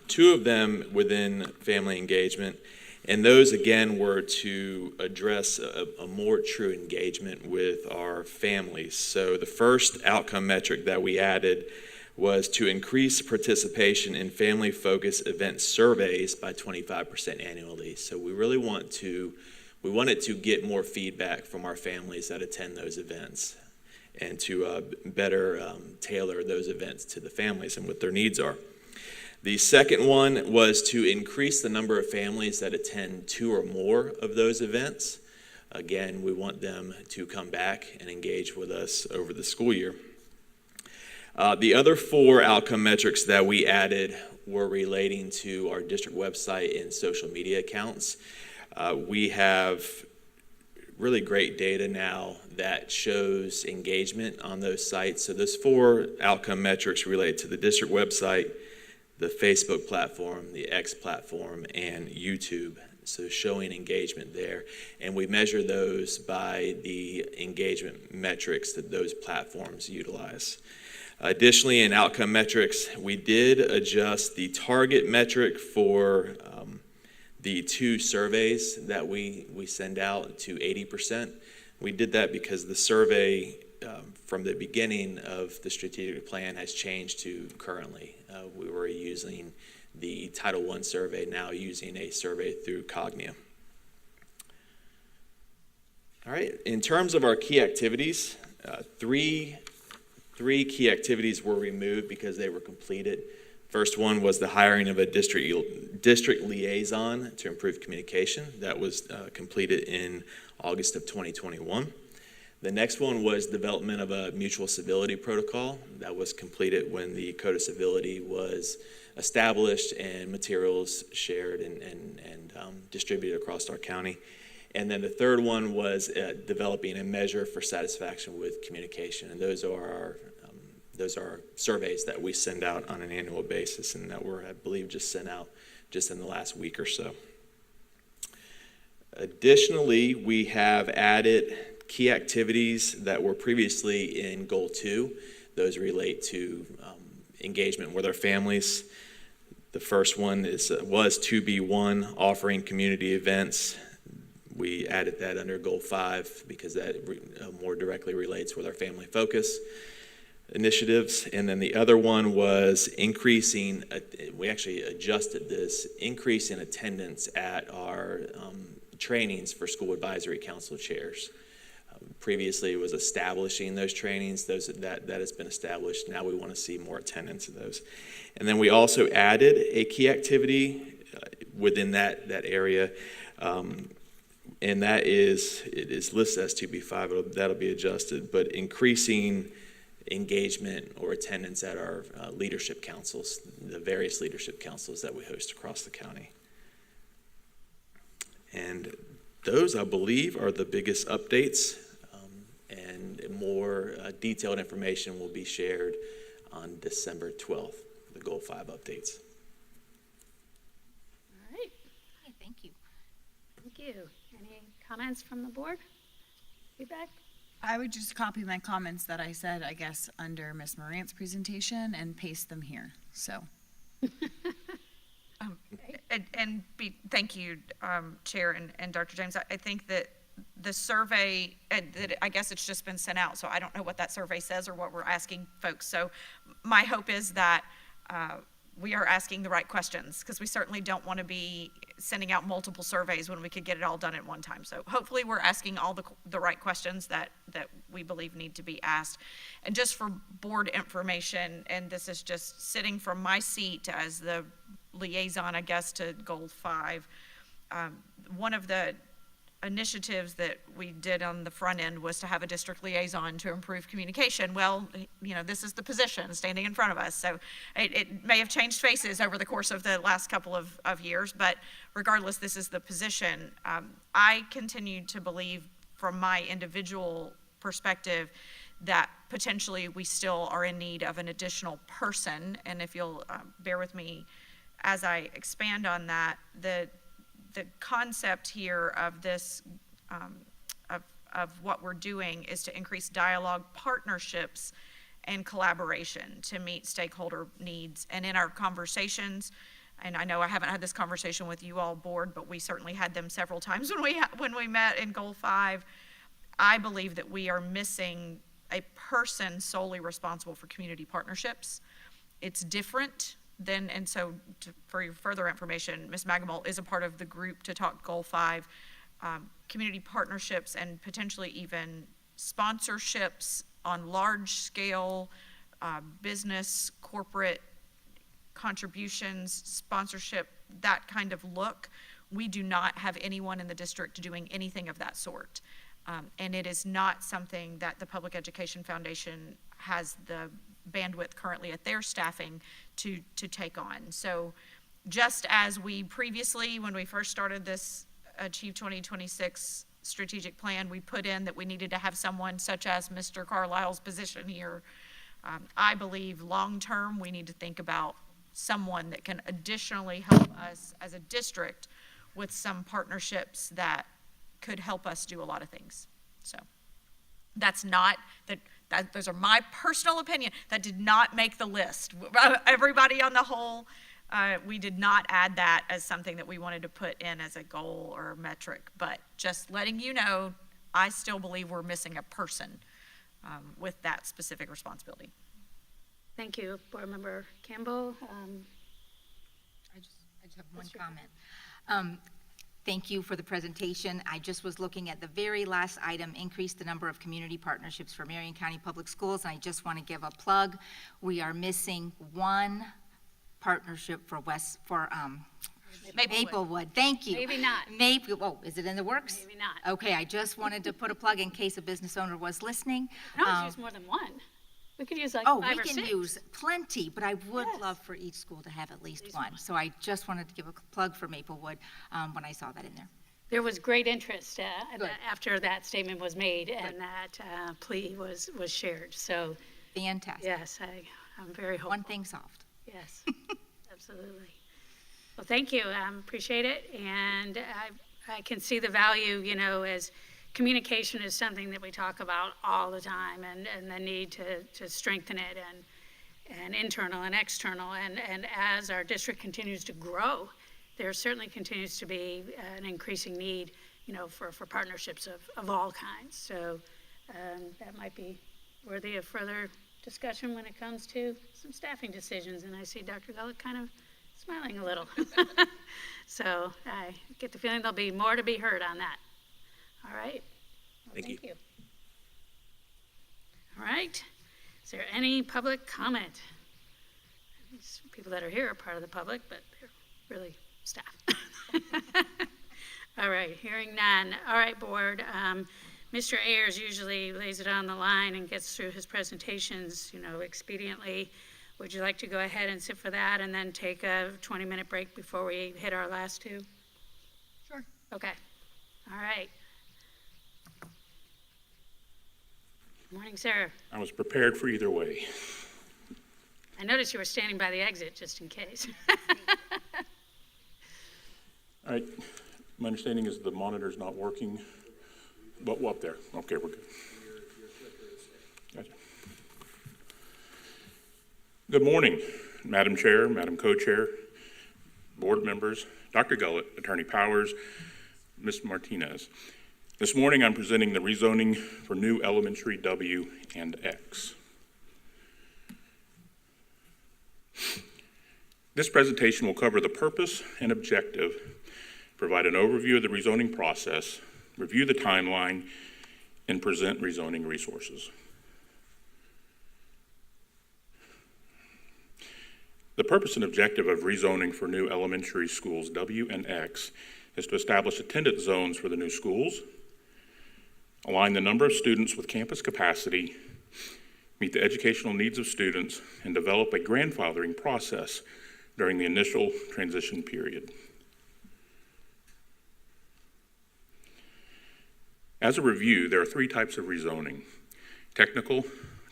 2 of them within family engagement, and those, again, were to address a more true engagement with our families. So the first outcome metric that we added was to increase participation in family-focused event surveys by 25% annually. So we really wanted to get more feedback from our families that attend those events, and to better tailor those events to the families and what their needs are. The second one was to increase the number of families that attend 2 or more of those events. Again, we want them to come back and engage with us over the school year. The other 4 outcome metrics that we added were relating to our district website and social media accounts. We have really great data now that shows engagement on those sites. So those 4 outcome metrics relate to the district website, the Facebook platform, the X platform, and YouTube. So showing engagement there. And we measure those by the engagement metrics that those platforms utilize. Additionally, in outcome metrics, we did adjust the target metric for the 2 surveys that we send out to 80%. We did that because the survey from the beginning of the strategic plan has changed to currently. We were using the Title I survey, now using a survey through Cognia. All right, in terms of our key activities, 3 key activities were removed because they were completed. First one was the hiring of a district liaison to improve communication. That was completed in August of 2021. The next one was development of a mutual civility protocol. That was completed when the Code of Civility was established and materials shared and distributed across our county. And then the third one was developing a measure for satisfaction with communication. And those are our surveys that we send out on an annual basis, and that were, I believe, just sent out just in the last week or so. Additionally, we have added key activities that were previously in Goal 2. Those relate to engagement with our families. The first one was 2B1, offering community events. We added that under Goal 5 because that more directly relates with our family focus initiatives. And then the other one was increasing, we actually adjusted this, increase in attendance at our trainings for school advisory council chairs. Previously, it was establishing those trainings, that has been established. Now we want to see more attendance of those. And then we also added a key activity within that area, and it is listed as 2B5. That'll be adjusted, but increasing engagement or attendance at our leadership councils, the various leadership councils that we host across the county. And those, I believe, are the biggest updates, and more detailed information will be shared on December 12th, the Goal 5 updates. All right, Okay, thank you. thank you. Any comments from the board? Feedback? I would just copy my comments that I said, I guess, under Ms. Morant's presentation and paste them here, so. Thank you, Chair and Dr. James. I think that the survey, that I guess it's just been sent out, so I don't know what that survey says or what we're asking folks. So my hope is that we are asking the right questions, because we certainly don't want to be sending out multiple surveys when we could get it all done at one time. So hopefully we're asking all the right questions that we believe need to be asked. And just for board information, and this is just sitting from my seat as the liaison, I guess, to Goal 5, one of the initiatives that we did on the front end was to have a district liaison to improve communication. Well, this is the position standing in front of us. So it may have changed faces over the course of the last couple of years, but regardless, this is the position. I continue to believe, from my individual perspective, that potentially we still are in need of an additional person. And if you'll bear with me as I expand on that, the concept here of this, of what we're doing, is to increase dialogue, partnerships, and collaboration to meet stakeholder needs. And in our conversations, and I know I haven't had this conversation with you all, board, but we certainly had them several times when we met in Goal 5, I believe that we are missing a person solely responsible for community partnerships. It's different than, and so for your further information, Ms. Magamol is a part of the group to talk Goal 5, community partnerships, and potentially even sponsorships on large scale, business, corporate contributions, sponsorship, that kind of look. We do not have anyone in the district doing anything of that sort. And it is not something that the Public Education Foundation has the bandwidth currently at their staffing to take on. So just as we previously, when we first started this Achieve 2026 strategic plan, we put in that we needed to have someone such as Mr. Carlisle's position here, I believe long-term we need to think about someone that can additionally help us as a district with some partnerships that could help us do a lot of things. So that's not, those are my personal opinion. That did not make the list. Everybody on the whole, we did not add that as something that we wanted to put in as a goal or a metric, but just letting you know, I still believe we're missing a person with that specific responsibility. Thank you, Board Member Campbell. I just have one comment. Thank you for the presentation. I just was looking at the very last item, increase the number of community partnerships for Marion County Public Schools, and I just want to give a plug. We are missing one partnership for Maplewood. Thank you. Maybe not. Oh, is it in the works? Maybe not. Okay, I just wanted to put a plug in case a business owner was listening. I don't use more than one. We could use like Oh, 5 we or 6. can use plenty, but I would love for each school to have at least one. So I just wanted to give a plug for Maplewood when I saw that in there. There was great interest Good. after that statement was made and that plea was shared. So Fantastic. yes, I'm very hopeful. One thing solved. Yes, absolutely. Well, thank you. Appreciate it. And I can see the value, as communication is something that we talk about all the time, and the need to strengthen it, and internal and external. And as our district continues to grow, there certainly continues to be an increasing need, for partnerships of all kinds. So that might be worthy of further discussion when it comes to some staffing decisions. And I see Dr. Gullett kind of smiling a little. So I get the feeling there'll be more to be heard on that. All right. Well, Thank you. All right. Is there any public comment? These people that are here are part of the public, but they're really staff. All right, hearing none. All right, board. Mr. Ayers usually lays it on the line and gets through his presentations, expediently. Would you like to go ahead and sit for that and then take a 20-minute break before we hit our last two? Sure. Okay. All right. Good morning, sir. I was prepared for either way. I noticed you were standing by the exit just in case. All right, my understanding is the monitor's not working, but up there. Okay, we're good. Gotcha. Good morning, Madam Chair, Madam Co-Chair, board members, Dr. Gullett, Attorney Powers, Ms. Martinez. This morning I'm presenting the rezoning for new elementary W and X. This presentation will cover the purpose and objective, provide an overview of the rezoning process, review the timeline, and present rezoning resources. The purpose and objective of rezoning for new elementary schools W and X is to establish attendance zones for the new schools, align the number of students with campus capacity, meet the educational needs of students, and develop a grandfathering process during the initial transition period. As a review, there are three types of rezoning: technical,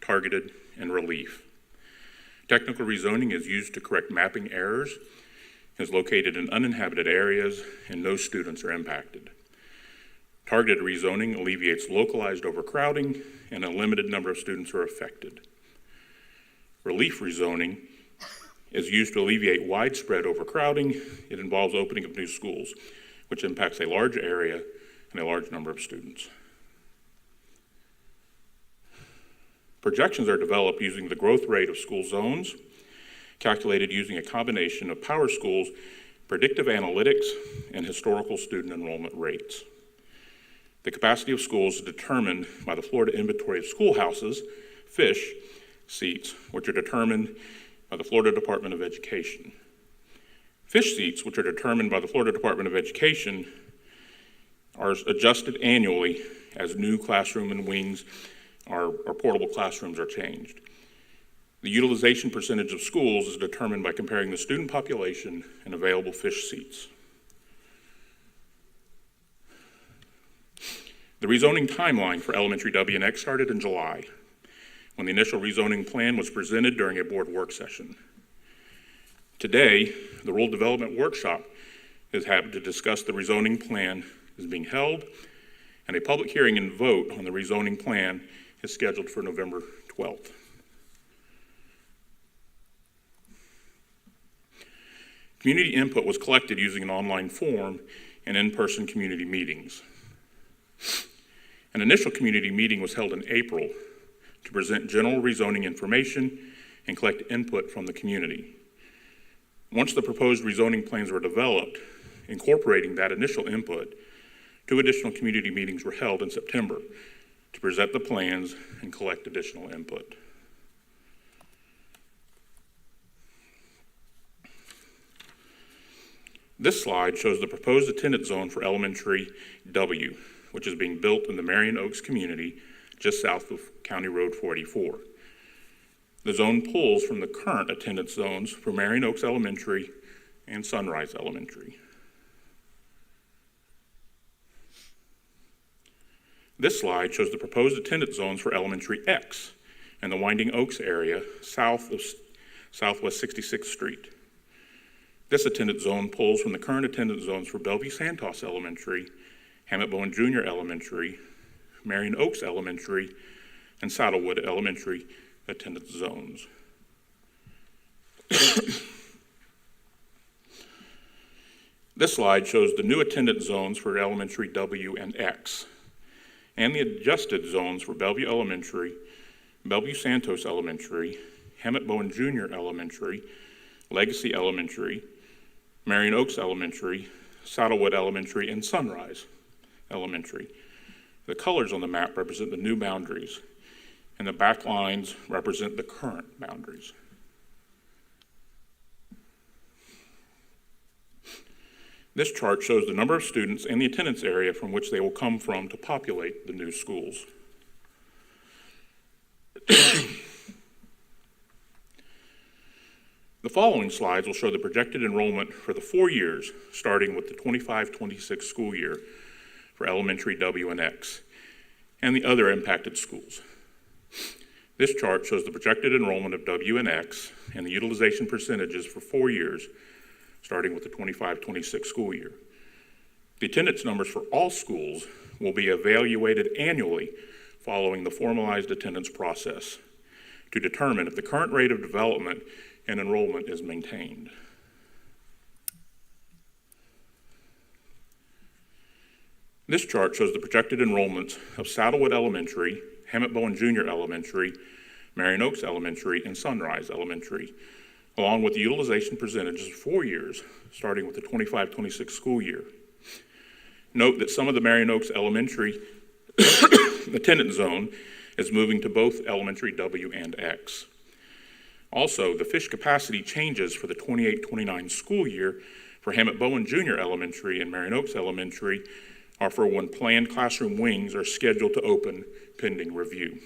targeted, and relief. Technical rezoning is used to correct mapping errors, is located in uninhabited areas, and no students are impacted. Targeted rezoning alleviates localized overcrowding, and a limited number of students are affected. Relief rezoning is used to alleviate widespread overcrowding. It involves opening of new schools, which impacts a large area and a large number of students. Projections are developed using the growth rate of school zones, calculated using a combination of Power School's predictive analytics and historical student enrollment rates. The capacity of schools is determined by the Florida Inventory of Schoolhouses, FISH, seats, which are determined by the Florida Department of Education. FISH seats, which are determined by the Florida Department of Education, are adjusted annually as new classroom and wings or portable classrooms are changed. The utilization percentage of schools is determined by comparing the student population and available FISH seats. The rezoning timeline for elementary W and X started in July, when the initial rezoning plan was presented during a board work session. Today, the rule development workshop is having to discuss the rezoning plan is being held, and a public hearing and vote on the rezoning plan is scheduled for November 12th. Community input was collected using an online form and in-person community meetings. An initial community meeting was held in April to present general rezoning information and collect input from the community. Once the proposed rezoning plans were developed, incorporating that initial input, 2 additional community meetings were held in September to present the plans and collect additional input. This slide shows the proposed attendance zone for elementary W, which is being built in the Marion Oaks community just south of County Road 44. The zone pulls from the current attendance zones for Marion Oaks Elementary and Sunrise Elementary. This slide shows the proposed attendance zones for elementary X in the Winding Oaks area south of Southwest 66th Street. This attendance zone pulls from the current attendance zones for Bellevue Santos Elementary, Hammett Bowen Junior Elementary, Marion Oaks Elementary, and Saddlewood Elementary attendance zones. This slide shows the new attendance zones for elementary W and X, and the adjusted zones for Bellevue Elementary, Bellevue Santos Elementary, Hammett Bowen Junior Elementary, Legacy Elementary, Marion Oaks Elementary, Saddlewood Elementary, and Sunrise Elementary. The colors on the map represent the new boundaries, and the back lines represent the current boundaries. This chart shows the number of students and the attendance area from which they will come from to populate the new schools. The following slides will show the projected enrollment for the 4 years, starting with the 25-26 school year for elementary W and X, and the other impacted schools. This chart shows the projected enrollment of W and X and the utilization percentages for 4 years, starting with the 25-26 school year. The attendance numbers for all schools will be evaluated annually following the formalized attendance process to determine if the current rate of development and enrollment is maintained. This chart shows the projected enrollments of Saddlewood Elementary, Hammett Bowen Junior Elementary, Marion Oaks Elementary, and Sunrise Elementary, along with the utilization percentages for 4 years, starting with the 25-26 school year. Note that some of the Marion Oaks Elementary attendance zone is moving to both elementary W and X. Also, the fish capacity changes for the 28-29 school year for Hammett Bowen Junior Elementary and Marion Oaks Elementary are for when planned classroom wings are scheduled to open pending review.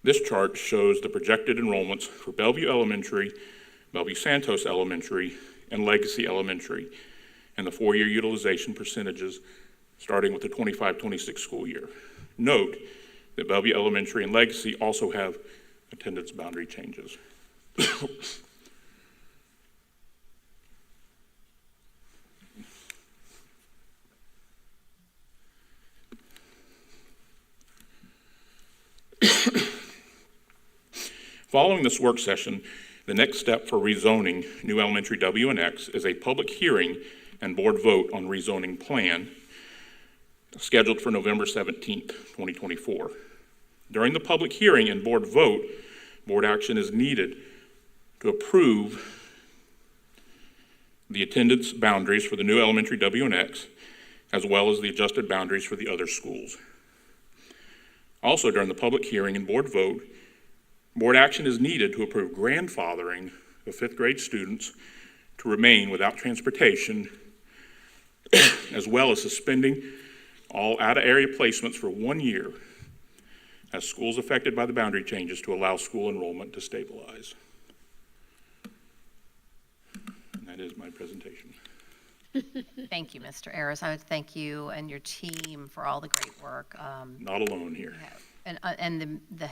This chart shows the projected enrollments for Bellevue Elementary, Bellevue Santos Elementary, and Legacy Elementary, and the 4-year utilization percentages starting with the 25-26 school year. Note that Bellevue Elementary and Legacy also have attendance boundary changes. Following this work session, the next step for rezoning new elementary W and X is a public hearing and board vote on rezoning plan scheduled for November 17th, 2024. During the public hearing and board vote, board action is needed to approve the attendance boundaries for the new elementary W and X, as well as the adjusted boundaries for the other schools. Also, during the public hearing and board vote, board action is needed to approve grandfathering of 5th grade students to remain without transportation, as well as suspending all out-of-area placements for 1 year as schools affected by the boundary changes to allow school enrollment to stabilize. And that is my presentation. Thank you, Mr. Ayers. I would thank you and your team for all the great work. Not alone here. And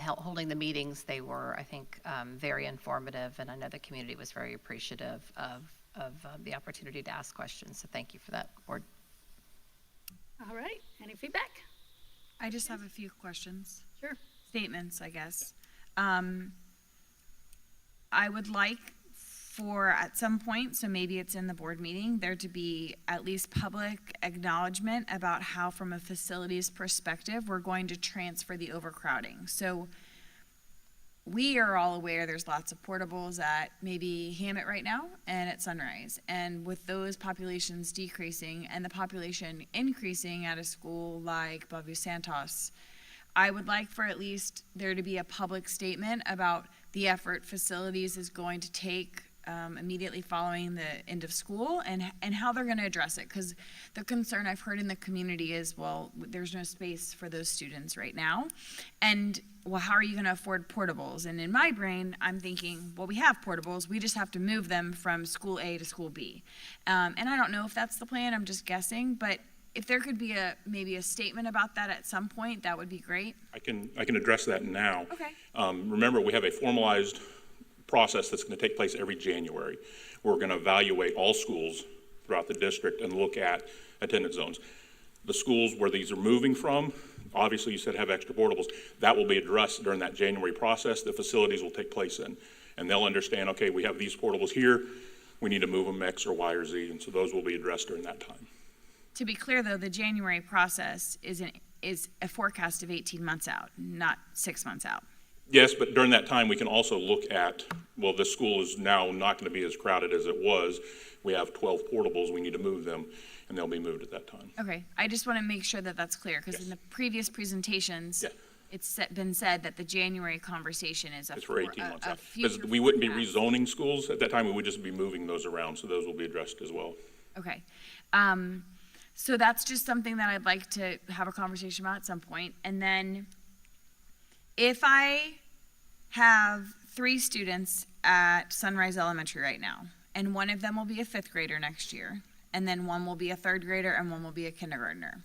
holding the meetings, they were, I think, very informative, and I know the community was very appreciative of the opportunity to ask questions, so thank you for that, board. All right, any feedback? I just have a few questions. Sure. Statements, I guess. I would like for, at some point, so maybe it's in the board meeting, there to be at least public acknowledgement about how, from a facilities perspective, we're going to transfer the overcrowding. So we are all aware there's lots of portables at maybe Hammett right now and at Sunrise. And with those populations decreasing and the population increasing at a school like Bellevue Santos, I would like for at least there to be a public statement about the effort facilities is going to take immediately following the end of school and how they're going to address it. Because the concern I've heard in the community is, well, there's no space for those students right now. And, well, how are you going to afford portables? And in my brain, I'm thinking, well, we have portables. We just have to move them from school A to school B. And I don't know if that's the plan. I'm just guessing. But if there could be maybe a statement about that at some point, that would be great. I can address that now. Okay. Remember, we have a formalized process that's going to take place every January. We're going to evaluate all schools throughout the district and look at attendance zones. The schools where these are moving from, obviously you said have extra portables, that will be addressed during that January process. The facilities will take place in, and they'll understand, okay, we have these portables here, we need to move them X or Y or Z, and so those will be addressed during that time. To be clear, though, the January process is a forecast of 18 months out, not 6 months out. Yes, but during that time, we can also look at well, this school is now not going to be as crowded as it was. We have 12 portables, we need to move them, and they'll be moved at that time. Okay, I just want to make sure that that's clear, because in the previous presentations, Yeah. it's been said that the January conversation is It's for 18 months out. future Because we wouldn't be forecast. rezoning schools at that time, we would just be moving those around, so those will be addressed as well. Okay. So that's just something that I'd like to have a conversation about at some point. And then if I have 3 students at Sunrise Elementary right now, and one of them will be a 5th grader next year, and then one will be a 3rd grader, and one will be a kindergartner,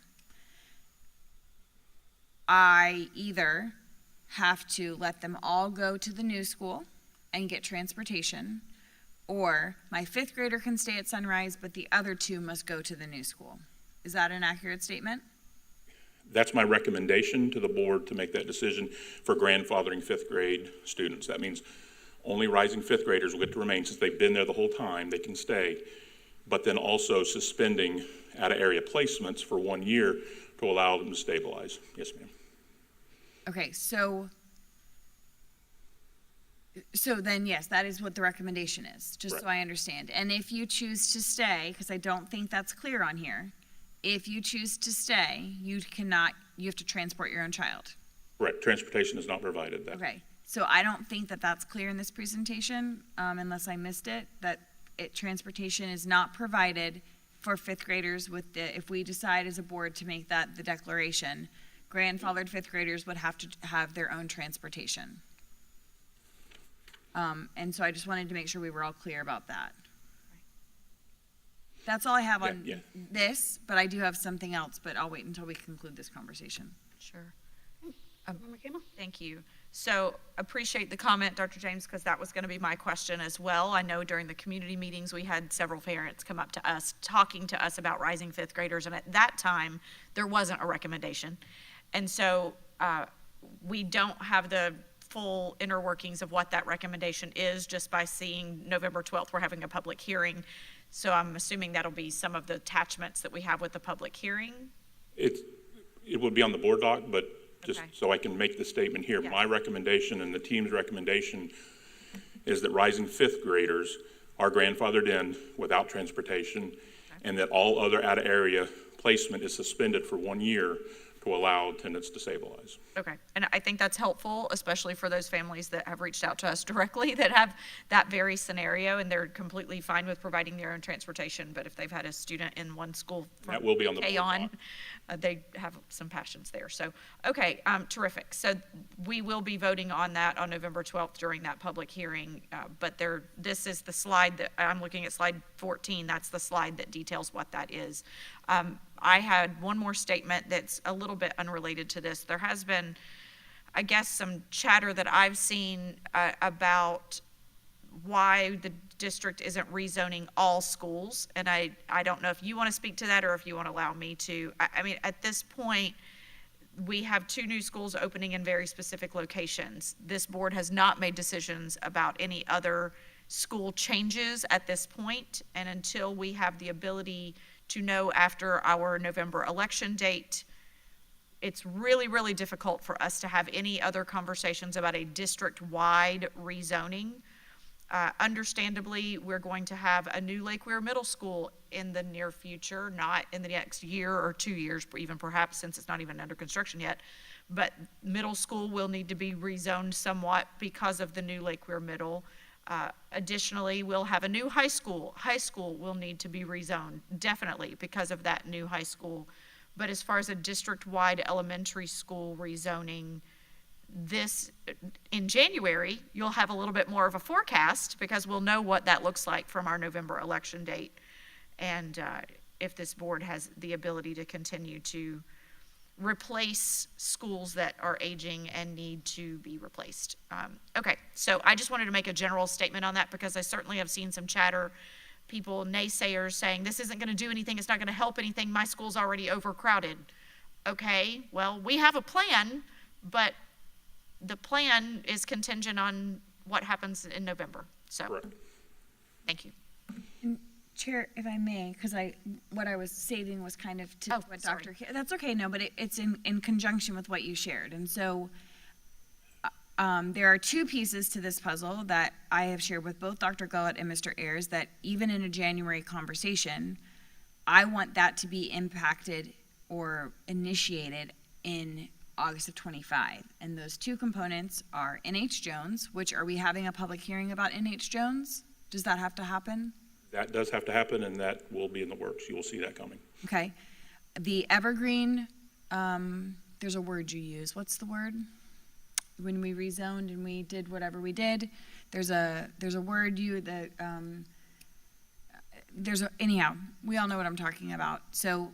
I either have to let them all go to the new school and get transportation, or my 5th grader can stay at Sunrise, but the other 2 must go to the new school. Is that an accurate statement? That's my recommendation to the board to make that decision for grandfathering 5th grade students. That means only rising 5th graders will get to remain since they've been there the whole time, they can stay. But then also suspending out-of-area placements for 1 year to allow them to stabilize. Yes, ma'am. Okay, so then, yes, that is what the recommendation is, just so Right. I understand. And if you choose to stay, because I don't think that's clear on here, if you choose to stay, you have to transport your own child. Right, transportation is not provided. Okay, so I don't think that that's clear in this presentation, unless I missed it, that transportation is not provided for 5th graders if we decide as a board to make that the declaration, grandfathered 5th graders would have to have their own transportation. And so I just wanted to make sure we were all clear about that. That's all I have on this, but I do have something else, but I'll wait until we conclude this conversation. Sure. Thank you. So appreciate the comment, Dr. James, because that was going to be my question as well. I know during the community meetings, we had several parents come up to us, talking to us about rising 5th graders, and at that time, there wasn't a recommendation. And so we don't have the full inner workings of what that recommendation is just by seeing November 12th, we're having a public hearing. So I'm assuming that'll be some of the attachments that we have with the public hearing. It would be on the board doc, but just Okay. so I can make the statement here, Yeah. my recommendation and the team's recommendation is that rising 5th graders are grandfathered in without transportation, and that all other out-of-area placement is suspended for 1 year to allow attendance to stabilize. Okay, and I think that's helpful, especially for those families that have reached out to us directly that have that very scenario, and they're completely fine with providing their own transportation, but if they've had a student in one school from That will be on the K board on, doc. they have some passions there. So, okay, terrific. So we will be voting on that on November 12th during that public hearing, but this is the slide that, I'm looking at slide 14, that's the slide that details what that is. I had one more statement that's a little bit unrelated to this. There has been, I guess, some chatter that I've seen about why the district isn't rezoning all schools. And I don't know if you want to speak to that or if you want to allow me to. I mean, at this point, we have 2 new schools opening in very specific locations. This board has not made decisions about any other school changes at this point, and until we have the ability to know after our November election date, it's really, really difficult for us to have any other conversations about a district-wide rezoning. Understandably, we're going to have a new Lake Weir Middle School in the near future, not in the next year or 2 years, even perhaps, since it's not even under construction yet. But middle school will need to be rezoned somewhat because of the new Lake Weir Middle. Additionally, we'll have a new high school. High school will need to be rezoned, definitely, because of that new high school. But as far as a district-wide elementary school rezoning, in January, you'll have a little bit more of a forecast because we'll know what that looks like from our November election date. And if this board has the ability to continue to replace schools that are aging and need to be replaced. Okay, so I just wanted to make a general statement on that because I certainly have seen some chatter, people, naysayers saying this isn't going to do anything, it's not going to help anything, my school's already overcrowded. Okay, well, we have a plan, but the plan is contingent on what happens in November. So, Correct. Thank you. Chair, if I may, because what I was saving was kind of to what Dr. That's okay, no, but it's in conjunction with what you shared. And so there are two pieces to this puzzle that I have shared with both Dr. Gullett and Mr. Ayers, that even in a January conversation, I want that to be impacted or initiated in August of 25. And those two components are NH Jones, which, are we having a public hearing about NH Jones? Does that have to happen? That does have to happen, and that will be in the works. You will see that coming. Okay. The Evergreen, there's a word you use. What's the word? When we rezoned and we did whatever we did, there's a word anyhow, we all know what I'm talking about. So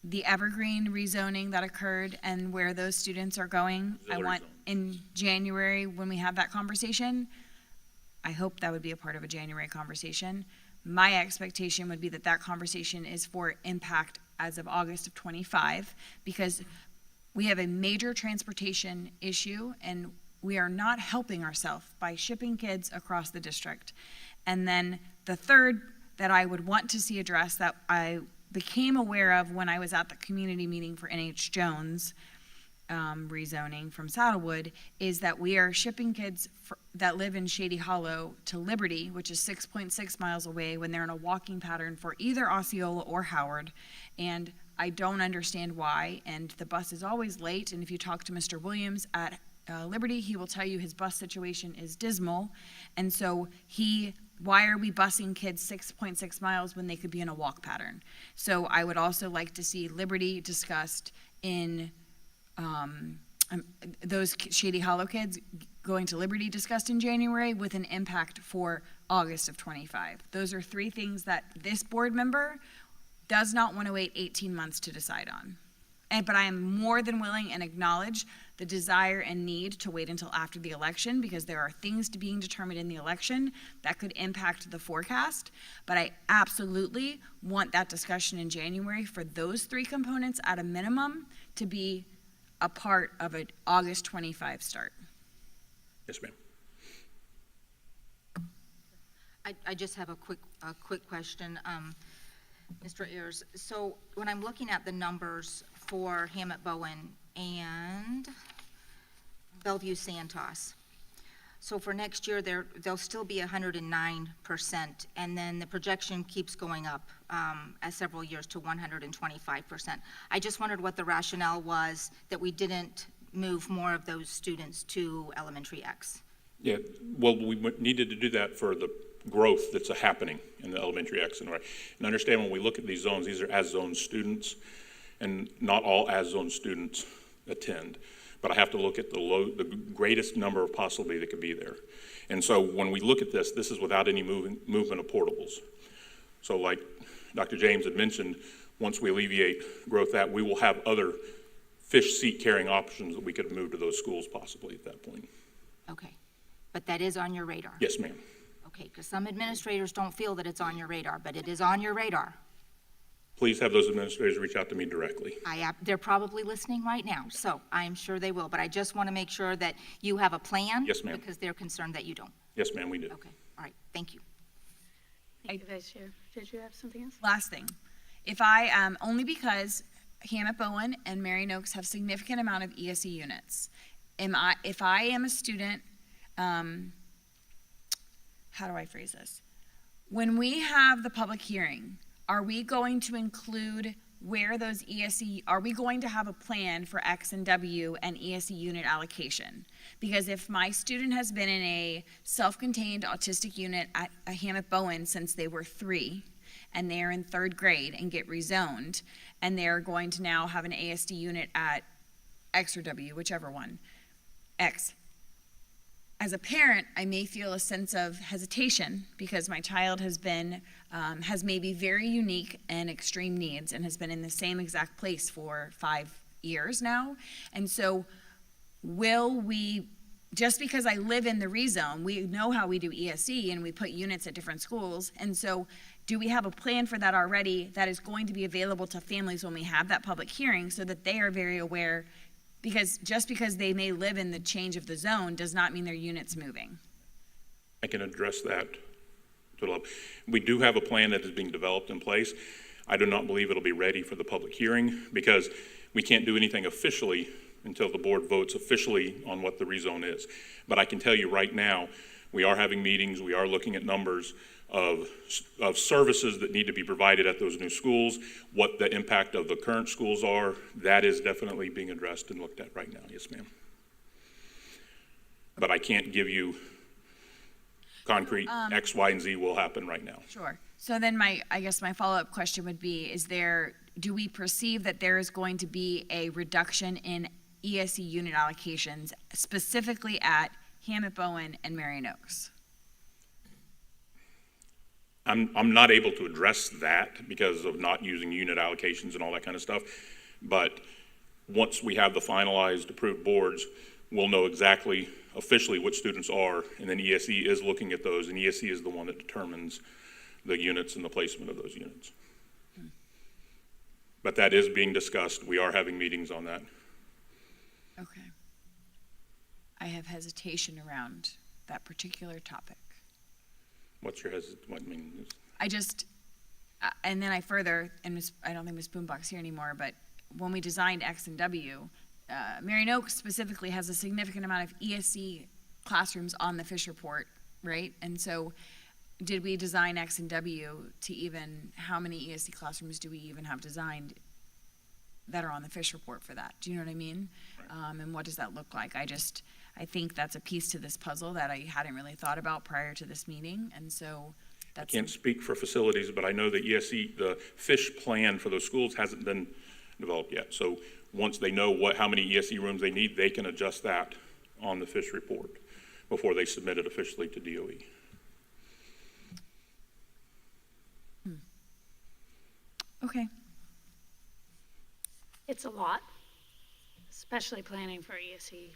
the Evergreen rezoning that occurred and where those students are going, I want in January when we have that conversation, I hope that would be a part of a January conversation. My expectation would be that that conversation is for impact as of August of 25, because we have a major transportation issue and we are not helping ourselves by shipping kids across the district. And then the third that I would want to see addressed, that I became aware of when I was at the community meeting for NH Jones rezoning from Saddlewood, is that we are shipping kids that live in Shady Hollow to Liberty, which is 6.6 miles away, when they're in a walking pattern for either Osceola or Howard. And I don't understand why, and the bus is always late, and if you talk to Mr. Williams at Liberty, he will tell you his bus situation is dismal, and so why are we busing kids 6.6 miles when they could be in a walk pattern? So I would also like to see Liberty discussed in, those Shady Hollow kids going to Liberty discussed in January with an impact for August of 25. Those are three things that this board member does not want to wait 18 months to decide on. But I am more than willing and acknowledge the desire and need to wait until after the election, because there are things being determined in the election that could impact the forecast. But I absolutely want that discussion in January for those three components at a minimum to be a part of an August 25 start. Yes, ma'am. I just have a quick question. Mr. Ayers, so when I'm looking at the numbers for Hammett Bowen and Bellevue Santos, so for next year they'll still be 109%, and then the projection keeps going up as several years to 125%. I just wondered what the rationale was that we didn't move more of those students to Elementary X. Yeah, well, we needed to do that for the growth that's happening in the Elementary X and Y. And understand, when we look at these zones, these are as-zone students, and not all as-zone students attend. But I have to look at the greatest number of possibly that could be there. And so when we look at this is without any movement of portables. So like Dr. James had mentioned, once we alleviate growth, that we will have other fish seat carrying options that we could move to those schools possibly at that point. Okay, but that is on your radar? Yes, ma'am. Okay, because some administrators don't feel that it's on your radar, but it is on your radar. Please have those administrators reach out to me directly. They're probably listening right now, so I'm sure they will, but I just want to make sure that you have a plan. Yes, ma'am. Because they're concerned that you don't. Yes, ma'am, we do. Okay, all right, thank you. Thank you, Vice Chair. Did you have something else? Last thing, if I, only because Hammett Bowen and Marion Oaks have significant amount of ESE units. If I am a student, how do I phrase this? When we have the public hearing, are we going to include where those ESE, are we going to have a plan for X and W and ESE unit allocation? Because if my student has been in a self-contained autistic unit at Hammett Bowen since they were 3, and they're in 3rd grade and get rezoned, and they're going to now have an ASD unit at X or W, whichever one, X. As a parent, I may feel a sense of hesitation because my child has been, has maybe very unique and extreme needs and has been in the same exact place for 5 years now. And so will we, just because I live in the rezone, we know how we do ESE and we put units at different schools. And so do we have a plan for that already that is going to be available to families when we have that public hearing so that they are very aware? Because just because they may live in the change of the zone does not mean their unit's moving. I can address that. We do have a plan that is being developed in place. I do not believe it'll be ready for the public hearing because we can't do anything officially until the board votes officially on what the rezone is. But I can tell you right now, we are having meetings, we are looking at numbers of services that need to be provided at those new schools, what the impact of the current schools are. That is definitely being addressed and looked at right now. Yes, ma'am. But I can't give you concrete X, Y, and Z will happen right now. Sure. So then I guess my follow-up question would be, do we perceive that there is going to be a reduction in ESE unit allocations specifically at Hammett Bowen and Marion Oaks? I'm not able to address that because of not using unit allocations and all that kind of stuff. But once we have the finalized approved boards, we'll know exactly officially what students are, and then ESE is looking at those, and ESE is the one that determines the units and the placement of those units. But that is being discussed. We are having meetings on that. Okay. I have hesitation around that particular topic. What's your what I mean? I just, and then I further, and I don't think Ms. Boombox here anymore, but when we designed X and W, Marion Oaks specifically has a significant amount of ESC classrooms on the Fisher Port, right? And so did we design X and W to even, how many ESC classrooms do we even have designed that are on the Fisher Port for that? Do you know what I mean? Right. And what does that look like? I think that's a piece to this puzzle that I hadn't really thought about prior to this meeting, and so that's. I can't speak for facilities, but I know that ESE, the FISH plan for those schools hasn't been developed yet. So once they know how many ESE rooms they need, they can adjust that on the FISH report before they submit it officially to DOE. Okay. It's a lot, especially planning for ESE.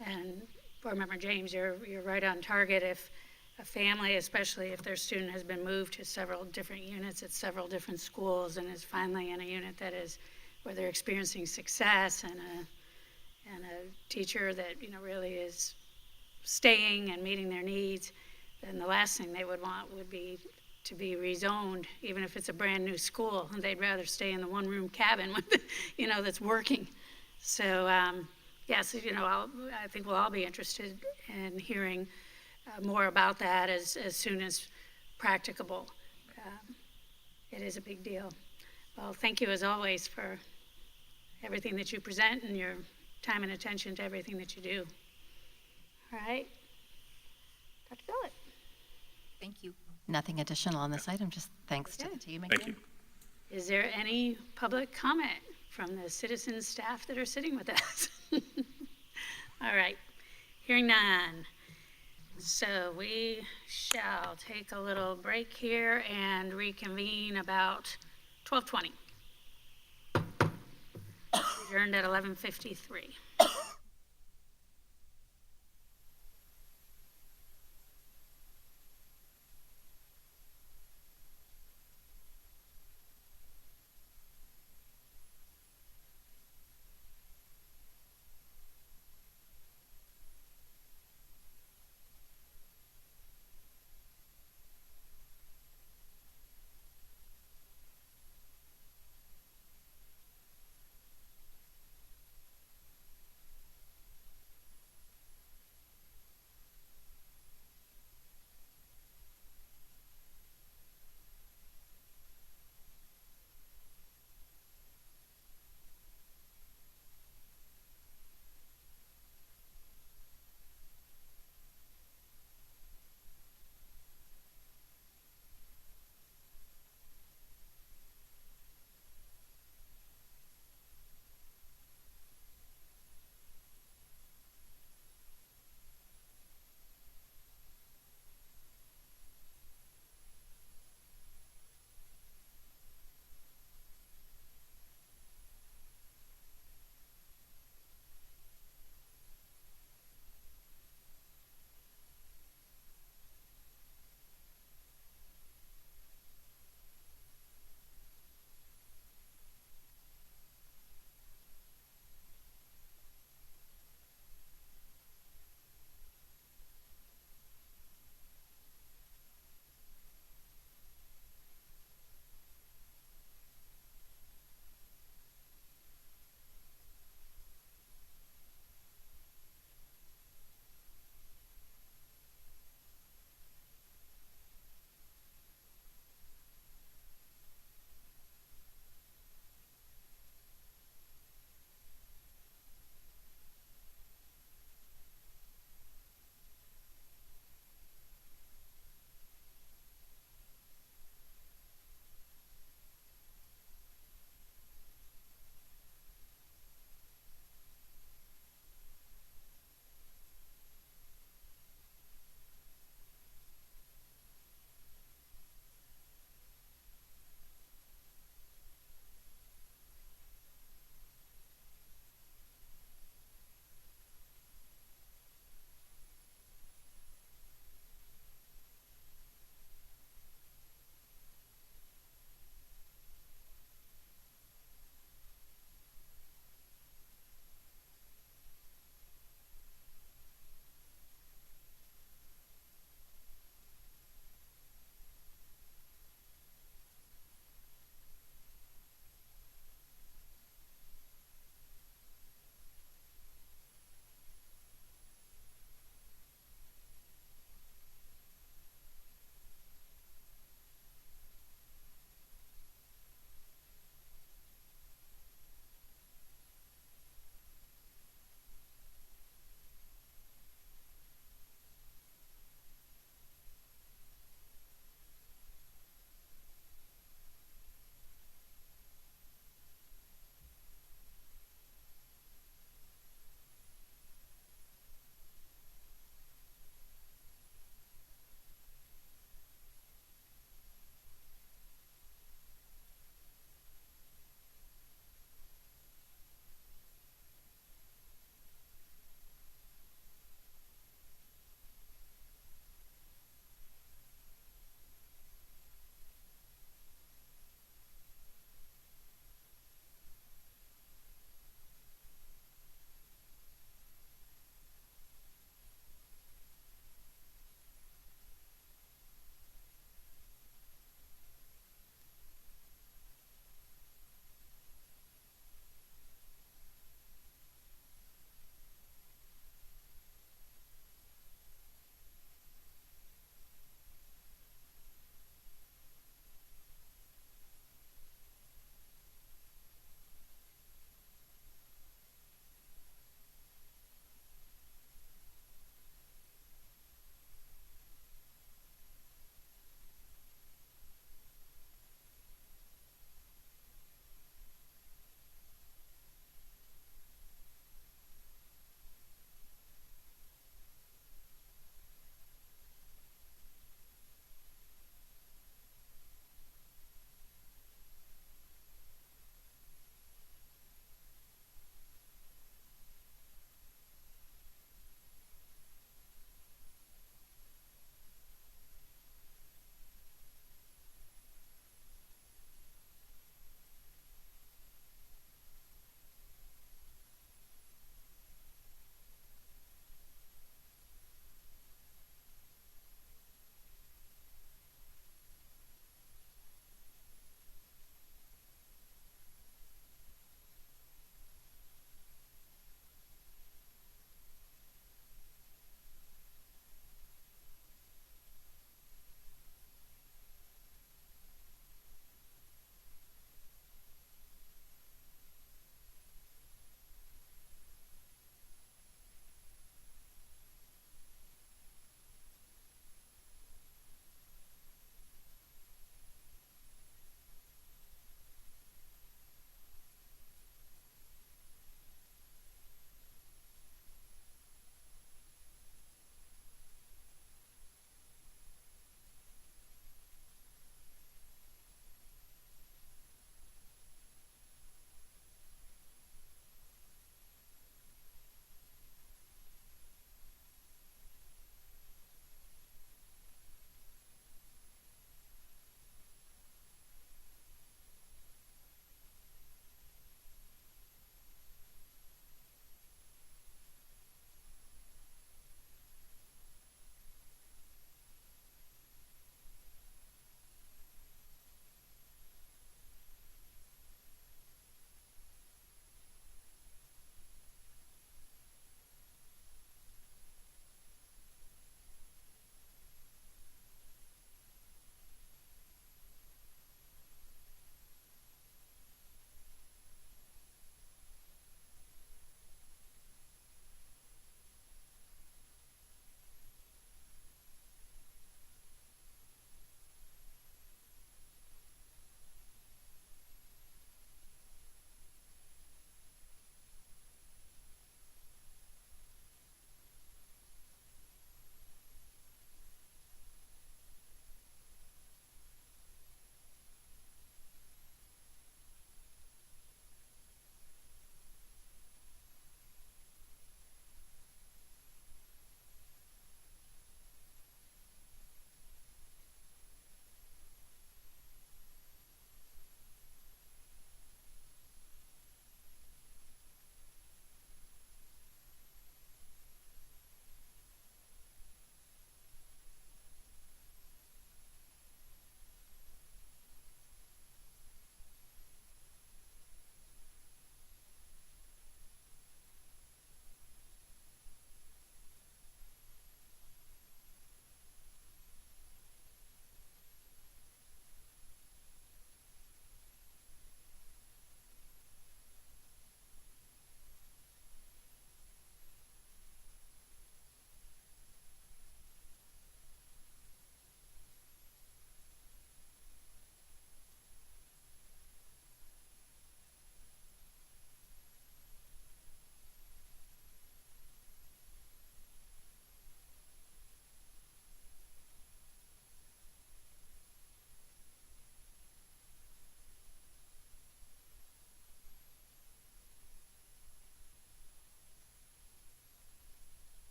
And Board Member James, you're right on target. If a family, especially if their student has been moved to several different units at several different schools and is finally in a unit that is where they're experiencing success and a teacher that really is staying and meeting their needs, then the last thing they would want would be to be rezoned, even if it's a brand new school, and they'd rather stay in the one-room cabin with, that's working. So, yes, I think we'll all be interested in hearing more about that as soon as practicable. It is a big deal. Well, thank you as always for everything that you present and your time and attention to everything that you do. All right. Dr. Gullett. Thank you. Nothing additional on this item, just thanks to the team again. Thank you. Is there any public comment from the citizen staff that are sitting with us? All right, hearing none. So we shall take a little break here and reconvene about 12:20. Adjourned at 11:53.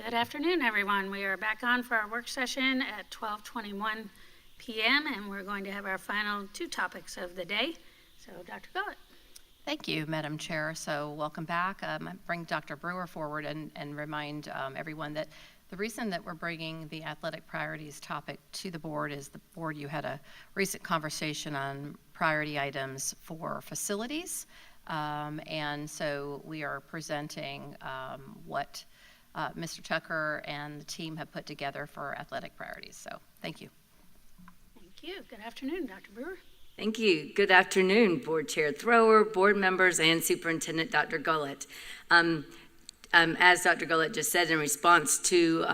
Good afternoon, everyone. We are back on for our work session at 12:21 p.m. and we're going to have our final two topics of the day. So, Dr. Gullett. Thank you, Madam Chair. So welcome back. I bring Dr. Brewer forward and remind everyone that the reason that we're bringing the athletic priorities topic to the board is the board, you had a recent conversation on priority items for facilities. And so we are presenting what Mr. Tucker and the team have put together for athletic priorities. So thank you. Thank you. Good afternoon, Dr. Brewer. Thank you. Good afternoon, Board Chair Thrower, board members, and Superintendent Dr. Gullett. As Dr. Gullett just said, in response to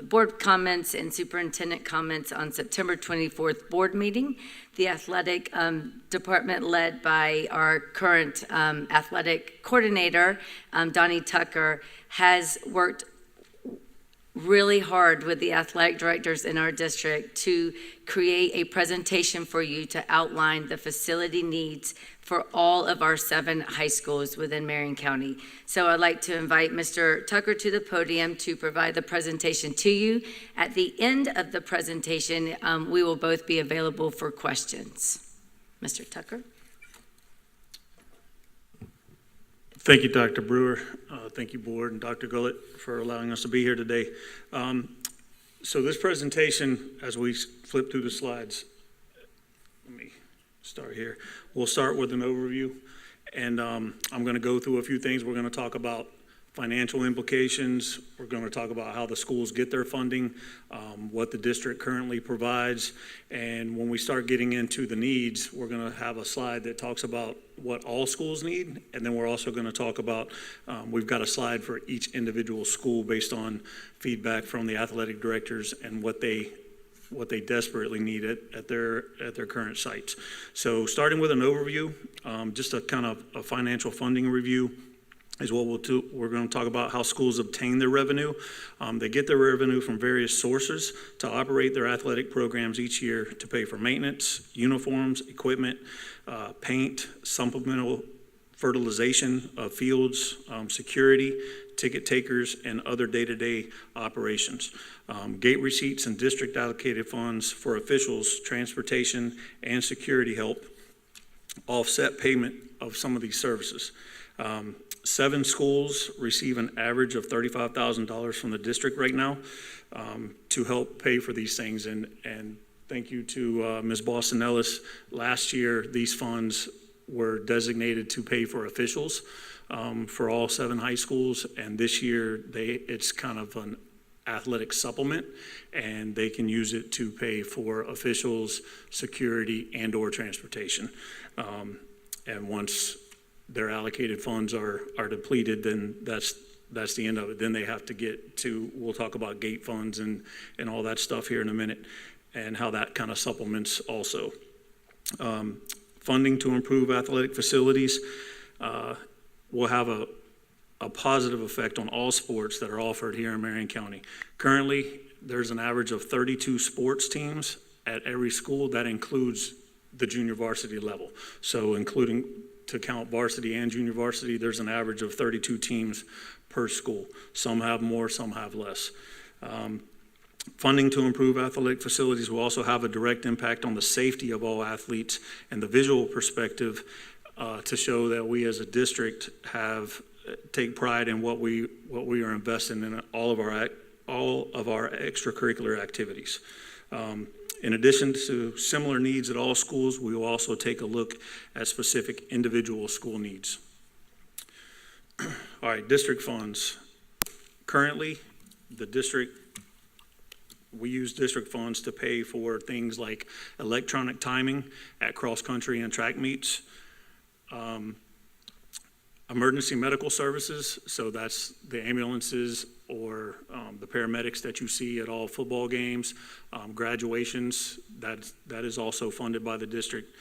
board comments and superintendent comments on September 24th board meeting, the athletic department led by our current athletic coordinator, Donnie Tucker, has worked really hard with the athletic directors in our district to create a presentation for you to outline the facility needs for all of our 7 high schools within Marion County. So I'd like to invite Mr. Tucker to the podium to provide the presentation to you. At the end of the presentation, we will both be available for questions. Mr. Tucker. Thank you, Dr. Brewer. Thank you, Board, and Dr. Gullett for allowing us to be here today. So this presentation, as we flip through the slides, let me start here. We'll start with an overview, and I'm going to go through a few things. We're going to talk about financial implications. We're going to talk about how the schools get their funding, what the district currently provides, and when we start getting into the needs, we're going to have a slide that talks about what all schools need, and then we're also going to talk about, we've got a slide for each individual school based on feedback from the athletic directors and what they desperately need at their current sites. So starting with an overview, just a kind of a financial funding review is what we'll do. We're going to talk about how schools obtain their revenue. They get their revenue from various sources to operate their athletic programs each year to pay for maintenance, uniforms, equipment, paint, supplemental fertilization of fields, security, ticket takers, and other day-to-day operations. Gate receipts and district allocated funds for officials, transportation, and security help offset payment of some of these services. 7 schools receive an average of $35,000 from the district right now to help pay for these things. And thank you to Ms. Boston Ellis. Last year, these funds were designated to pay for officials for all 7 high schools. And this year, it's kind of an athletic supplement, and they can use it to pay for officials, security, and/or transportation. And once their allocated funds are depleted, then that's the end of it. Then they have to get to, we'll talk about gate funds and all that stuff here in a minute, and how that kind of supplements also. Funding to improve athletic facilities will have a positive effect on all sports that are offered here in Marion County. Currently, there's an average of 32 sports teams at every school. That includes the junior varsity level. So including, to count varsity and junior varsity, there's an average of 32 teams per school. Some have more, some have less. Funding to improve athletic facilities will also have a direct impact on the safety of all athletes and the visual perspective to show that we as a district take pride in what we are investing in all of our extracurricular activities. In addition to similar needs at all schools, we will also take a look at specific individual school needs. All right, district funds. Currently, we use district funds to pay for things like electronic timing at cross-country and track meets, emergency medical services, so that's the ambulances or the paramedics that you see at all football games, graduations, that is also funded by the district.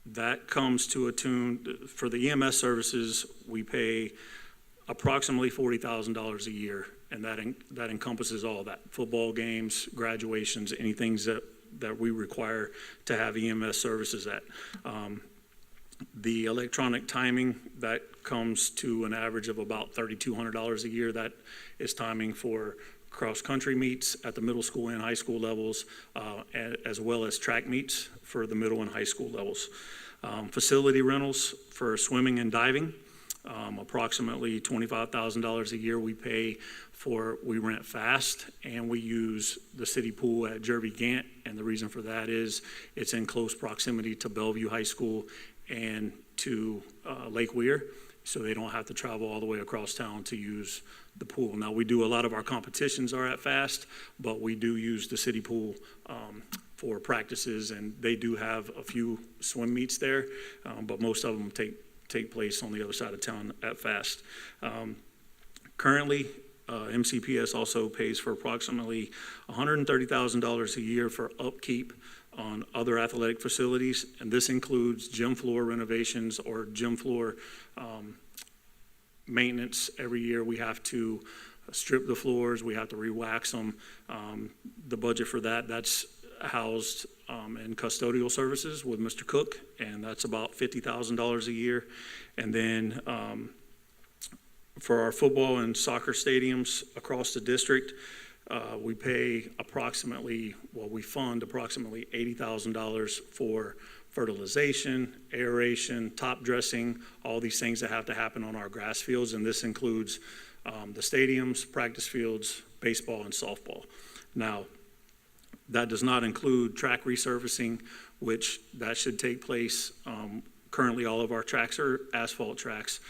That comes to a tune, for the EMS services, we pay approximately $40,000 a year, and that encompasses all that, football games, graduations, anything that we require to have EMS services at. The electronic timing, that comes to an average of about $3,200 a year. That is timing for cross-country meets at the middle school and high school levels, as well as track meets for the middle and high school levels. Facility rentals for swimming and diving, approximately $25,000 a year we pay for. We rent fast, and we use the city pool at Jervey Gant, and the reason for that is it's in close proximity to Bellevue High School and to Lake Weir, so they don't have to travel all the way across town to use the pool. Now, we do a lot of our competitions are at Fast, but we do use the city pool for practices, and they do have a few swim meets there, but most of them take place on the other side of town at Fast. Currently, MCPS also pays for approximately $130,000 a year for upkeep on other athletic facilities, and this includes gym floor renovations or gym floor maintenance. Every year we have to strip the floors, we have to re-wax them. The budget for that's housed in custodial services with Mr. Cook, and that's about $50,000 a year. And then for our football and soccer stadiums across the district, we pay approximately, we fund approximately $80,000 for fertilization, aeration, top dressing, all these things that have to happen on our grass fields, and this includes the stadiums, practice fields, baseball, and softball. Now, that does not include track resurfacing, which that should take place. Currently, all of our tracks are asphalt tracks.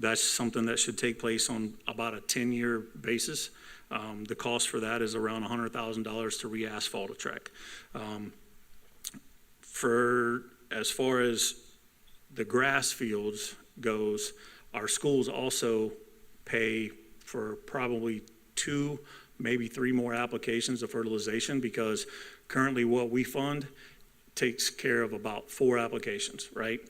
That's something that should take place on about a 10-year basis. The cost for that is around $100,000 to re-asphalt a track. As far as the grass fields goes, our schools also pay for probably 2, maybe 3 more applications of fertilization, because currently what we fund takes care of about 4 applications, right?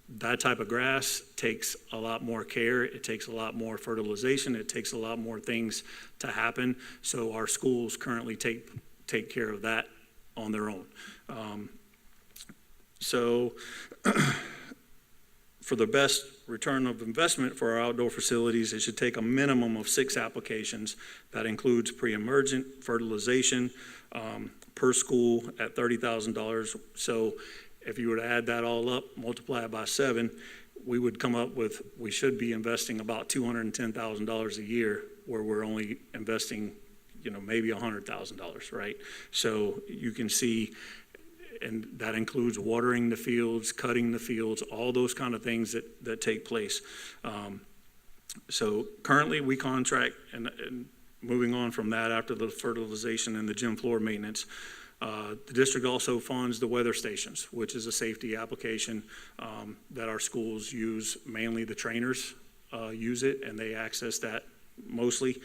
That type of grass takes a lot more care, it takes a lot more fertilization, it takes a lot more things to happen, so our schools currently take care of that on their own. So for the best return of investment for our outdoor facilities, it should take a minimum of 6 applications. That includes pre-emergent fertilization per school at $30,000. So if you were to add that all up, multiply it by 7, we would come up with, we should be investing about $210,000 a year, where we're only investing, maybe $100,000, right? So you can see, and that includes watering the fields, cutting the fields, all those kind of things that take place. So currently we contract, and moving on from that, after the fertilization and the gym floor maintenance, the district also funds the weather stations, which is a safety application that our schools use. Mainly the trainers use it, and they access that mostly.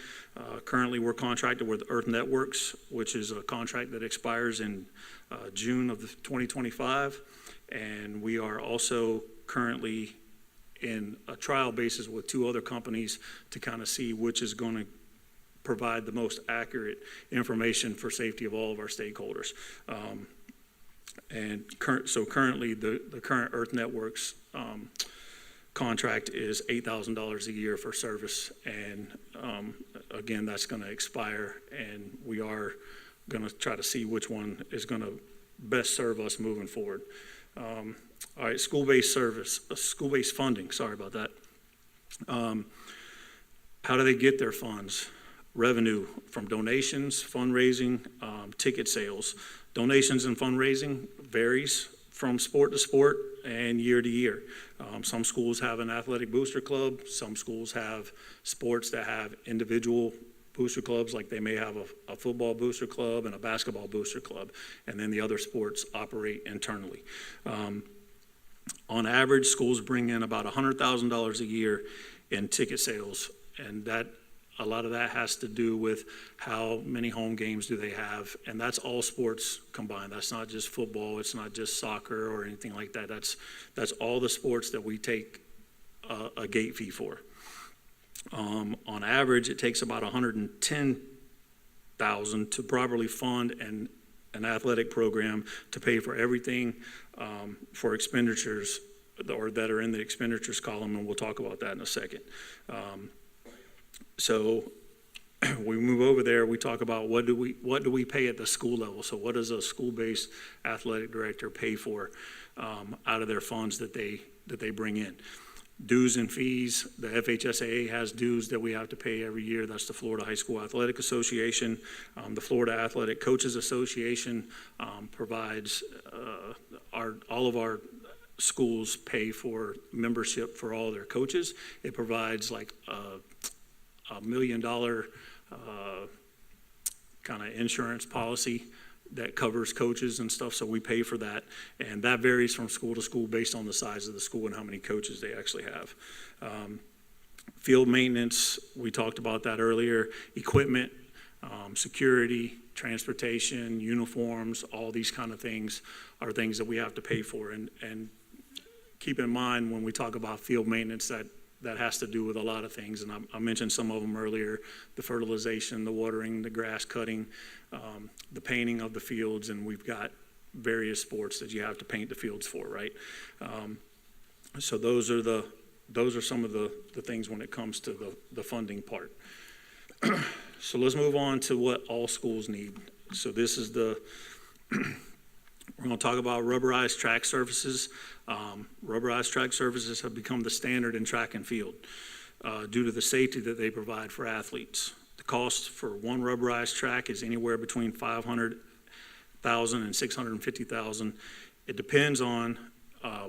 Currently, we're contracted with Earth Networks, which is a contract that expires in June of 2025, and we are also currently in a trial basis with 2 other companies to kind of see which is going to provide the most accurate information for safety of all of our stakeholders. So currently, the current Earth Networks contract is $8,000 a year for service, and again, that's going to expire, and we are going to try to see which one is going to best serve us moving forward. All right, school-based funding, sorry about that. How do they get their funds? Revenue from donations, fundraising, ticket sales. Donations and fundraising varies from sport to sport and year to year. Some schools have an athletic booster club. Some schools have sports that have individual booster clubs, like they may have a football booster club and a basketball booster club, and then the other sports operate internally. On average, schools bring in about $100,000 a year in ticket sales, and a lot of that has to do with how many home games do they have, and that's all sports combined. That's not just football, it's not just soccer or anything like that. That's all the sports that we take a gate fee for. On average, it takes about $110,000 to properly fund an athletic program, to pay for everything for expenditures or that are in the expenditures column, and we'll talk about that in a second. So we move over there, we talk about what do we pay at the school level? So what does a school-based athletic director pay for out of their funds that they bring in? Dues and fees. The FHSAA has dues that we have to pay every year. That's the Florida High School Athletic Association. The Florida Athletic Coaches Association provides all of our schools pay for membership for all their coaches. It provides like $1 million kind of insurance policy that covers coaches and stuff, so we pay for that, and that varies from school to school based on the size of the school and how many coaches they actually have. Field maintenance, we talked about that earlier. Equipment, security, transportation, uniforms, all these kind of things are things that we have to pay for, and keep in mind when we talk about field maintenance that has to do with a lot of things, and I mentioned some of them earlier: the fertilization, the watering, the grass cutting, the painting of the fields, and we've got various sports that you have to paint the fields for, right? So those are some of the things when it comes to the funding part. So let's move on to what all schools need. So this is we're going to talk about rubberized track surfaces. Rubberized track surfaces have become the standard in track and field due to the safety that they provide for athletes. The cost for one rubberized track is anywhere between $500,000 and $650,000. It depends on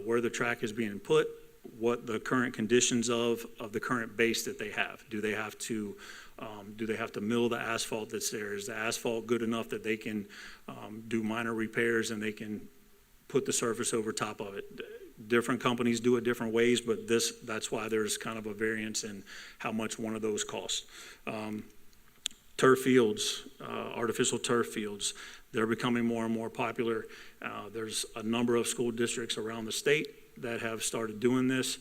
where the track is being put, what the current conditions of the current base that they have. Do they have to mill the asphalt that's there? Is the asphalt good enough that they can do minor repairs and they can put the surface over top of it? Different companies do it different ways, but that's why there's kind of a variance in how much one of those costs. Turf fields, artificial turf fields, they're becoming more and more popular. There's a number of school districts around the state that have started doing this.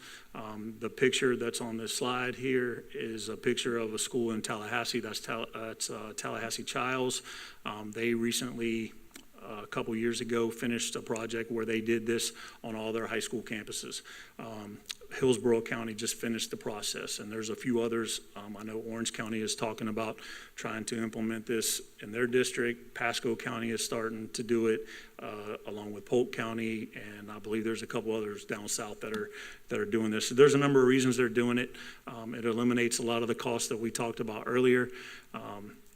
The picture that's on this slide here is a picture of a school in Tallahassee. That's Tallahassee Childs. They recently, a couple years ago, finished a project where they did this on all their high school campuses. Hillsborough County just finished the process, and there's a few others. I know Orange County is talking about trying to implement this in their district. Pasco County is starting to do it, along with Polk County, and I believe there's a couple others down south that are doing this. So there's a number of reasons they're doing it. It eliminates a lot of the costs that we talked about earlier.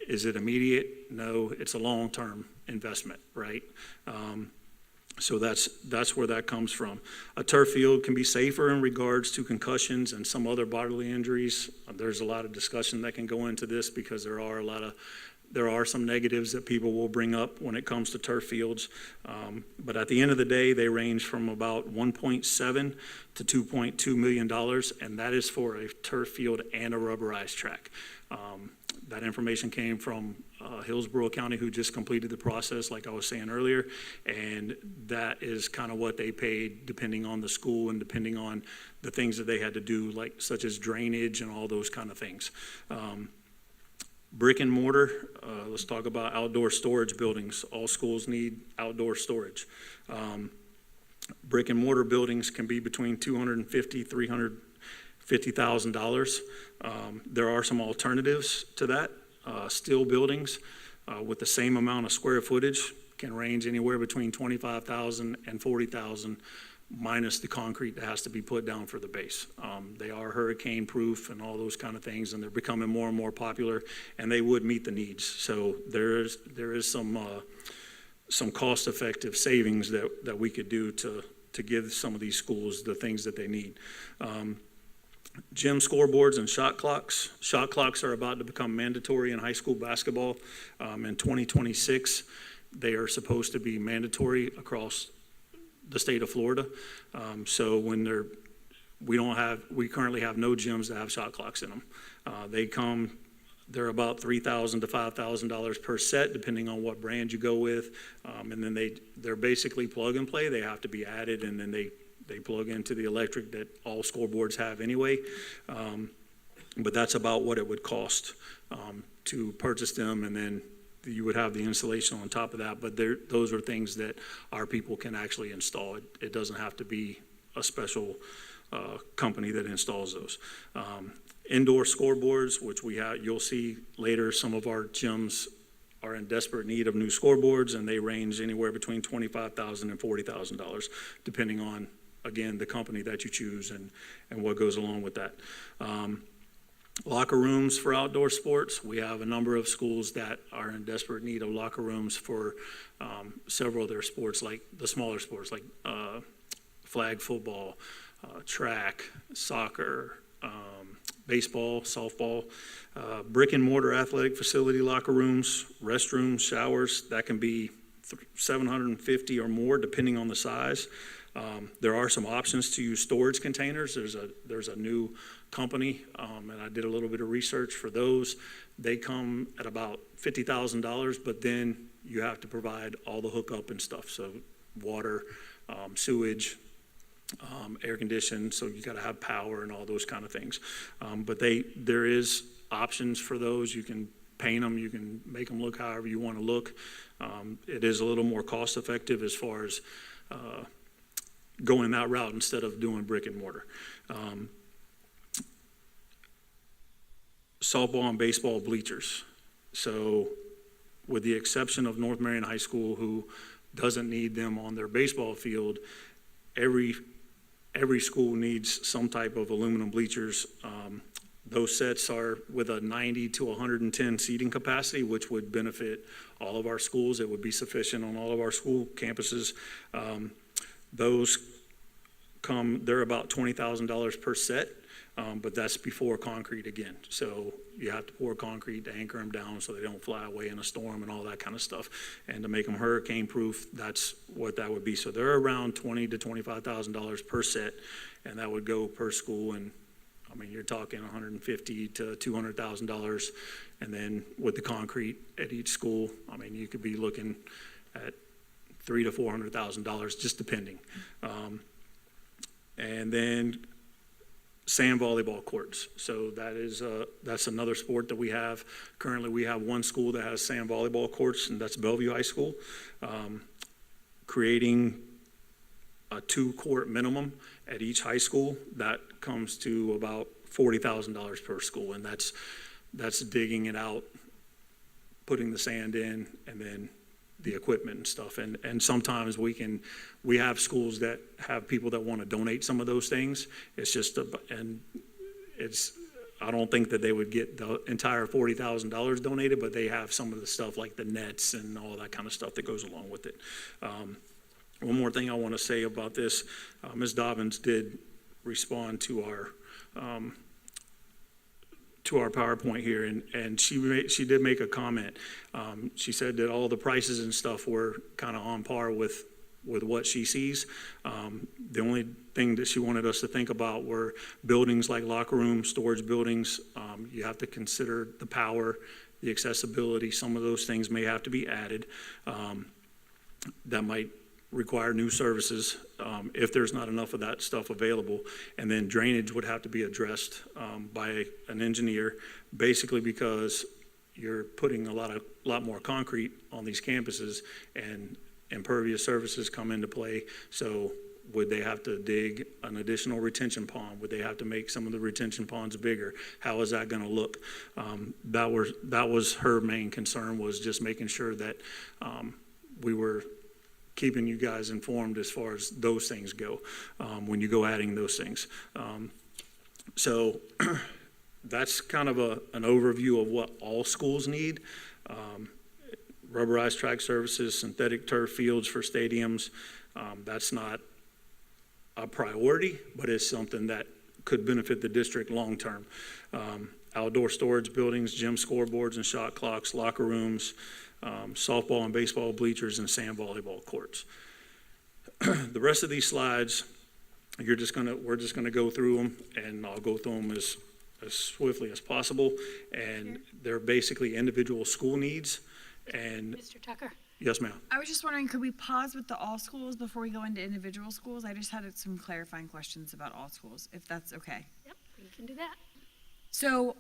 Is it immediate? No, it's a long-term investment, right? So that's where that comes from. A turf field can be safer in regards to concussions and some other bodily injuries. There's a lot of discussion that can go into this because there are some negatives that people will bring up when it comes to turf fields. But at the end of the day, they range from about $1.7 to $2.2 million, and that is for a turf field and a rubberized track. That information came from Hillsborough County, who just completed the process, like I was saying earlier, and that is kind of what they paid depending on the school and depending on the things that they had to do, like such as drainage and all those kind of things. Brick and mortar, let's talk about outdoor storage buildings. All schools need outdoor storage. Brick and mortar buildings can be between $250,000, $350,000. There are some alternatives to that. Steel buildings with the same amount of square footage can range anywhere between $25,000 and $40,000, minus the concrete that has to be put down for the base. They are hurricane proof and all those kind of things, and they're becoming more and more popular, and they would meet the needs. So there is some cost effective savings that we could do to give some of these schools the things that they need. Gym scoreboards and shot clocks. Shot clocks are about to become mandatory in high school basketball. In 2026, they are supposed to be mandatory across the state of Florida. So when we currently have no gyms that have shot clocks in them. They're about $3,000 to $5,000 per set, depending on what brand you go with. And then they're basically plug and play. They have to be added, and then they plug into the electric that all scoreboards have anyway. But that's about what it would cost to purchase them, and then you would have the installation on top of that. But those are things that our people can actually install. It doesn't have to be a special company that installs those. Indoor scoreboards, which we have, you'll see later, some of our gyms are in desperate need of new scoreboards, and they range anywhere between $25,000 and $40,000, depending on, again, the company that you choose and what goes along with that. Locker rooms for outdoor sports. We have a number of schools that are in desperate need of locker rooms for several of their sports, like the smaller sports, like flag football, track, soccer, baseball, softball, brick and mortar athletic facility locker rooms, restrooms, showers. That can be 750 or more, depending on the size. There are some options to use storage containers. There's a new company, and I did a little bit of research for those. They come at about $50,000, but then you have to provide all the hookup and stuff. So water, sewage, air conditioning, so you got to have power and all those kind of things. But there is options for those. You can paint them, you can make them look however you want to look. It is a little more cost effective as far as going that route instead of doing brick and mortar. Softball and baseball bleachers. So with the exception of North Marion High School, who doesn't need them on their baseball field, every school needs some type of aluminum bleachers. Those sets are with a 90 to 110 seating capacity, which would benefit all of our schools. It would be sufficient on all of our school campuses. Those they're about $20,000 per set, but that's before concrete again. So you have to pour concrete to anchor them down so they don't fly away in a storm and all that kind of stuff. And to make them hurricane proof, that's what that would be. So they're around $20,000 to $25,000 per set, and that would go per school. And I mean, you're talking $150,000 to $200,000, and then with the concrete at each school, I mean, you could be looking at $300,000 to $400,000, just depending. And then sand volleyball courts. So that's another sport that we have. Currently, we have one school that has sand volleyball courts, and that's Bellevue High School. Creating a 2-court minimum at each high school, that comes to about $40,000 per school, and that's digging it out, putting the sand in, and then the equipment and stuff. And sometimes we have schools that have people that want to donate some of those things. It's just, I don't think that they would get the entire $40,000 donated, but they have some of the stuff like the nets and all that kind of stuff that goes along with it. One more thing I want to say about this, Ms. Dobbins did respond to our PowerPoint here, and she did make a comment. She said that all the prices and stuff were kind of on par with what she sees. The only thing that she wanted us to think about were buildings like locker rooms, storage buildings. You have to consider the power, the accessibility. Some of those things may have to be added. That might require new services if there's not enough of that stuff available. And then drainage would have to be addressed by an engineer, basically because you're putting a lot more concrete on these campuses, and impervious surfaces come into play. So would they have to dig an additional retention pond? Would they have to make some of the retention ponds bigger? How is that going to look? That was her main concern, was just making sure that we were keeping you guys informed as far as those things go, when you go adding those things. So that's kind of an overview of what all schools need. Rubberized track surfaces, synthetic turf fields for stadiums, that's not a priority, but it's something that could benefit the district long term. Outdoor storage buildings, gym scoreboards and shot clocks, locker rooms, softball and baseball bleachers, and sand volleyball courts. The rest of these slides, we're just gonna go through them, and I'll go through them as swiftly as possible. And they're basically individual school needs. And Mr. Tucker? Yes, ma'am. I was just wondering, could we pause with the all schools before we go into individual schools? I just had some clarifying questions about all schools, if that's okay. Yep, we can do that. So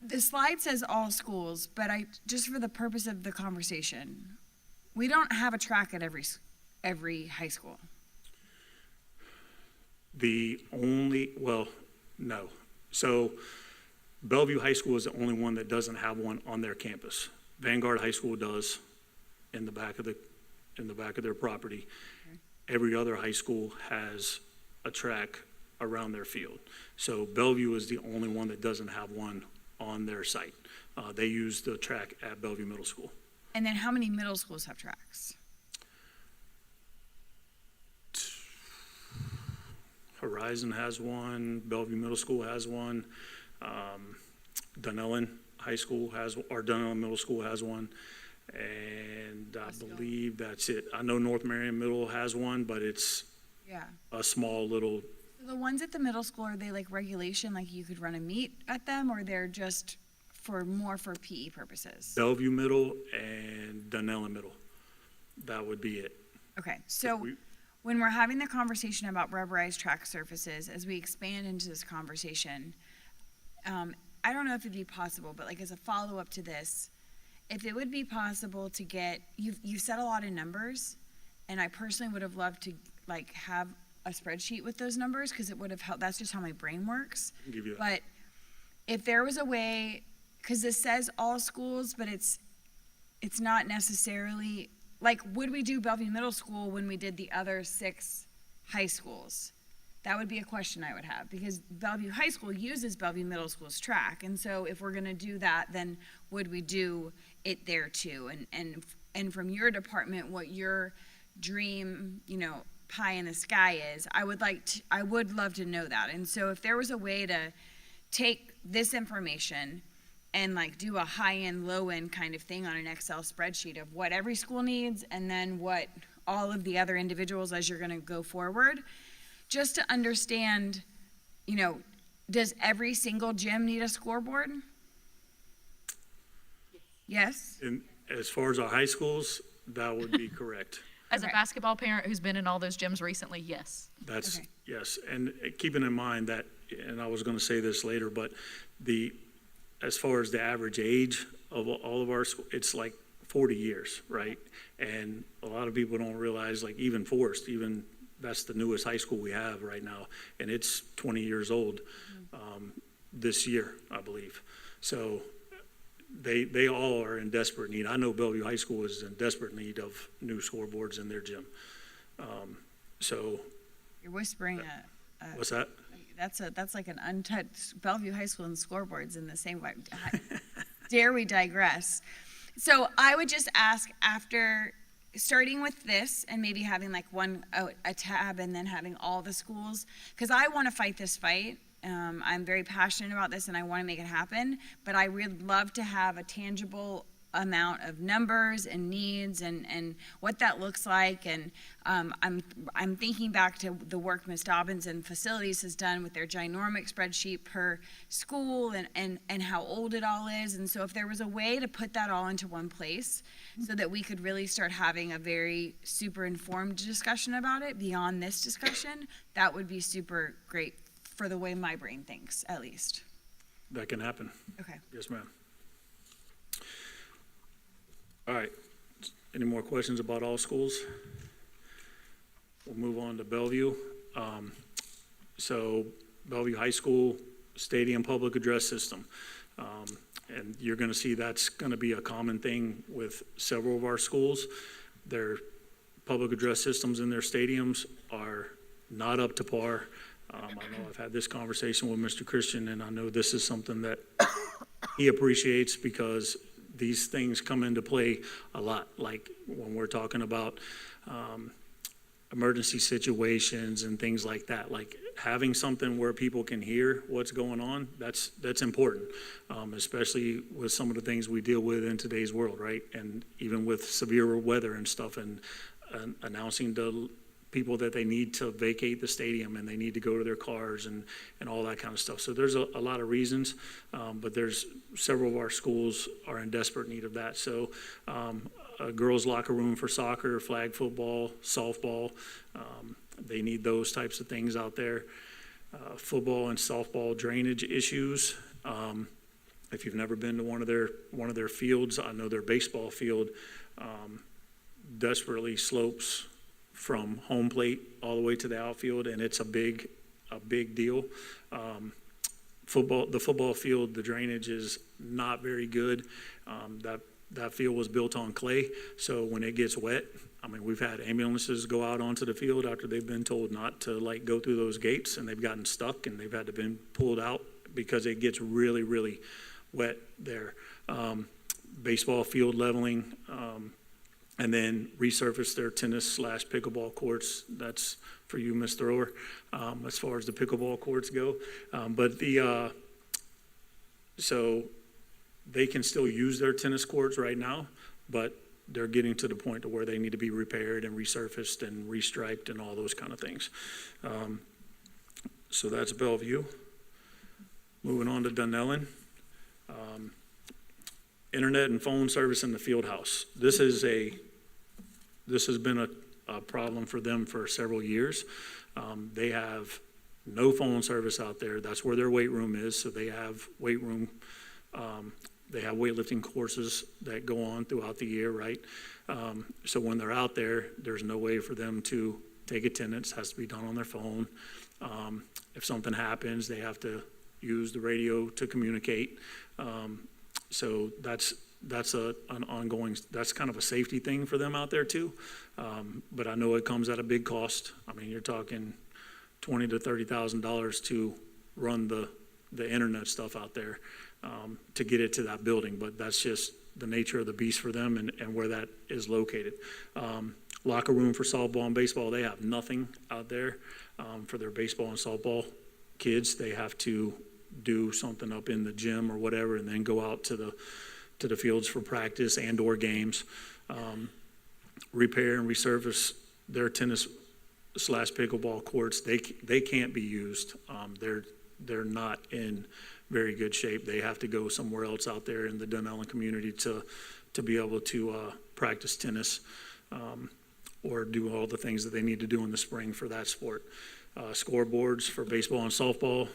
the slide says all schools, but just for the purpose of the conversation, we don't have a track at every high school. No. So Bellevue High School is the only one that doesn't have one on their campus. Vanguard High School does in the back of their property. Every other high school has a track around their field. So Bellevue is the only one that doesn't have one on their site. They use the track at Bellevue Middle School. And then how many middle schools have tracks? Horizon has one, Bellevue Middle School has one, Dunellen High School has, or Dunellen Middle School has one, and I believe that's it. I know North Marion Middle has one, but it's Yeah. a small little, So the ones at the middle school, are they like regulation, like you could run a meet at them, or they're just more for PE purposes? Bellevue Middle and Dunellen Middle. That would be it. Okay, so when we're having the conversation about rubberized track surfaces, as we expand into this conversation, I don't know if it'd be possible, but like as a follow-up to this, if it would be possible to get, you've said a lot of numbers, and I personally would have loved to like have a spreadsheet with those numbers, because it would have helped. That's just how my brain works. I can give you that. But if there was a way, because this says all schools, but it's not necessarily, like, would we do Bellevue Middle School when we did the other 6 high schools? That would be a question I would have, because Bellevue High School uses Bellevue Middle School's track, and so if we're gonna do that, then would we do it there too? And from your department, what your dream, pie in the sky is, I would love to know that. And so if there was a way to take this information and like do a high-end, low-end kind of thing on an Excel spreadsheet of what every school needs, and then what all of the other individuals as you're gonna go forward, just to understand, does every single gym need a scoreboard? Yes? And as far as our high schools, that would be correct. As a basketball parent who's been in all those gyms recently, yes. That's, yes, and keeping in mind that, and I was gonna say this later, but as far as the average age of all of our schools, it's like 40 years, right? And a lot of people don't realize, like even Forest, that's the newest high school we have right now, and it's 20 years old this year, I believe. So they all are in desperate need. I know Bellevue High School is in desperate need of new scoreboards in their gym. So. You're whispering What's that? That's like an untouched Bellevue High School and scoreboards in the same way. Dare we digress? So I would just ask, after starting with this and maybe having like a tab and then having all the schools, because I want to fight this fight. I'm very passionate about this and I want to make it happen, but I would love to have a tangible amount of numbers and needs and what that looks like. And I'm thinking back to the work Ms. Dobbins and Facilities has done with their ginormic spreadsheet per school and how old it all is. And so if there was a way to put that all into one place so that we could really start having a very super informed discussion about it beyond this discussion, that would be super great for the way my brain thinks, at least. That can happen. Okay. Yes, ma'am. All right, any more questions about all schools? We'll move on to Bellevue. So Bellevue High School Stadium Public Address System. And you're gonna see that's gonna be a common thing with several of our schools. Their public address systems in their stadiums are not up to par. I know I've had this conversation with Mr. Christian, and I know this is something that he appreciates because these things come into play a lot, like when we're talking about emergency situations and things like that. Like having something where people can hear what's going on, that's important, especially with some of the things we deal with in today's world, right? And even with severe weather and stuff, and announcing to people that they need to vacate the stadium and they need to go to their cars and all that kind of stuff. So there's a lot of reasons, but there's several of our schools are in desperate need of that. So a girls' locker room for soccer, flag football, softball, they need those types of things out there. Football and softball drainage issues. If you've never been to one of their fields, I know their baseball field desperately slopes from home plate all the way to the outfield, and it's a big a big deal. The football field, the drainage is not very good. That field was built on clay, so when it gets wet, I mean, we've had ambulances go out onto the field after they've been told not to like go through those gates, and they've gotten stuck and they've had to been pulled out because it gets really, really wet there. Baseball field leveling, and then resurface their tennis/pickleball courts. That's for you, Ms. Thrower, as far as the pickleball courts go. So they can still use their tennis courts right now, but they're getting to the point to where they need to be repaired and resurfaced and restriped and all those kind of things. So that's Bellevue. Moving on to Dunellen. Internet and phone service in the field house. This has been a problem for them for several years. They have no phone service out there. That's where their weight room is. So they have weight room. They have weightlifting courses that go on throughout the year, right? So when they're out there, there's no way for them to take attendance. It has to be done on their phone. If something happens, they have to use the radio to communicate. So that's an ongoing, that's kind of a safety thing for them out there too. But I know it comes at a big cost. I mean, you're talking $20,000 to $30,000 to run the internet stuff out there, to get it to that building. But that's just the nature of the beast for them and where that is located. Locker room for softball and baseball, they have nothing out there. For their baseball and softball kids, they have to do something up in the gym or whatever, and then go out to the fields for practice and or games. Repair and resurface their tennis/pickleball courts. They can't be used. They're not in very good shape. They have to go somewhere else out there in the Dunellen community to be able to practice tennis, or do all the things that they need to do in the spring for that sport. Scoreboards for baseball and softball,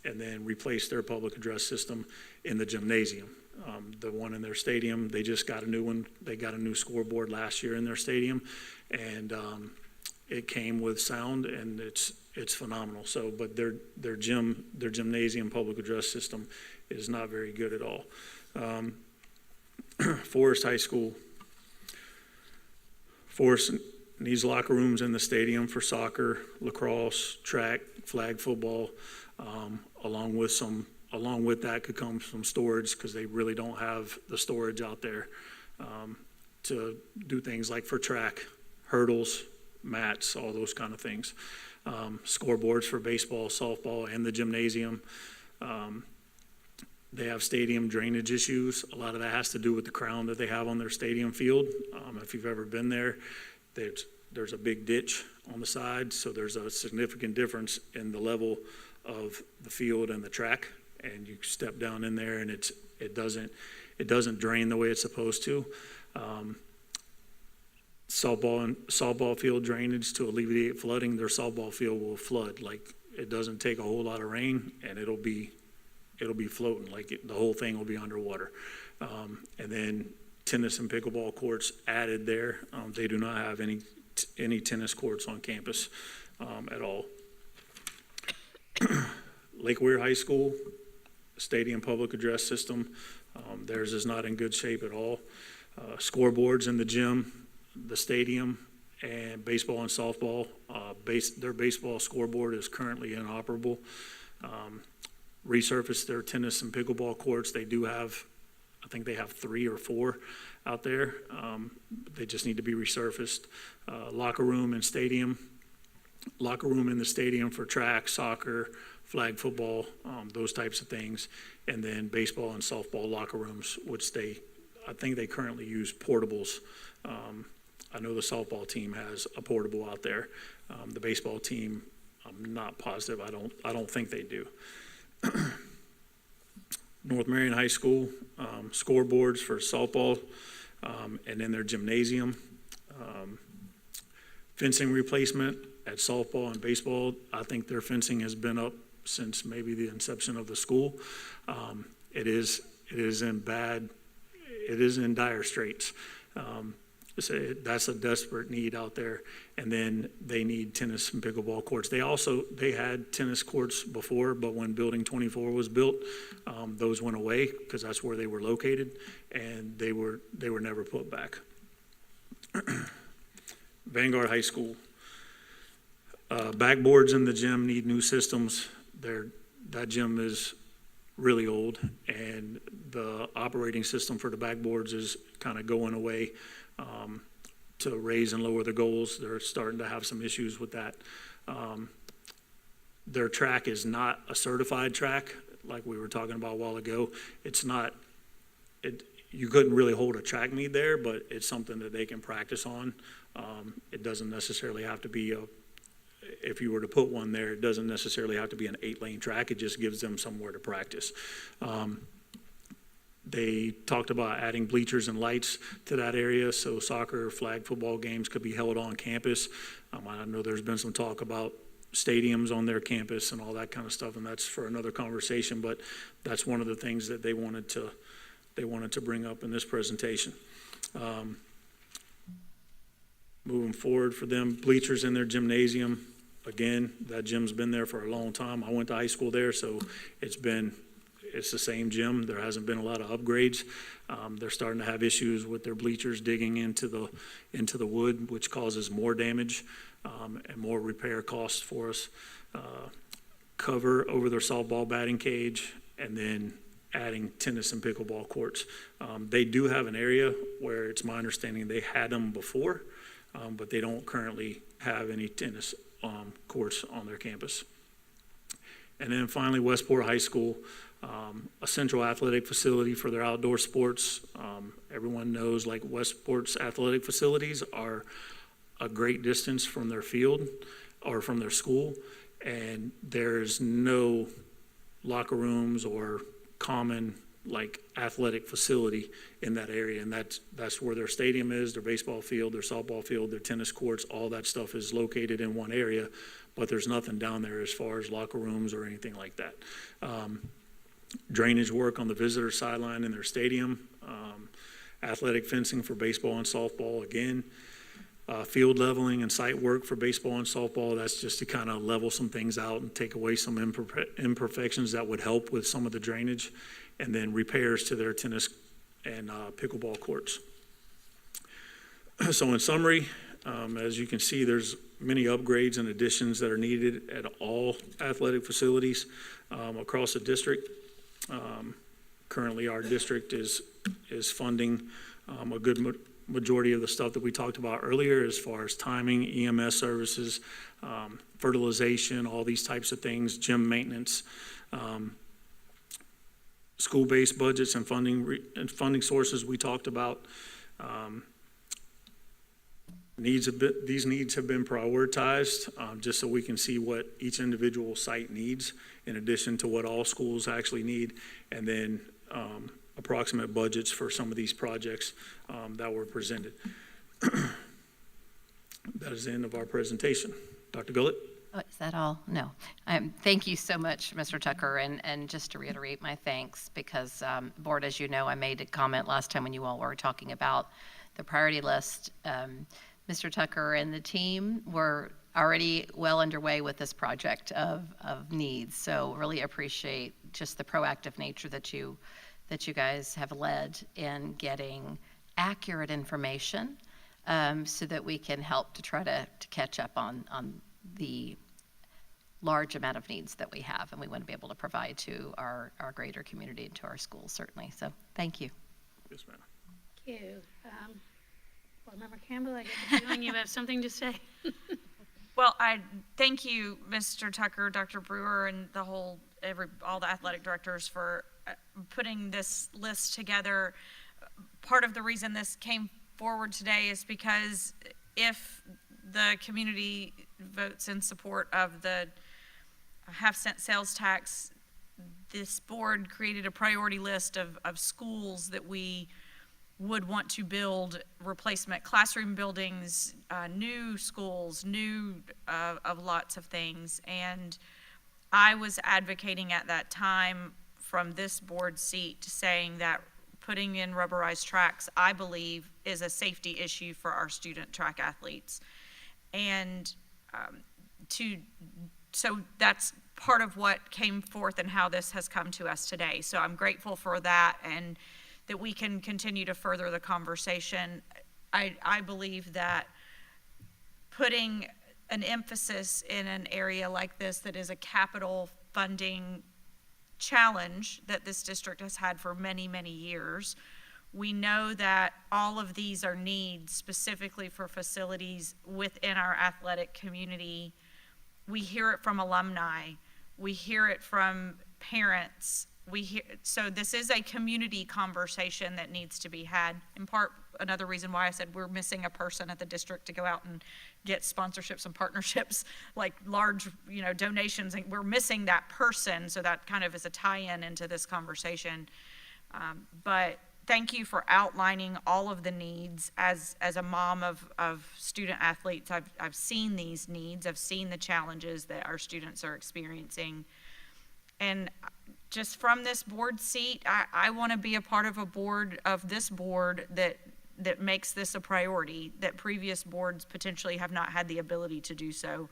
and then replace their public address system in the gymnasium. The one in their stadium, they just got a new one. They got a new scoreboard last year in their stadium, and it came with sound, and it's phenomenal. So, but their gymnasium public address system is not very good at all. Forest High School. Forest needs locker rooms in the stadium for soccer, lacrosse, track, flag football, along with that could come some storage, because they really don't have the storage out there to do things like for track, hurdles, mats, all those kind of things. Scoreboards for baseball, softball, and the gymnasium. They have stadium drainage issues. A lot of that has to do with the crown that they have on their stadium field. If you've ever been there, there's a big ditch on the side, so there's a significant difference in the level of the field and the track. And you step down in there, and it doesn't drain the way it's supposed to. Softball field drainage to alleviate flooding. Their softball field will flood. Like, it doesn't take a whole lot of rain, and it'll be floating. Like, the whole thing will be underwater. And then tennis and pickleball courts added there. They do not have any tennis courts on campus at all. Lake Weir High School stadium public address system. Theirs is not in good shape at all. Scoreboards in the gym, the stadium, and baseball and softball. Their baseball scoreboard is currently inoperable. Resurface their tennis and pickleball courts. They do have, I think they have 3 or 4 out there. They just need to be resurfaced. Locker room in the stadium for track, soccer, flag football, those types of things. And then baseball and softball locker rooms, which I think they currently use portables. I know the softball team has a portable out there. The baseball team, I'm not positive. I don't think they do. North Marion High School, scoreboards for softball, and then their gymnasium. Fencing replacement at softball and baseball. I think their fencing has been up since maybe the inception of the school. It is in dire straits. say that's a desperate need out there. And then they need tennis and pickleball courts. They had tennis courts before, but when Building 24 was built, those went away because that's where they were located, and they were never put back. Vanguard High School. Backboards in the gym need new systems. That gym is really old, and the operating system for the backboards is kind of going away to raise and lower the goals. They're starting to have some issues with that. Their track is not a certified track, like we were talking about a while ago. It's not, you couldn't really hold a track meet there, but it's something that they can practice on. It doesn't necessarily have to be if you were to put one there, it doesn't necessarily have to be an 8-lane track. It just gives them somewhere to practice. They talked about adding bleachers and lights to that area so soccer, flag football games could be held on campus. I know there's been some talk about stadiums on their campus and all that kind of stuff, and that's for another conversation, but that's one of the things that they wanted to bring up in this presentation. Moving forward for them, bleachers in their gymnasium. Again, that gym's been there for a long time. I went to high school there, so it's the same gym. There hasn't been a lot of upgrades. They're starting to have issues with their bleachers digging into the wood, which causes more damage and more repair costs for us. Cover over their softball batting cage, and then adding tennis and pickleball courts. They do have an area where it's my understanding they had them before, but they don't currently have any tennis courts on their campus. And then finally, Westport High School, a central athletic facility for their outdoor sports. Everyone knows like Westport's athletic facilities are a great distance from their field or from their school, and there's no locker rooms or common like athletic facility in that area, and that's where their stadium is, their baseball field, their softball field, their tennis courts, all that stuff is located in one area, but there's nothing down there as far as locker rooms or anything like that. Drainage work on the visitor sideline in their stadium, athletic fencing for baseball and softball again, field leveling and site work for baseball and softball. That's just to kind of level some things out and take away some imperfections that would help with some of the drainage, and then repairs to their tennis and pickleball courts. So in summary, as you can see, there's many upgrades and additions that are needed at all athletic facilities across the district. Currently, our district is funding a good majority of the stuff that we talked about earlier as far as timing, EMS services, fertilization, all these types of things, gym maintenance, school-based budgets and funding sources we talked about. These needs have been prioritized just so we can see what each individual site needs in addition to what all schools actually need, and then approximate budgets for some of these projects that were presented. That is the end of our presentation. Dr. Gullett? Oh, is that all? No. Thank you so much, Mr. Tucker, and just to reiterate my thanks, because board, as you know, I made a comment last time when you all were talking about the priority list. Mr. Tucker and the team were already well underway with this project of needs, so really appreciate just the proactive nature that you guys have led in getting accurate information so that we can help to try to catch up on the large amount of needs that we have and we want to be able to provide to our greater community and to our schools, certainly. So thank you. Yes, ma'am. Thank you. Board Member Campbell, I get the feeling you have something to say. Well, I thank you, Mr. Tucker, Dr. Brewer, and all the athletic directors for putting this list together. Part of the reason this came forward today is because if the community votes in support of the half-cent sales tax, this board created a priority list of schools that we would want to build replacement classroom buildings, new schools, of lots of things. And I was advocating at that time from this board seat saying that putting in rubberized tracks, I believe, is a safety issue for our student track athletes. And so that's part of what came forth and how this has come to us today. So I'm grateful for that, and that we can continue to further the conversation. I believe that putting an emphasis in an area like this that is a capital funding challenge that this district has had for many, many years. We know that all of these are needs specifically for facilities within our athletic community. We hear it from alumni. We hear it from parents. So this is a community conversation that needs to be had. In part, another reason why I said we're missing a person at the district to go out and get sponsorships and partnerships, like large, donations. And we're missing that person, so that kind of is a tie-in into this conversation. But thank you for outlining all of the needs. As a mom of student athletes, I've seen these needs. I've seen the challenges that our students are experiencing. And just from this board seat, I want to be a part of this board that makes this a priority, that previous boards potentially have not had the ability to do so.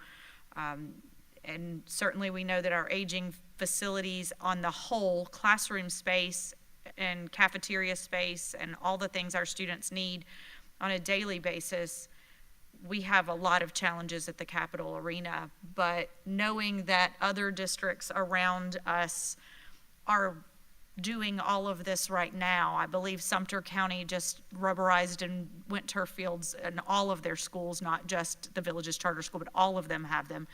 And certainly we know that our aging facilities on the whole, classroom space and cafeteria space and all the things our students need on a daily basis, we have a lot of challenges at the Capitol Arena. But knowing that other districts around us are doing all of this right now, I believe Sumter County just rubberized and went turf fields in all of their schools, not just the Villages Charter School, but all of them have them.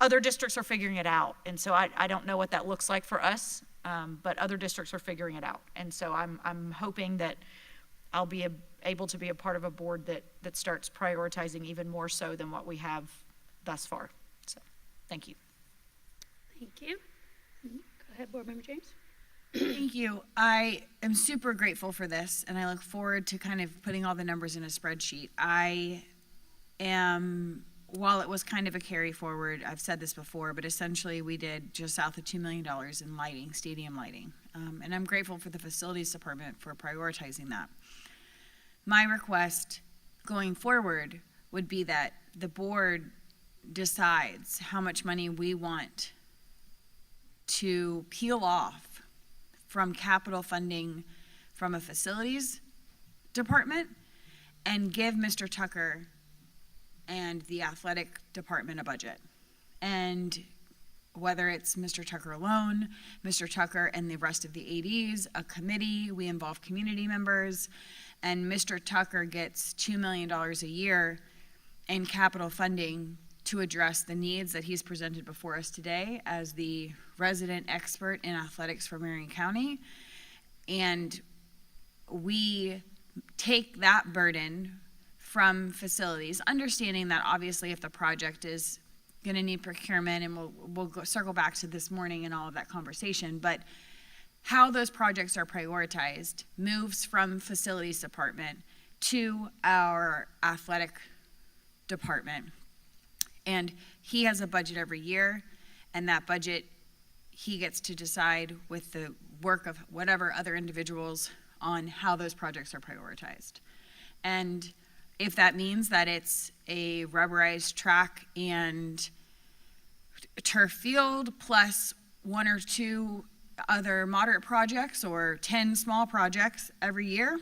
Other districts are figuring it out, and so I don't know what that looks like for us, but other districts are figuring it out. And so I'm hoping that I'll be able to be a part of a board that starts prioritizing even more so than what we have thus far. So, thank you. Thank you. Go ahead, Board Member James. Thank you. I am super grateful for this, and I look forward to kind of putting all the numbers in a spreadsheet. While it was kind of a carry forward, I've said this before, but essentially we did just south of $2 million in lighting, stadium lighting. And I'm grateful for the facilities department for prioritizing that. My request going forward would be that the board decides how much money we want to peel off from capital funding from a facilities department and give Mr. Tucker and the athletic department a budget. And whether it's Mr. Tucker alone, Mr. Tucker and the rest of the ADs, a committee, we involve community members, and Mr. Tucker gets $2 million a year in capital funding to address the needs that he's presented before us today as the resident expert in athletics for Marion County. And we take that burden from facilities, understanding that obviously if the project is going to need procurement, and we'll circle back to this morning and all of that conversation, but how those projects are prioritized moves from facilities department to our athletic department. And he has a budget every year, and that budget he gets to decide with the work of whatever other individuals on how those projects are prioritized. And if that means that it's a rubberized track and turf field plus one or two other moderate projects or 10 small projects every year,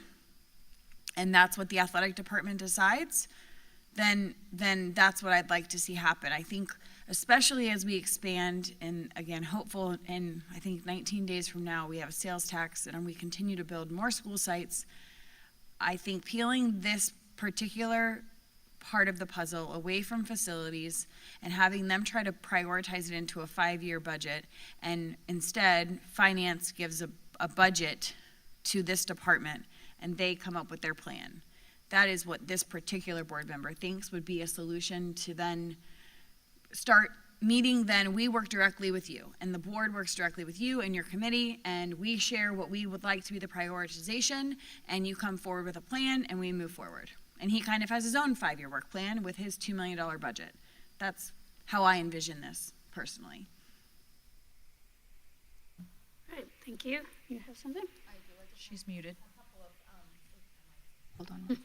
and that's what the athletic department decides, then that's what I'd like to see happen. I think especially as we expand, and again, hopeful in, I think 19 days from now, we have a sales tax and we continue to build more school sites. I think peeling this particular part of the puzzle away from facilities and having them try to prioritize it into a 5-year budget, and instead finance gives a budget to this department and they come up with their plan. That is what this particular board member thinks would be a solution to then start meeting. Then we work directly with you, and the board works directly with you and your committee, and we share what we would like to be the prioritization, and you come forward with a plan and we move forward. And he kind of has his own 5-year work plan with his $2 million budget. That's how I envision this personally. All right, thank you. You have something? She's muted. Hold on.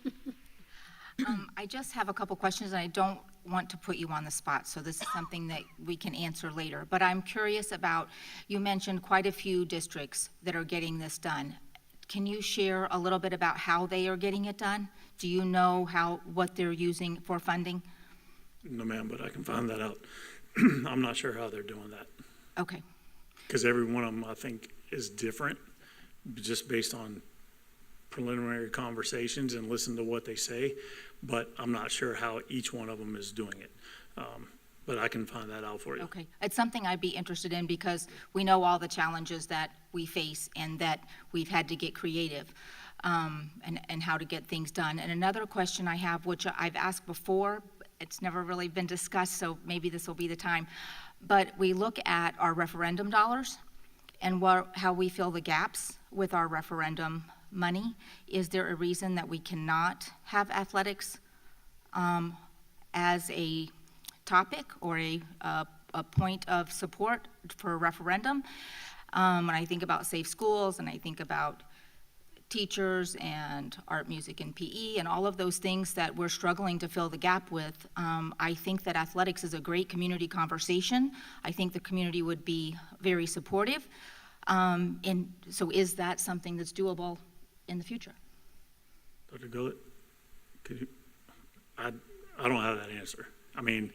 I just have a couple questions, and I don't want to put you on the spot, so this is something that we can answer later. But I'm curious about, you mentioned quite a few districts that are getting this done. Can you share a little bit about how they are getting it done? Do you know what they're using for funding? No, ma'am, but I can find that out. I'm not sure how they're doing that, Okay, because every one of them, I think, is different, just based on preliminary conversations and listen to what they say, but I'm not sure how each one of them is doing it. But I can find that out for you. okay. It's something I'd be interested in because we know all the challenges that we face and that we've had to get creative, and how to get things done. And another question I have, which I've asked before, it's never really been discussed, so maybe this will be the time. But we look at our referendum dollars and how we fill the gaps with our referendum money. Is there a reason that we cannot have athletics as a topic or a point of support for a referendum? When I think about safe schools and I think about teachers and art, music, and PE and all of those things that we're struggling to fill the gap with, I think that athletics is a great community conversation. I think the community would be very supportive. And so is that something that's doable in the future? Dr. Gullett, could you, I don't have that answer. I mean,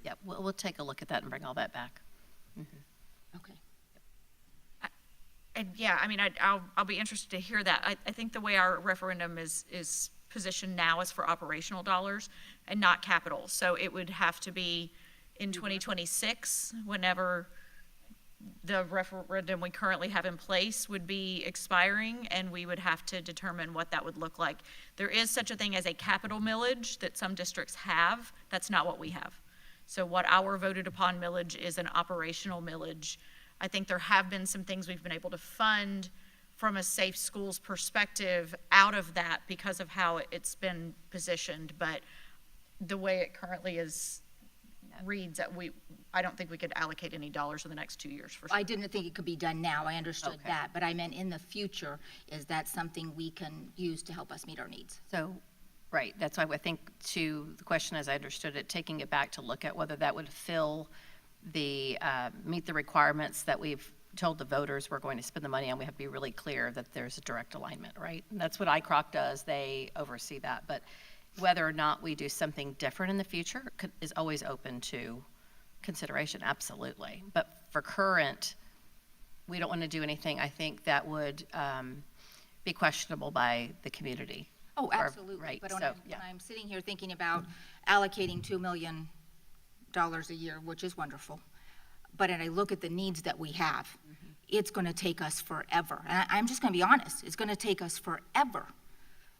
Yeah, we'll take a look at that and bring all that back. Okay. And yeah, I mean, I'll be interested to hear that. I think the way our referendum is positioned now is for operational dollars and not capital. So it would have to be in 2026, whenever the referendum we currently have in place would be expiring, and we would have to determine what that would look like. There is such a thing as a capital millage that some districts have. That's not what we have. So what our voted upon millage is an operational millage. I think there have been some things we've been able to fund from a safe schools perspective out of that because of how it's been positioned, but the way it currently is reads that I don't think we could allocate any dollars in the next 2 years for sure. I didn't think it could be done now, I understood that, but I meant in the future, is that something we can use to help us meet our needs? So, right, that's why I think to the question as I understood it, taking it back to look at whether that would fill the, meet the requirements that we've told the voters we're going to spend the money on. We have to be really clear that there's a direct alignment, right? And that's what ICROC does, they oversee that. But whether or not we do something different in the future is always open to consideration, absolutely. But for current, we don't want to do anything, I think, that would be questionable by the community. Oh, absolutely. Right, But so, when yeah. I'm sitting here thinking about allocating $2 million a year, which is wonderful, but and I look at the needs that we have, it's going to take us forever. And I'm just going to be honest, it's going to take us forever.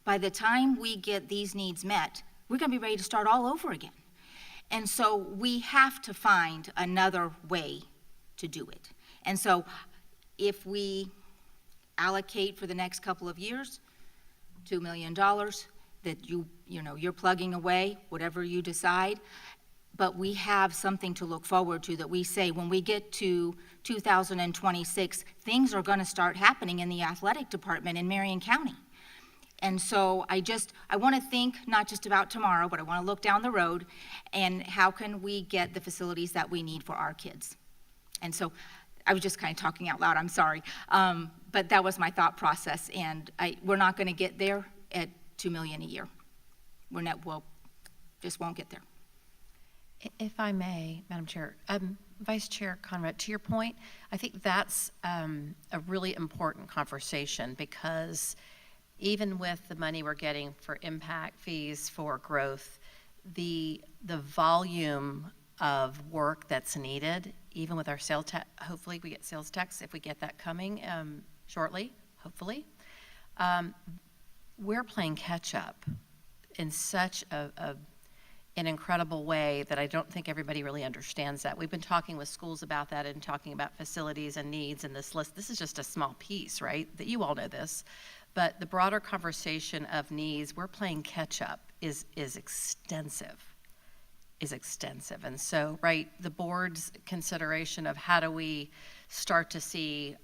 By the time we get these needs met, we're going to be ready to start all over again. And so we have to find another way to do it. And so if we allocate for the next couple of years, $2 million that you're plugging away, whatever you decide, but we have something to look forward to that we say when we get to 2026, things are going to start happening in the athletic department in Marion County. And so I want to think not just about tomorrow, but I want to look down the road and how can we get the facilities that we need for our kids. And so I was just kind of talking out loud, I'm sorry. But that was my thought process, and we're not going to get there at $2 million a year. Just won't get there. If I may, Madam Chair, Vice Chair Conrad, to your point, I think that's a really important conversation because even with the money we're getting for impact fees for growth, the volume of work that's needed, even with our sales tax, hopefully we get sales tax if we get that coming shortly, hopefully. We're playing catch up in such an incredible way that I don't think everybody really understands that. We've been talking with schools about that and talking about facilities and needs and this list. This is just a small piece, right? That you all know this. But the broader conversation of needs, we're playing catch up, is extensive. And so, right, the board's consideration of how do we start to see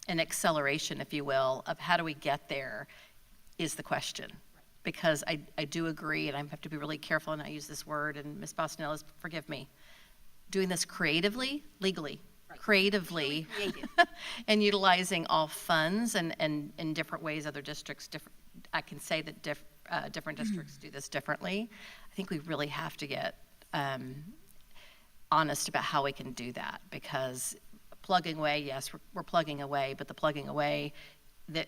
an acceleration, if you will, of how do we get there is the question. Because I do agree, and I have to be really careful and I use this word, and Ms. Bosnellis, forgive me, doing this creatively, legally, creatively, and utilizing all funds and in different ways, other districts, I can say that different districts do this differently. I think we really have to get honest about how we can do that, because plugging away, yes, we're plugging away, but the plugging away, the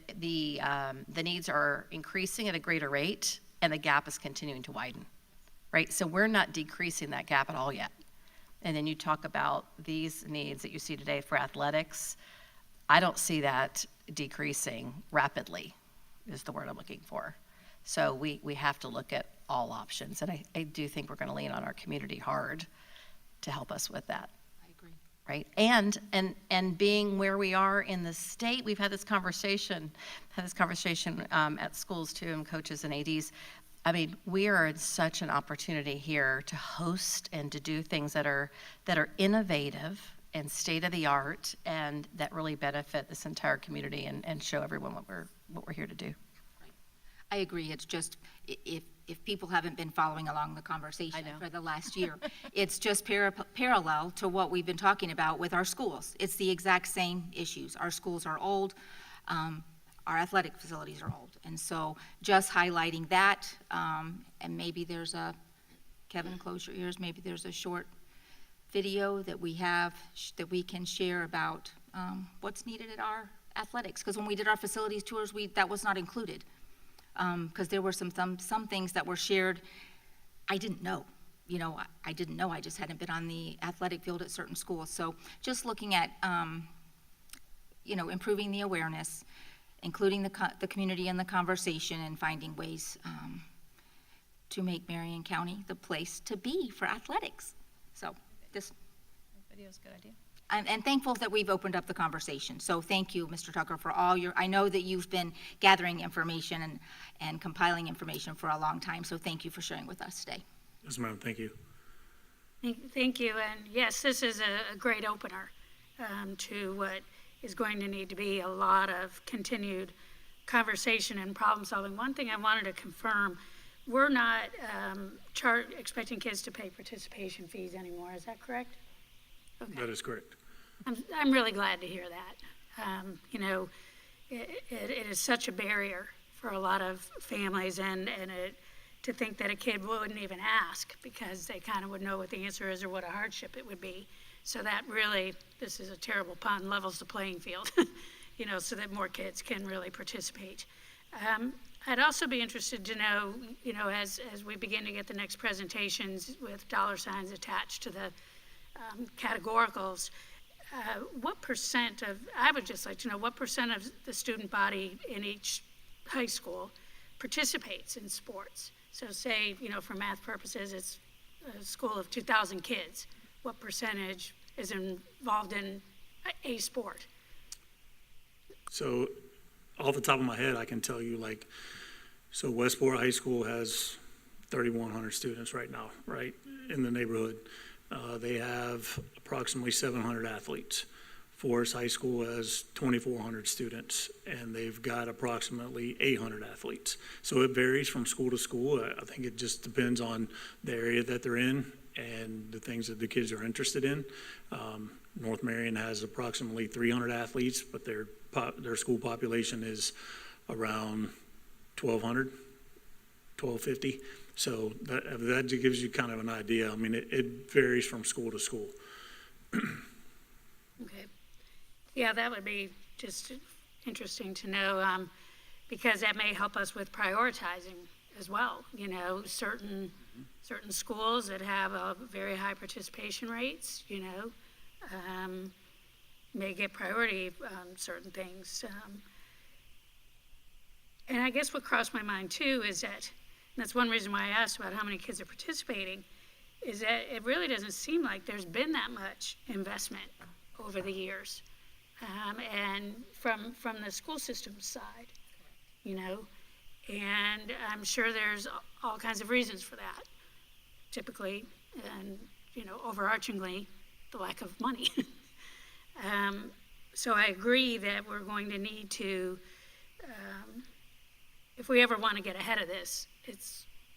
needs are increasing at a greater rate, and the gap is continuing to widen, right? So we're not decreasing that gap at all yet. And then you talk about these needs that you see today for athletics. I don't see that decreasing rapidly, is the word I'm looking for. So we have to look at all options, and I do think we're going to lean on our community hard to help us with that. I agree. Right? And being where we are in the state, we've had this conversation at schools too, and coaches and ADs. I mean, we are in such an opportunity here to host and to do things that are innovative and state of the art, and that really benefit this entire community and show everyone what we're here to do. I agree. It's just, if people haven't been following along the conversation for the last year, it's just parallel to what we've been talking about with our schools. It's the exact same issues. Our schools are old. Our athletic facilities are old. And so just highlighting that, and maybe there's Kevin, close your ears, maybe there's a short video that we have that we can share about what's needed at our athletics. Because when we did our facilities tours, that was not included. Because there were some things that were shared I didn't know. I didn't know. I just hadn't been on the athletic field at certain schools. So just looking at, improving the awareness, including the community in the conversation, and finding ways to make Marion County the place to be for athletics. So this Video's a good idea. And thankful that we've opened up the conversation. So thank you, Mr. Tucker, for all I know that you've been gathering information and compiling information for a long time, so thank you for sharing with us today. Yes, ma'am, thank you. Thank you, and yes, this is a great opener to what is going to need to be a lot of continued conversation and problem solving. One thing I wanted to confirm, we're not expecting kids to pay participation fees anymore, is that correct? Okay. That is correct. I'm really glad to hear that. It is such a barrier for a lot of families, and to think that a kid wouldn't even ask because they kind of would know what the answer is or what a hardship it would be. So that really, this is a terrible pun, levels the playing field, so that more kids can really participate. I'd also be interested to know, as we begin to get the next presentations with dollar signs attached to the categoricals, I would just like to know what percent of the student body in each high school participates in sports. So say, for math purposes, it's a school of 2,000 kids. What percentage is involved in a sport? So off the top of my head, I can tell you so Westport High School has 3,100 students right now, right, in the neighborhood. They have approximately 700 athletes. Forest High School has 2,400 students, and they've got approximately 800 athletes. So it varies from school to school. I think it just depends on the area that they're in and the things that the kids are interested in. North Marion has approximately 300 athletes, but their school population is around 1,200, 1,250. So that gives you kind of an idea. I mean, it varies from school to school. Okay. Yeah, that would be just interesting to know, because that may help us with prioritizing as well. Certain schools that have a very high participation rates, may get priority on certain things. And I guess what crossed my mind too is that, and that's one reason why I asked about how many kids are participating, is that it really doesn't seem like there's been that much investment over the years, and from the school system side, and I'm sure there's all kinds of reasons for that, typically, and overarchingly, the lack of money. So I agree that we're going to need to, if we ever want to get ahead of this,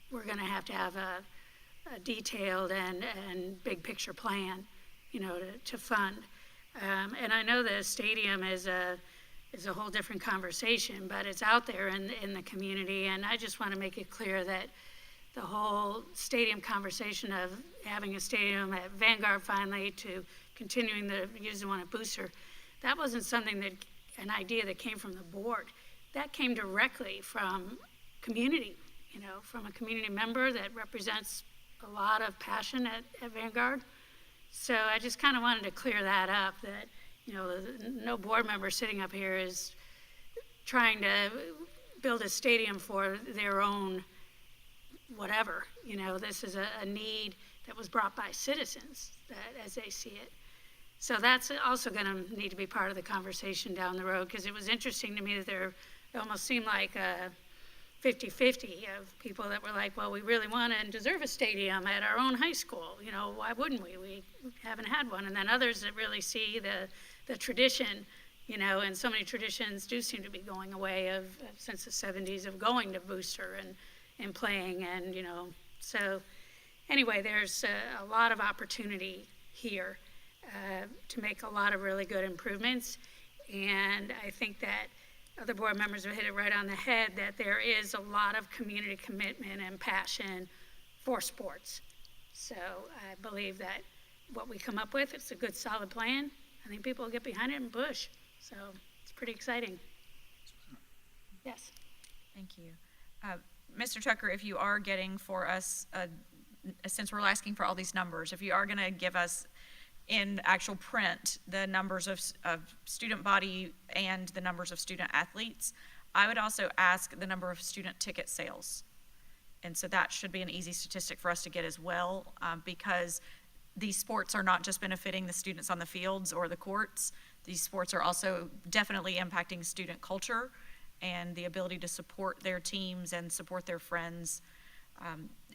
we're going to have a detailed and big picture plan, to fund. And I know the stadium is a whole different conversation, but it's out there in the community, and I just want to make it clear that the whole stadium conversation of having a stadium at Vanguard finally to continuing the using one at Booster, that wasn't an idea that came from the board. That came directly from community, from a community member that represents a lot of passion at Vanguard. So I just kind of wanted to clear that up, that, no board member sitting up here is trying to build a stadium for their own whatever. This is a need that was brought by citizens as they see it. So that's also going to need to be part of the conversation down the road, because it was interesting to me that it almost seemed like a 50-50 of people that were like, well, we really want and deserve a stadium at our own high school. Why wouldn't we? We haven't had one. And then others that really see the tradition, and so many traditions do seem to be going away since the 70s of going to Booster and playing. And, so anyway, there's a lot of opportunity here to make a lot of really good improvements. And I think that other board members have hit it right on the head, that there is a lot of community commitment and passion for sports. So I believe that what we come up with, it's a good, solid plan. I think people will get behind it and push. So it's pretty exciting. Yes. Thank you. Mr. Tucker, if you are getting for us, since we're asking for all these numbers, if you are going to give us in actual print the numbers of student body and the numbers of student athletes, I would also ask the number of student ticket sales. And so that should be an easy statistic for us to get as well, because these sports are not just benefiting the students on the fields or the courts. These sports are also definitely impacting student culture and the ability to support their teams and support their friends.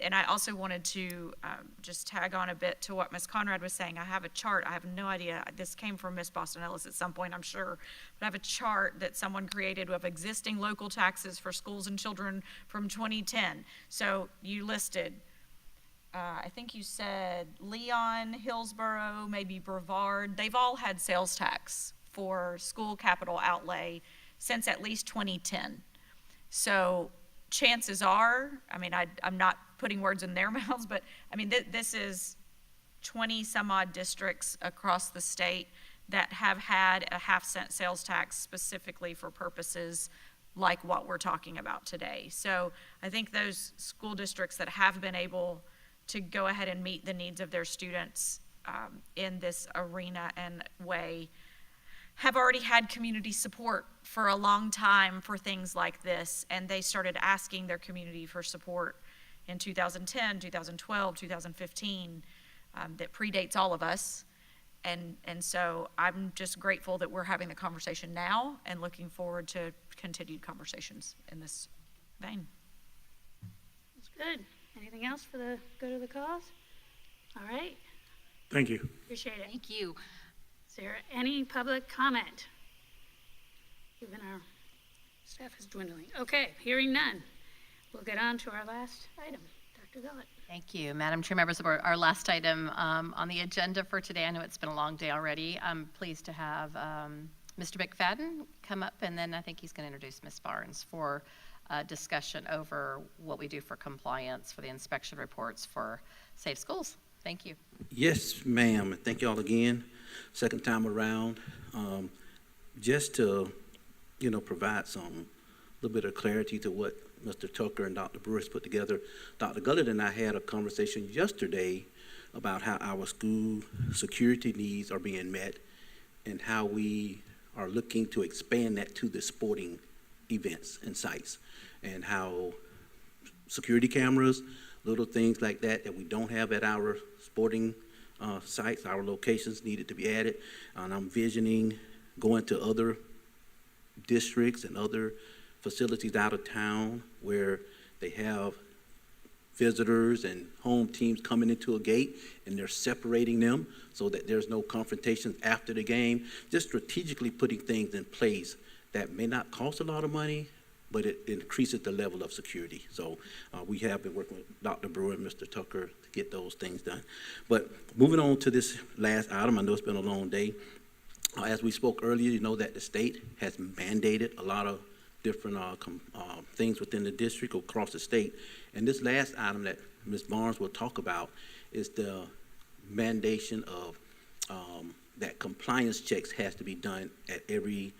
And I also wanted to just tag on a bit to what Ms. Conrad was saying. I have a chart. I have no idea. This came from Ms. Boston Ellis at some point, I'm sure. But I have a chart that someone created of existing local taxes for schools and children from 2010. So you listed, I think you said Leon, Hillsborough, maybe Brevard. They've all had sales tax for school capital outlay since at least 2010. So chances are, I'm not putting words in their mouths, but this is 20 some odd districts across the state that have had a half-cent sales tax specifically for purposes like what we're talking about today. So I think those school districts that have been able to go ahead and meet the needs of their students in this arena and way have already had community support for a long time for things like this, and they started asking their community for support in 2010, 2012, 2015, that predates all of us. And so I'm just grateful that we're having the conversation now and looking forward to continued conversations in this vein. That's good. Anything else for the good of the cause? All right. Thank you. Appreciate it. Thank you. Is there any public comment? Given our staff is dwindling. Okay, hearing none. We'll get on to our last item. Dr. Gullett. Thank you, Madam Chair, members of the board. Our last item on the agenda for today, I know it's been a long day already. I'm pleased to have Mr. McFadden come up, and then I think he's going to introduce Ms. Barnes for discussion over what we do for compliance for the inspection reports for Safe Schools. Thank you. Yes, ma'am. Thank you all again. Second time around. Just to, provide some little bit of clarity to what Mr. Tucker and Dr. Brewers put together. Dr. Gullett and I had a conversation yesterday about how our school security needs are being met and how we are looking to expand that to the sporting events and sites, and how security cameras, little things like that we don't have at our sporting sites, our locations, needed to be added. And I'm visioning going to other districts and other facilities out of town where they have visitors and home teams coming into a gate, and they're separating them so that there's no confrontations after the game. Just strategically putting things in place that may not cost a lot of money, but it increases the level of security. So we have been working with Dr. Brewer and Mr. Tucker to get those things done. But moving on to this last item, I know it's been a long day. As we spoke earlier, you know that the state has mandated a lot of different things within the district across the state. And this last item that Ms. Barnes will talk about is the mandation of that compliance checks has to be done at every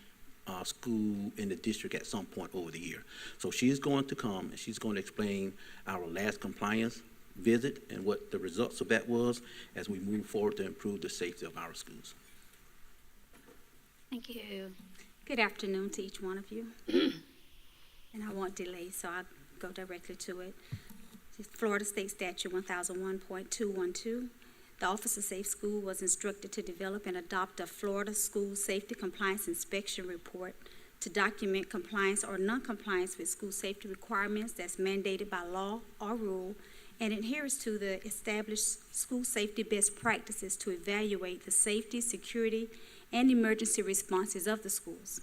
school in the district at some point over the year. So she's going to come and she's going to explain our last compliance visit and what the results of that was as we move forward to improve the safety of our schools. Thank you. Good afternoon to each one of you. And I won't delay, so I'll go directly to it. Florida State Statute 1001.212. The Office of Safe School was instructed to develop and adopt a Florida School Safety Compliance Inspection Report to document compliance or non-compliance with school safety requirements that's mandated by law or rule and adheres to the established school safety best practices to evaluate the safety, security, and emergency responses of the schools.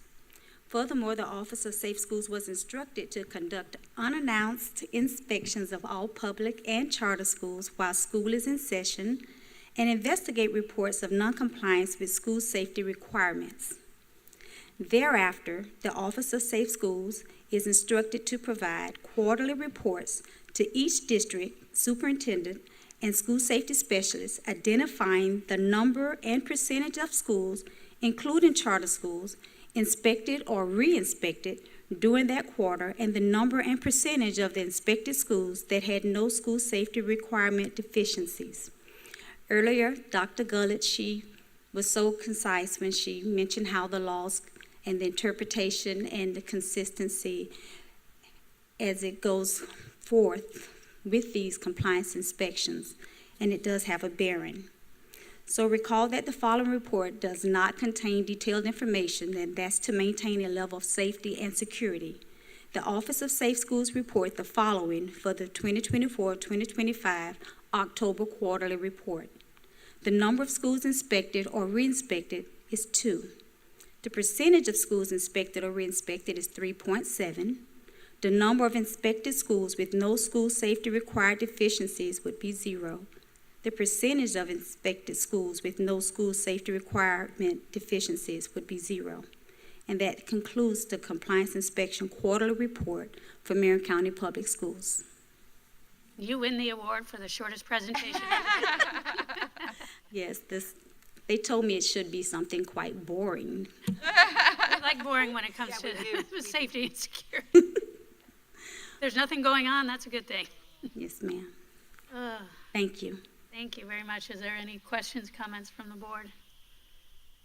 Furthermore, the Office of Safe Schools was instructed to conduct unannounced inspections of all public and charter schools while school is in session and investigate reports of noncompliance with school safety requirements. Thereafter, the Office of Safe Schools is instructed to provide quarterly reports to each district superintendent and school safety specialists identifying the number and percentage of schools, including charter schools, inspected or re-inspected during that quarter and the number and percentage of the inspected schools that had no school safety requirement deficiencies. Earlier, Dr. Gullett, she was so concise when she mentioned how the laws and the interpretation and the consistency as it goes forth with these compliance inspections, and it does have a bearing. So recall that the following report does not contain detailed information, and that's to maintain a level of safety and security. The Office of Safe Schools report the following for the 2024-2025 October quarterly report. The number of schools inspected or re-inspected is 2. The percentage of schools inspected or re-inspected is 3.7. The number of inspected schools with no school safety required deficiencies would be 0. The percentage of inspected schools with no school safety requirement deficiencies would be 0. And that concludes the compliance inspection quarterly report for Marion County Public Schools. You win the award for the shortest presentation. Yes, they told me it should be something quite boring. I like boring when it comes to safety and security. There's nothing going on, that's a good thing. Yes, ma'am. Thank you. Thank you very much. Is there any questions, comments from the board?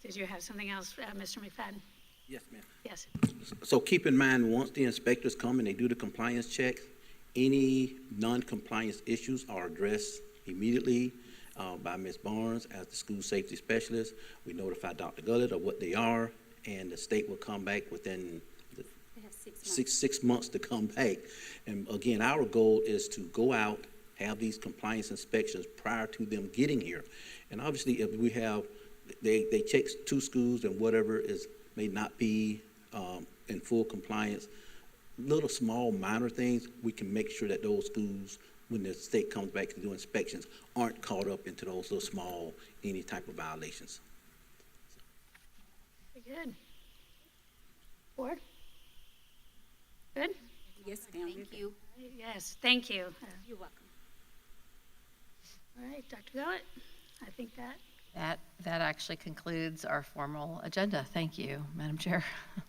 Did you have something else, Mr. McFadden? Yes, ma'am. Yes. So keep in mind, once the inspectors come and they do the compliance checks, any non-compliance issues are addressed immediately by Ms. Barnes as the school safety specialist. We notify Dr. Gullett of what they are, and the state will come back within They have 6 months. six months to come back. And again, our goal is to go out, have these compliance inspections prior to them getting here. And obviously, if we have, they check 2 schools and whatever is may not be in full compliance, little small minor things, we can make sure that those schools, when the state comes back to do inspections, aren't caught up into those little small, any type of violations. Very good. Board? Good? Yes, ma'am. Thank you. Yes, thank you. You're welcome. All right, Dr. Gullett, I think that. That actually concludes our formal agenda. Thank you, Madam Chair.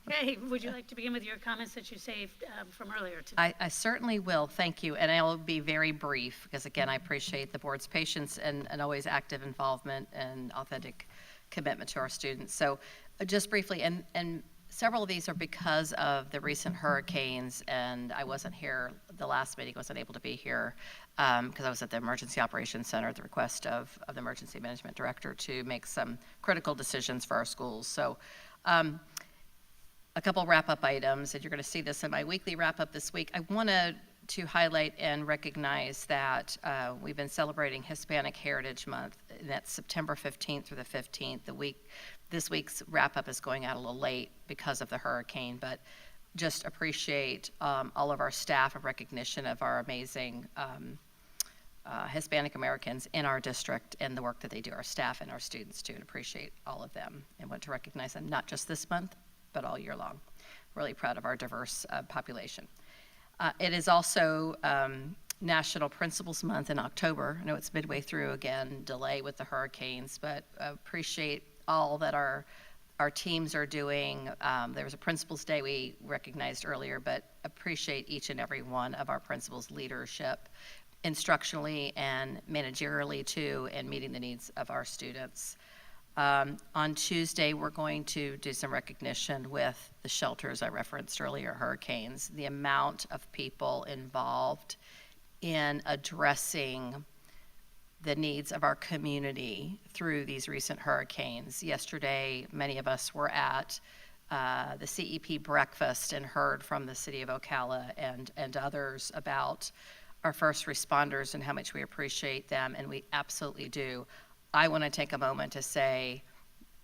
Okay, would you like to begin with your comments that you saved from earlier today? I certainly will, thank you, and I will be very brief, because again, I appreciate the board's patience and always active involvement and authentic commitment to our students. So just briefly, and several of these are because of the recent hurricanes, and I wasn't here, the last meeting, wasn't able to be here because I was at the Emergency Operations Center at the request of the Emergency Management Director to make some critical decisions for our schools. So a couple wrap-up items, and you're going to see this in my weekly wrap-up this week. I want to to highlight and recognize that we've been celebrating Hispanic Heritage Month, and that's September 15th through the 15th. This week's wrap-up is going out a little late because of the hurricane, but just appreciate all of our staff and recognition of our amazing Hispanic Americans in our district and the work that they do, our staff and our students too, and appreciate all of them and want to recognize them not just this month, but all year long. Really proud of our diverse population. It is also National Principals Month in October. I know it's midway through again, delay with the hurricanes, but appreciate all that our teams are doing. There was a Principals Day we recognized earlier, but appreciate each and every one of our principals' leadership, instructionally and managerially too, and meeting the needs of our students. On Tuesday, we're going to do some recognition with the shelters I referenced earlier, hurricanes, the amount of people involved in addressing the needs of our community through these recent hurricanes. Yesterday, many of us were at the CEP breakfast and heard from the city of Ocala and others about our first responders and how much we appreciate them, and we absolutely do. I want to take a moment to say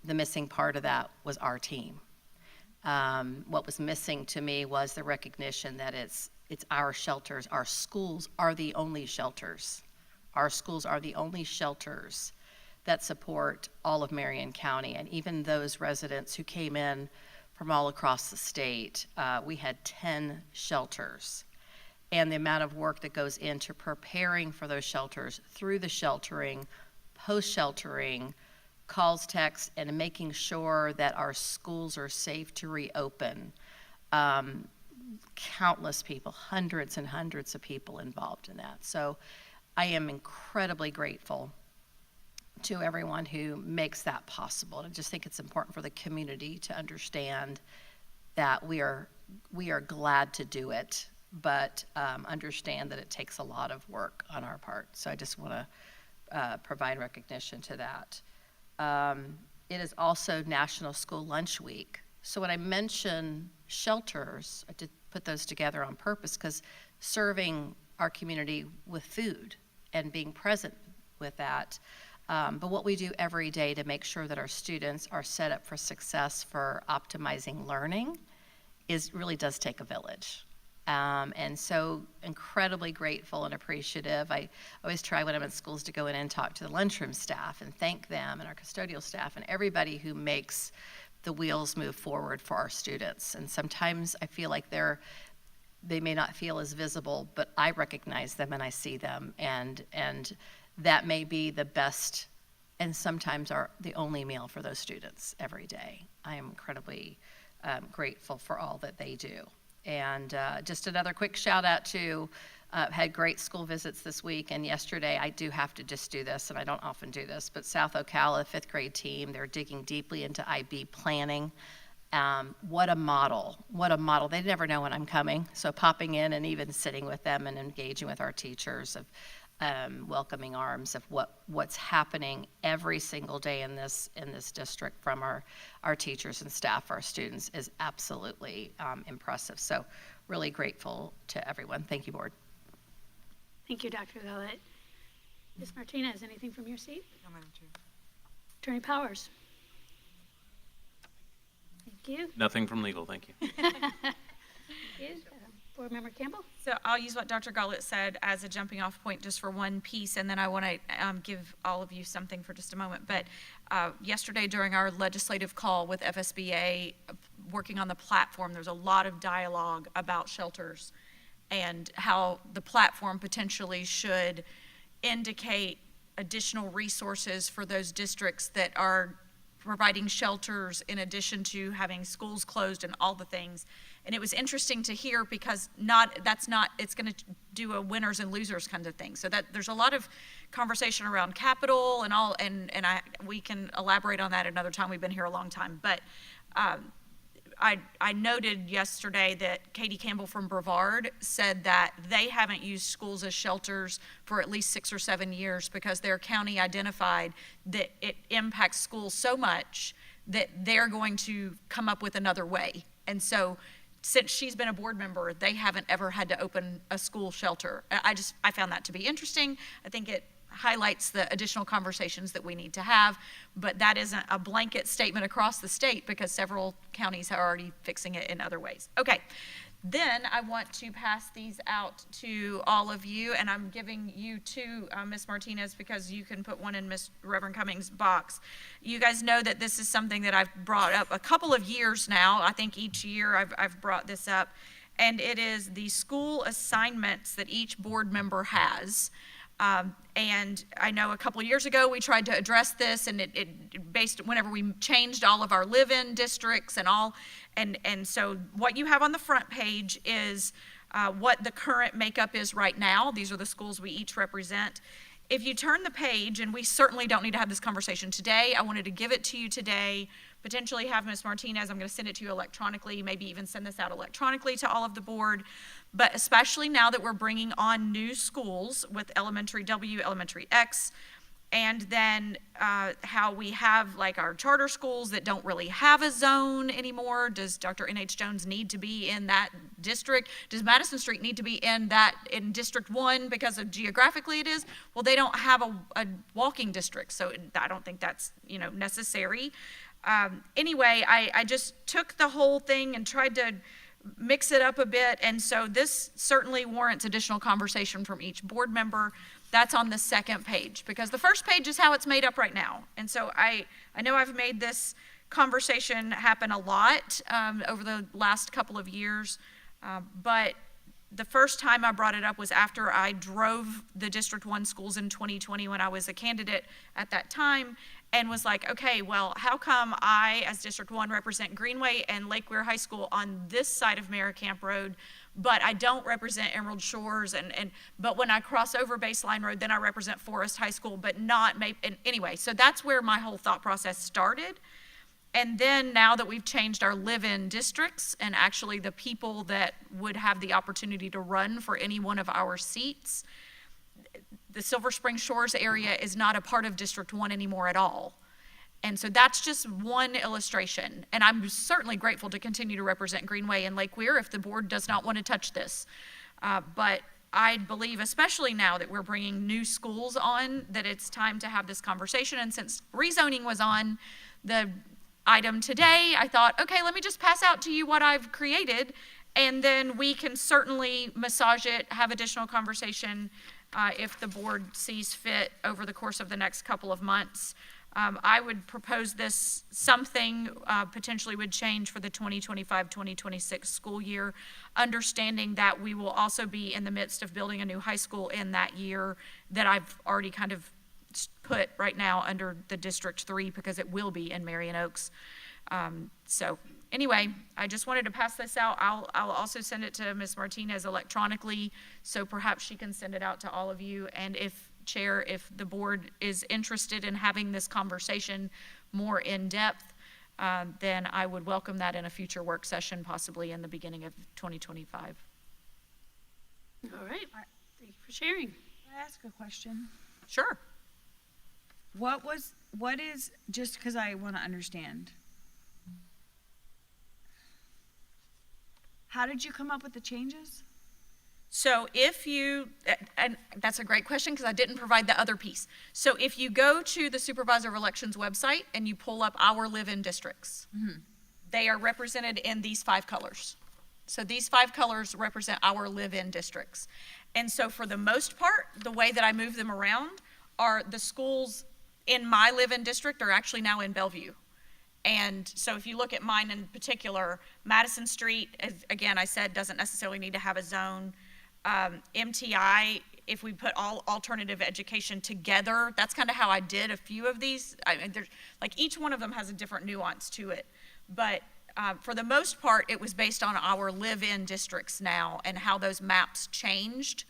the missing part of that was our team. What was missing to me was the recognition that it's our shelters. Our schools are the only shelters. Our schools are the only shelters that support all of Marion County, and even those residents who came in from all across the state. We had 10 shelters. And the amount of work that goes into preparing for those shelters, through the sheltering, post-sheltering, calls, texts, and making sure that our schools are safe to reopen. Countless people, hundreds and hundreds of people involved in that. So I am incredibly grateful to everyone who makes that possible. And I just think it's important for the community to understand that we are glad to do it, but understand that it takes a lot of work on our part. So I just want to provide recognition to that. It is also National School Lunch Week. So when I mention shelters, I did put those together on purpose because serving our community with food and being present with that. But what we do every day to make sure that our students are set up for success for optimizing learning really does take a village. And so incredibly grateful and appreciative. I always try when I'm in schools to go in and talk to the lunchroom staff and thank them and our custodial staff and everybody who makes the wheels move forward for our students. And sometimes I feel like they may not feel as visible, but I recognize them and I see them, and that may be the best and sometimes the only meal for those students every day. I am incredibly grateful for all that they do. And just another quick shout out to, had great school visits this week, and yesterday, I do have to just do this, and I don't often do this, but South Ocala, 5th grade team, they're digging deeply into IB planning. What a model, what a model. They never know when I'm coming, so popping in and even sitting with them and engaging with our teachers of welcoming arms of what's happening every single day in this district from our teachers and staff, our students, is absolutely impressive. So really grateful to everyone. Thank you, Board. Thank you, Dr. Gullett. Ms. Martinez, anything from your seat? No, Madam Chair. Attorney Powers? Thank you. Nothing from legal, thank you. Thank you. Board Member Campbell? So I'll use what Dr. Gullett said as a jumping off point just for one piece, and then I want to give all of you something for just a moment. But yesterday during our legislative call with FSBA, working on the platform, there's a lot of dialogue about shelters and how the platform potentially should indicate additional resources for those districts that are providing shelters in addition to having schools closed and all the things. And it was interesting to hear because it's going to do a winners and losers kind of thing. So that there's a lot of conversation around capital and all, and we can elaborate on that another time. We've been here a long time. But I noted yesterday that Katie Campbell from Brevard said that they haven't used schools as shelters for at least 6 or 7 years because their county identified that it impacts schools so much that they're going to come up with another way. And so since she's been a board member, they haven't ever had to open a school shelter. I found that to be interesting. I think it highlights the additional conversations that we need to have, but that isn't a blanket statement across the state because several counties are already fixing it in other ways. Okay, then I want to pass these out to all of you, and I'm giving you two, Ms. Martinez, because you can put one in Reverend Cummings' box. You guys know that this is something that I've brought up a couple of years now. I think each year I've brought this up, and it is the school assignments that each board member has. And I know a couple of years ago, we tried to address this, and it based, whenever we changed all of our live-in districts and all, and so what you have on the front page is what the current makeup is right now. These are the schools we each represent. If you turn the page, and we certainly don't need to have this conversation today, I wanted to give it to you today, potentially have Ms. Martinez, I'm going to send it to you electronically, maybe even send this out electronically to all of the board, but especially now that we're bringing on new schools with Elementary W, Elementary X, and then how we have like our charter schools that don't really have a zone anymore. Does Dr. N.H. Jones need to be in that district? Does Madison Street need to be in District 1 because of geographically it is? Well, they don't have a walking district, so I don't think that's, necessary. Anyway, I just took the whole thing and tried to mix it up a bit, and so this certainly warrants additional conversation from each board member. That's on the second page, because the first page is how it's made up right now. And so I know I've made this conversation happen a lot over the last couple of years, but the first time I brought it up was after I drove the District 1 schools in 2020 when I was a candidate at that time, and was like, okay, well, how come I, as District 1, represent Greenway and Lake Weir High School on this side of Merricamp Road, but I don't represent Emerald Shores, but when I cross over Baseline Road, then I represent Forest High School, but not, and anyway, so that's where my whole thought process started. And then now that we've changed our live-in districts, and actually the people that would have the opportunity to run for any one of our seats, the Silver Spring Shores area is not a part of District 1 anymore at all. And so that's just one illustration. And I'm certainly grateful to continue to represent Greenway and Lake Weir if the board does not want to touch this. But I believe, especially now that we're bringing new schools on, that it's time to have this conversation. And since rezoning was on the item today, I thought, okay, let me just pass out to you what I've created, and then we can certainly massage it, have additional conversation if the board sees fit over the course of the next couple of months. I would propose this something potentially would change for the 2025-2026 school year, understanding that we will also be in the midst of building a new high school in that year that I've already kind of put right now under the District 3 because it will be in Marion Oaks. So anyway, I just wanted to pass this out. I'll also send it to Ms. Martinez electronically, so perhaps she can send it out to all of you. And if the board is interested in having this conversation more in depth, then I would welcome that in a future work session, possibly in the beginning of 2025. All right, thank you for sharing. Can I ask a question? Sure. What is, just because I want to understand, how did you come up with the changes? So and that's a great question because I didn't provide the other piece. So if you go to the Supervisor of Elections website and you pull up our live-in districts, they are represented in these 5 colors. So these 5 colors represent our live-in districts. And so for the most part, the way that I move them around are the schools in my live-in district are actually now in Bellevue. And so if you look at mine in particular, Madison Street, again, I said, doesn't necessarily need to have a zone. MTI, if we put all alternative education together, that's kind of how I did a few of these. There's, like, each one of them has a different nuance to it. But for the most part, it was based on our live-in districts now and how those maps changed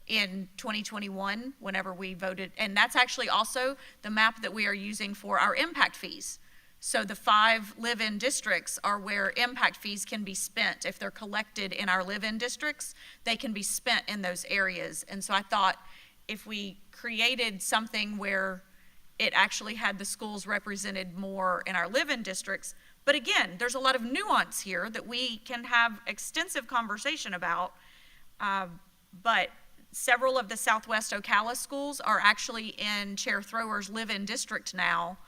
in 2021 whenever we voted. And that's actually also the map that we are using for our impact fees. So the 5 live-in districts are where impact fees can be spent. If they're collected in our live-in districts, they can be spent in those areas. And so I thought if we created something where it actually had the schools represented more in our live-in districts, But again, there's a lot of nuance here that we can have extensive conversation about. But several of the Southwest Ocala schools are actually in Chair Thrower's live-in district now,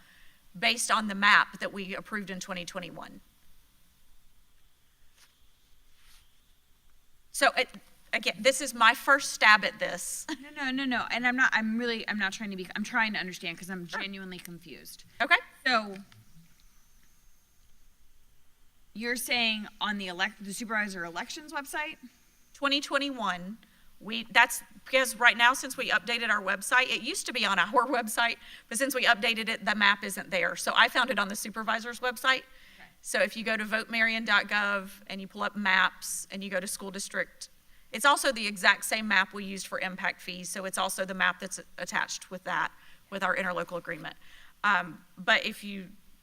based on the map that we approved in 2021. So again, this is my first stab at this. No, and I'm not trying to be, I'm trying to understand because I'm genuinely confused. Okay. So, you're saying on the supervisor elections website? 2021, that's because right now, since we updated our website, it used to be on our website, but since we updated it, the map isn't there. So I found it on the supervisor's website. Okay. So if you go to votemarion.gov and you pull up maps and you go to school district, it's also the exact same map we used for impact fees. So it's also the map that's attached with that, with our interlocal agreement. But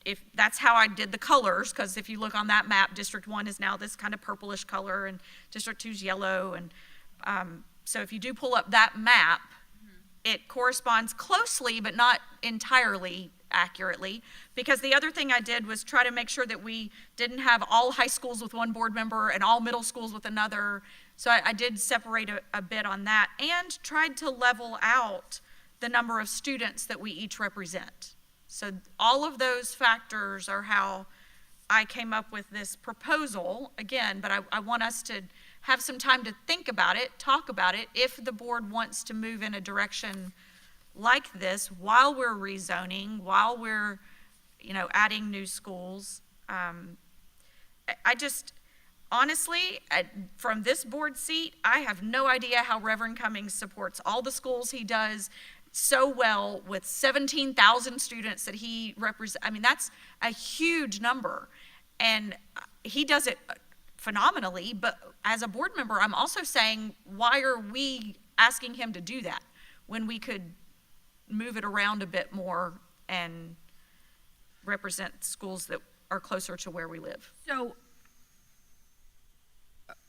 if that's how I did the colors, because if you look on that map, District 1 is now this kind of purplish color, and District 2 is yellow, and so if you do pull up that map, it corresponds closely, but not entirely accurately, because the other thing I did was try to make sure that we didn't have all high schools with one board member and all middle schools with another. So I did separate a bit on that, and tried to level out the number of students that we each represent. So all of those factors are how I came up with this proposal, again, but I want us to have some time to think about it, talk about it, if the board wants to move in a direction like this while we're rezoning, while we're, adding new schools. I just, honestly, from this board seat, I have no idea how Reverend Cummings supports all the schools he does so well with 17,000 students that he represents. I mean, that's a huge number, and he does it phenomenally. But as a board member, I'm also saying, why are we asking him to do that when we could move it around a bit more and represent schools that are closer to where we live? So,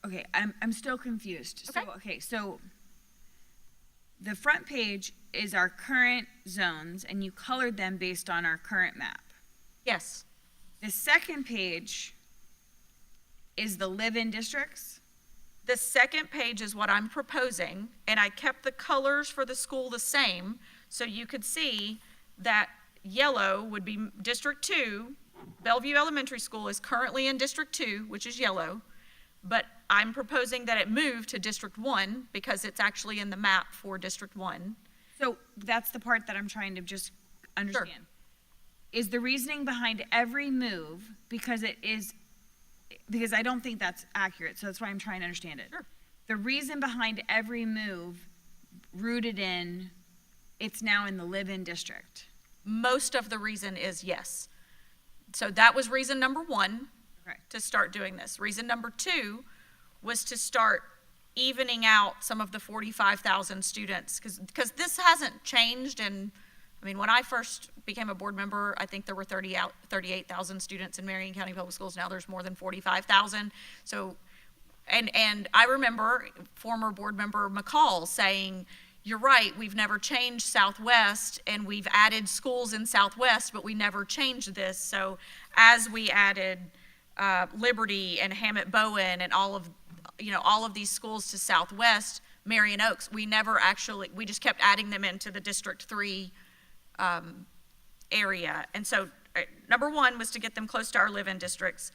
okay, I'm still confused. Okay. So the front page is our current zones, and you colored them based on our current map. Yes. The second page is the live-in districts? The second page is what I'm proposing, and I kept the colors for the school the same, so you could see that yellow would be District 2. Bellevue Elementary School is currently in District 2, which is yellow, but I'm proposing that it move to District 1 because it's actually in the map for District 1. So that's the part that I'm trying to just understand. Sure. Is the reasoning behind every move because I don't think that's accurate, so that's why I'm trying to understand it. Sure. The reason behind every move rooted in it's now in the live-in district. Most of the reason is yes. So that was reason number 1. Okay. To start doing this. Reason number 2 was to start evening out some of the 45,000 students, because this hasn't changed. And I mean, when I first became a board member, I think there were 38,000 students in Marion County Public Schools. Now there's more than 45,000. So, and I remember former board member McCall saying, you're right, we've never changed Southwest, and we've added schools in Southwest, but we never changed this. So as we added Liberty and Hammett Bowen and all of these schools to Southwest, Marion Oaks, we just kept adding them into the District 3 area. And so number 1 was to get them close to our live-in districts.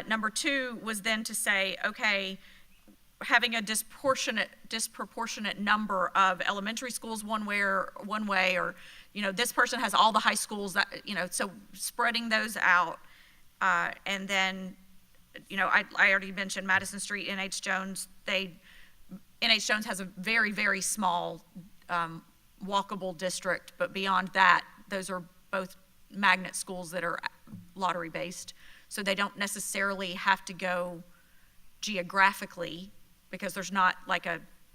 Number 2 was then to say, okay, having a disproportionate number of elementary schools one way, or this person has all the high schools, that so spreading those out. And then, I already mentioned Madison Street, NH Jones. NH Jones has a very, very small walkable district, but beyond that, those are both magnet schools that are lottery-based. So they don't necessarily have to go geographically, because there's not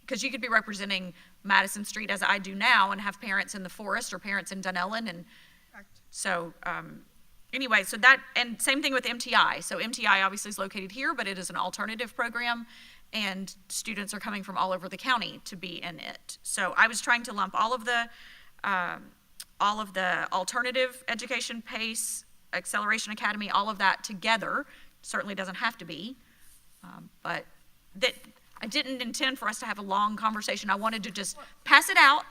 because you could be representing Madison Street as I do now and have parents in the Forest or parents in Dunellen. And so, anyway, so that, and same thing with MTI. So MTI obviously is located here, but it is an alternative program, and students are coming from all over the county to be in it. So I was trying to lump all of the alternative education PACE Acceleration Academy, all of that together. Certainly doesn't have to be, but that, I didn't intend for us to have a long conversation. I wanted to just pass it out.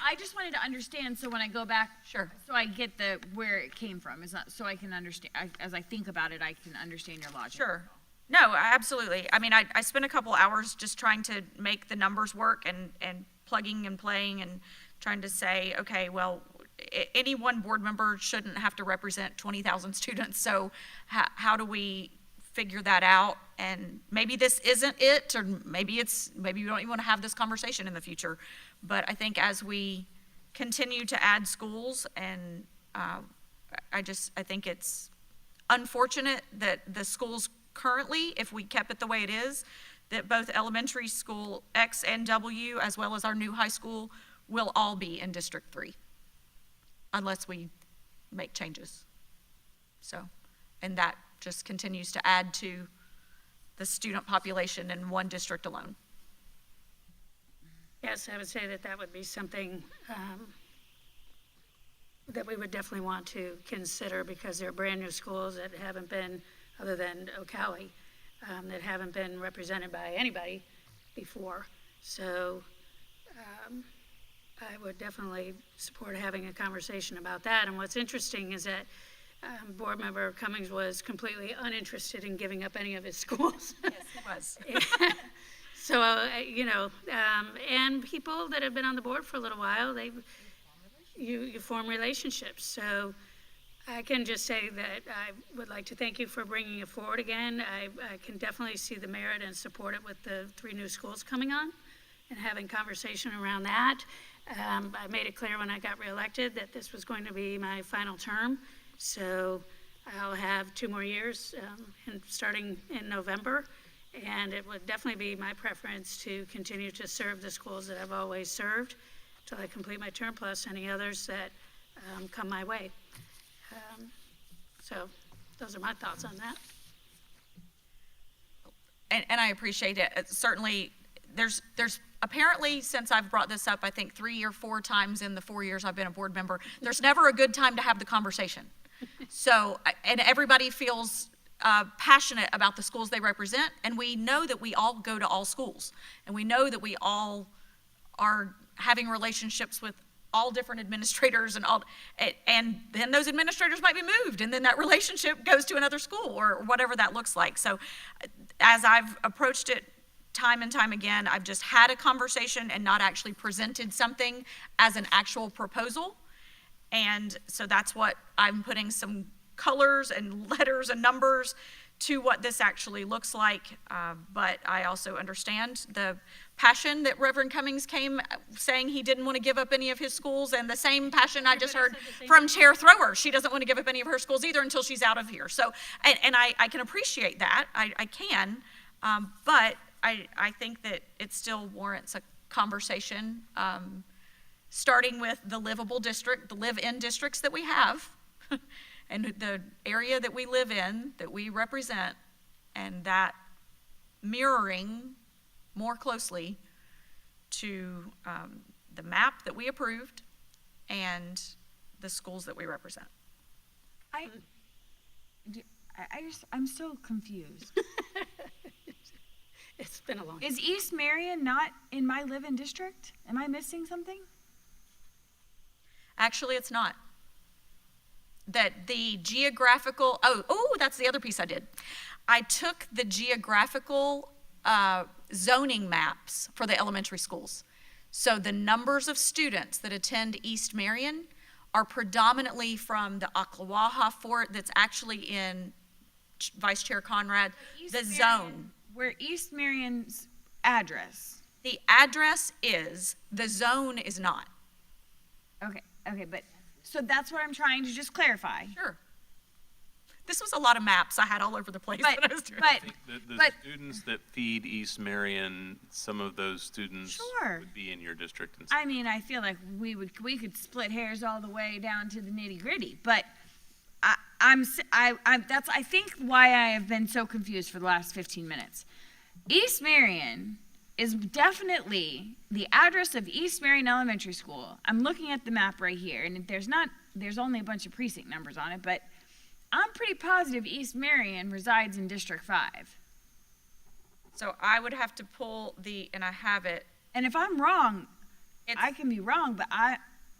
I just wanted to understand, so when I go back. Sure. So I get where it came from, is not, so I can understand, as I think about it, I can understand your logic. Sure. No, absolutely. I mean, I spent a couple hours just trying to make the numbers work and plugging and playing and trying to say, okay, well, any one board member shouldn't have to represent 20,000 students. So how do we figure that out? And maybe this isn't it, or maybe we don't even want to have this conversation in the future. But I think as we continue to add schools, and I think it's unfortunate that the schools currently, if we kept it the way it is, that both elementary school X and W, as well as our new high school, will all be in District 3, unless we make changes. So, and that just continues to add to the student population in one district alone. Yes, I would say that would be something that we would definitely want to consider, because they're brand-new schools that haven't been, other than Ocala, that haven't been represented by anybody before. So I would definitely support having a conversation about that. And what's interesting is that Board Member Cummings was completely uninterested in giving up any of his schools. Yes, he was. So, and people that have been on the board for a little while, you form relationships. So I can just say that I would like to thank you for bringing it forward again. I can definitely see the merit and support it with the 3 new schools coming on and having conversation around that. I made it clear when I got reelected that this was going to be my final term. So I'll have 2 more years starting in November. And it would definitely be my preference to continue to serve the schools that I've always served till I complete my term, plus any others that come my way. So those are my thoughts on that. And I appreciate it. Certainly, there's apparently, since I've brought this up, I think 3 or 4 times in the 4 years I've been a board member, there's never a good time to have the conversation. So, and everybody feels passionate about the schools they represent, and we know that we all go to all schools, and we know that we all are having relationships with all different administrators and then those administrators might be moved, and then that relationship goes to another school or whatever that looks like. So as I've approached it time and time again, I've just had a conversation and not actually presented something as an actual proposal. And so that's what I'm putting some colors and letters and numbers to what this actually looks like. But I also understand the passion that Reverend Cummings came saying he didn't want to give up any of his schools, and the same passion I just heard from Chair Thrower. She doesn't want to give up any of her schools either until she's out of here. So, and I can appreciate that. I can, but I think that it still warrants a conversation, starting with the livable district, the live-in districts that we have, and the area that we live in, that we represent, and that mirroring more closely to the map that we approved and the schools that we represent. I'm still confused. It's been a long time. Is East Marion not in my live-in district? Am I missing something? Actually, it's not. That the geographical, that's the other piece I did. I took the geographical zoning maps for the elementary schools. So the numbers of students that attend East Marion are predominantly from the Ocklawaha Fort that's actually in Vice Chair Conrad, the zone. Where East Marion's address? The address is, the zone is not. Okay, but, so that's what I'm trying to just clarify. Sure. This was a lot of maps I had all over the place when I was doing it. The students that feed East Marion, some of those students would be in your district. I mean, I feel like we could split hairs all the way down to the nitty gritty, but that's I think why I have been so confused for the last 15 minutes. East Marion is definitely the address of East Marion Elementary School. I'm looking at the map right here, and there's only a bunch of precinct numbers on it, but I'm pretty positive East Marion resides in District 5. So I would have to pull and I have it. And if I'm wrong, I can be wrong, but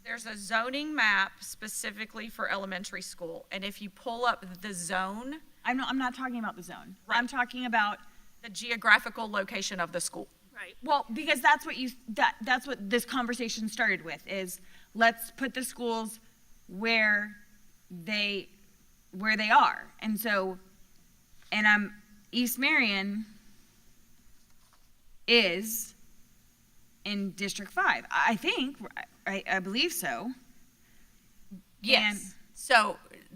there's a zoning map specifically for elementary school, and if you pull up the zone. I'm not talking about the zone. Right. I'm talking about the geographical location of the school. Right. Well, because that's what this conversation started with, is let's put the schools where they are. And so, East Marion is in District 5. I think, I believe so. Yes.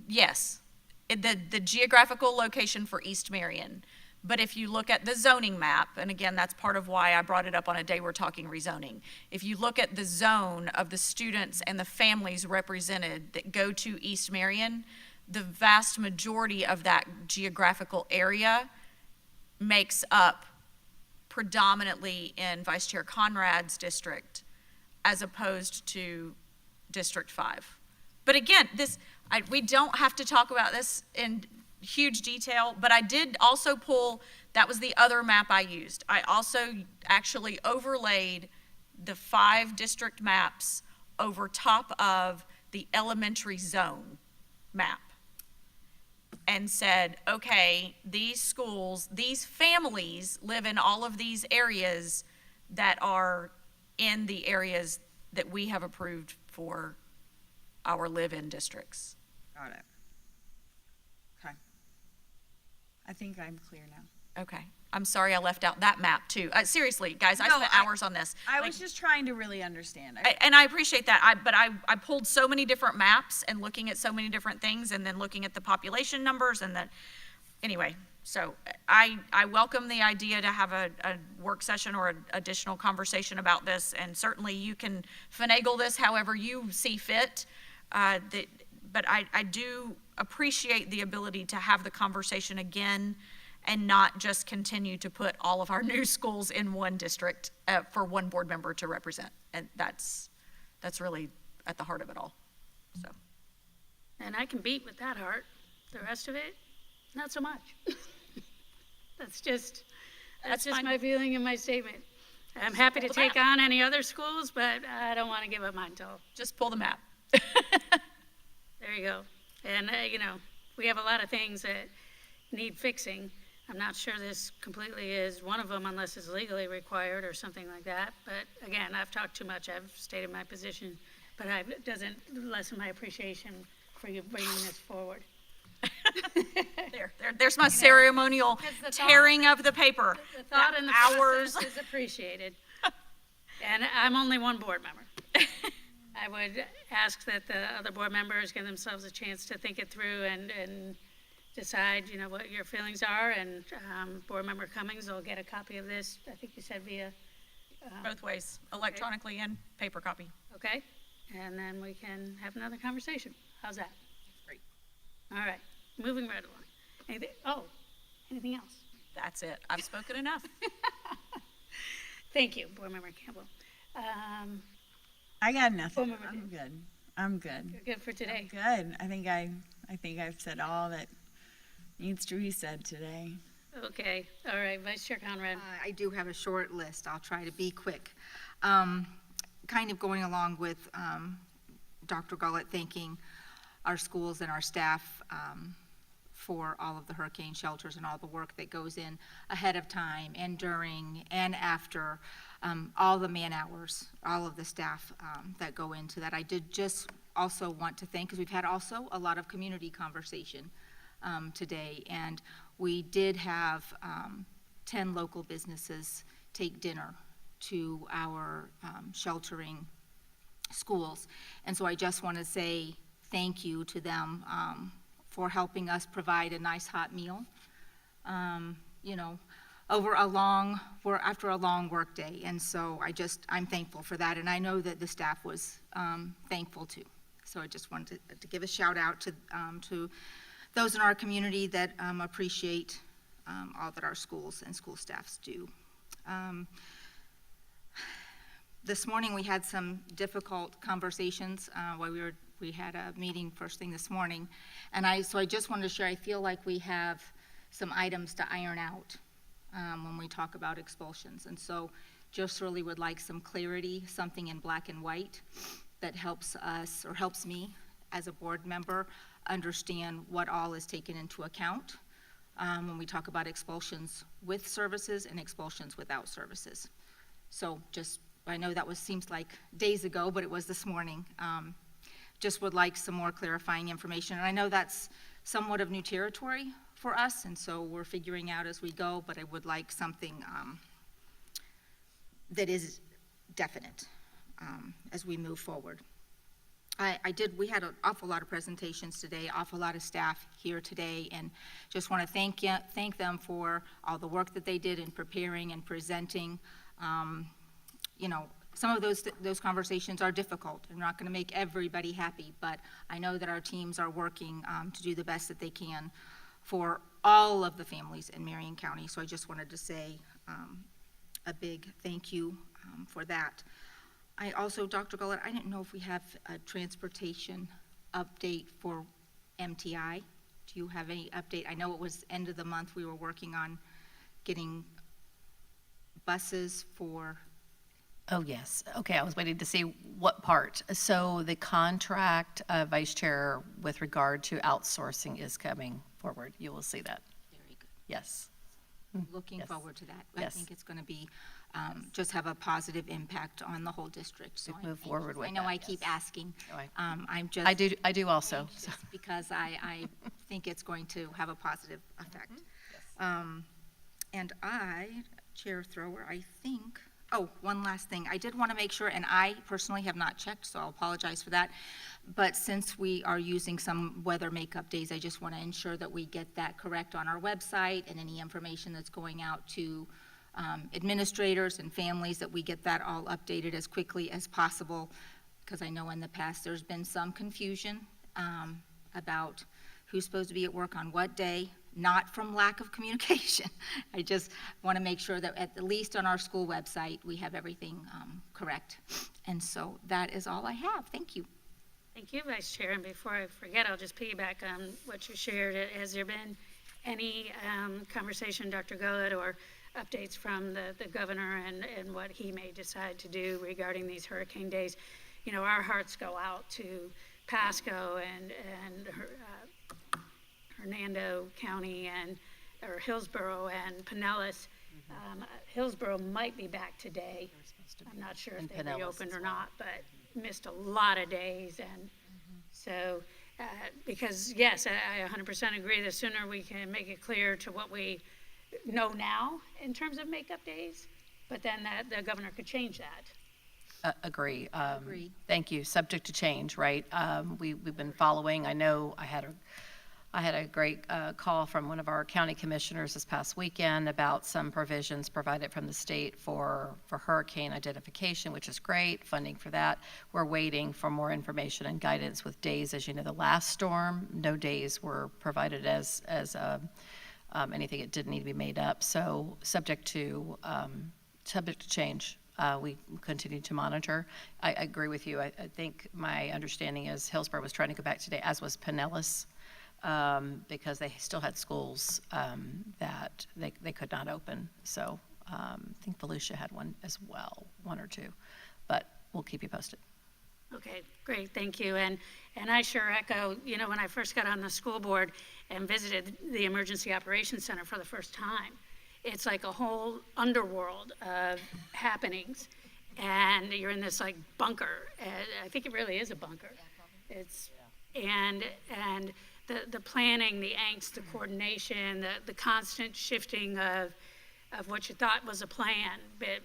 Yes. The geographical location for East Marion. But if you look at the zoning map, and again, that's part of why I brought it up on a day we're talking rezoning. If you look at the zone of the students and the families represented that go to East Marion, the vast majority of that geographical area makes up predominantly in Vice Chair Conrad's district as opposed to District 5. But again, we don't have to talk about this in huge detail, but I did also that was the other map I used. I also actually overlaid the 5 district maps over top of the elementary zone map and said, okay, these schools, these families live in all of these areas that are in the areas that we have approved for our live-in districts. Got it. Okay. I think I'm clear now. Okay. I'm sorry I left out that map too. Seriously, guys, I spent hours on this. I was just trying to really understand. And I appreciate that. But I pulled so many different maps and looking at so many different things and then looking at the population numbers and then, anyway, so I welcome the idea to have a work session or an additional conversation about this, and certainly you can finagle this however you see fit. But I do appreciate the ability to have the conversation again and not just continue to put all of our new schools in one district for one board member to represent. And that's really at the heart of it all, so. And I can beat with that heart. The rest of it, not so much. That's just my feeling and my statement. I'm happy to take on any other schools, but I don't want to give up mine till. Just pull the map. There you go. And, we have a lot of things that need fixing. I'm not sure this completely is one of them unless it's legally required or something like that. But again, I've talked too much. I've stated my position, but it doesn't lessen my appreciation for you bringing this forward. There's my ceremonial tearing of the paper. The thought and the hours process is appreciated. And I'm only one board member. I would ask that the other board members give themselves a chance to think it through and decide, what your feelings are. And Board Member Cummings will get a copy of this, I think you said via. Both ways, electronically and paper copy. Okay, and then we can have another conversation. How's that? Great. All right, moving right along. Anything else? That's it. I've spoken enough. Thank you, Board Member Campbell. I got nothing. I'm good. You're good for today. I'm good. I think I've said all that needs to be said today. Okay. All right. Vice Chair Conrad. I do have a short list. I'll try to be quick. Kind of going along with Dr. Gullett thanking our schools and our staff for all of the hurricane shelters and all the work that goes in ahead of time and during and after, all the man hours, all of the staff that go into that. I did just also want to thank, because we've had also a lot of community conversation today, and we did have 10 local businesses take dinner to our sheltering schools. And so I just want to say thank you to them for helping us provide a nice hot meal, after a long work day. And so I'm thankful for that. And I know that the staff was thankful too. So I just wanted to give a shout out to those in our community that appreciate all that our schools and school staffs do. This morning, we had some difficult conversations while we had a meeting first thing this morning. And so I just wanted to share, I feel like we have some items to iron out when we talk about expulsions. And so just really would like some clarity, something in black and white that helps us, or helps me as a board member, understand what all is taken into account when we talk about expulsions with services and expulsions without services. So just, I know that seems like days ago, but it was this morning. Just would like some more clarifying information. And I know that's somewhat of new territory for us, and so we're figuring out as we go, but I would like something that is definite as we move forward. We had an awful lot of presentations today, awful lot of staff here today, and just want to thank them for all the work that they did in preparing and presenting. You know, some of those conversations are difficult. They're not going to make everybody happy, but I know that our teams are working to do the best that they can for all of the families in Marion County. So I just wanted to say a big thank you for that. I also, Dr. Gullett, I didn't know if we have a transportation update for MTI. Do you have any update? I know it was end of the month we were working on getting buses for. Oh, yes. Okay, I was waiting to see what part. So the contract, Vice Chair, with regard to outsourcing is coming forward. You will see that. Very good. Yes. Looking Yes. forward to that. I Yes. think it's going to be, just have a positive impact on the whole district. So Move forward with I know that, I keep asking. No, I'm just. I do also. anxious because I think it's going to have a positive effect. And Chair Thrower, I think, one last thing. I did want to make sure, and I personally have not checked, so I'll apologize for that. But since we are using some weather makeup days, I just want to ensure that we get that correct on our website and any information that's going out to administrators and families, that we get that all updated as quickly as possible. Because I know in the past there's been some confusion about who's supposed to be at work on what day, not from lack of communication. I just want to make sure that at least on our school website, we have everything correct. And so that is all I have. Thank you. Thank you, Vice Chair. And before I forget, I'll just piggyback on what you shared. Has there been any conversation, Dr. Gullett, or updates from the governor and what he may decide to do regarding these hurricane days? You know, our hearts go out to Pasco and Hernando County or Hillsborough and Pinellas. Hillsborough might be back today. I'm not sure if they reopened or not, but missed a lot of days. And so, because yes, I 100% agree, the sooner we can make it clear to what we know now in terms of makeup days, but then the governor could change that. Agree. Agree. Thank you. Subject to change, right? We've been following. I know I had a great call from one of our county commissioners this past weekend about some provisions provided from the state for hurricane identification, which is great, funding for that. We're waiting for more information and guidance with days. As you know, the last storm, no days were provided as anything. It did need to be made up. So subject to change. We continue to monitor. I agree with you. I think my understanding is Hillsborough was trying to go back today, as was Pinellas, because they still had schools that they could not open. So I think Volusia had one as well, one or two. But we'll keep you posted. Okay, great, thank you. And I sure echo, you know, when I first got on the school board and visited the Emergency Operations Center for the first time, it's like a whole underworld of happenings, and you're in this like bunker. I think it really is a bunker. It's and the planning, the angst, the coordination, the constant shifting of what you thought was a plan,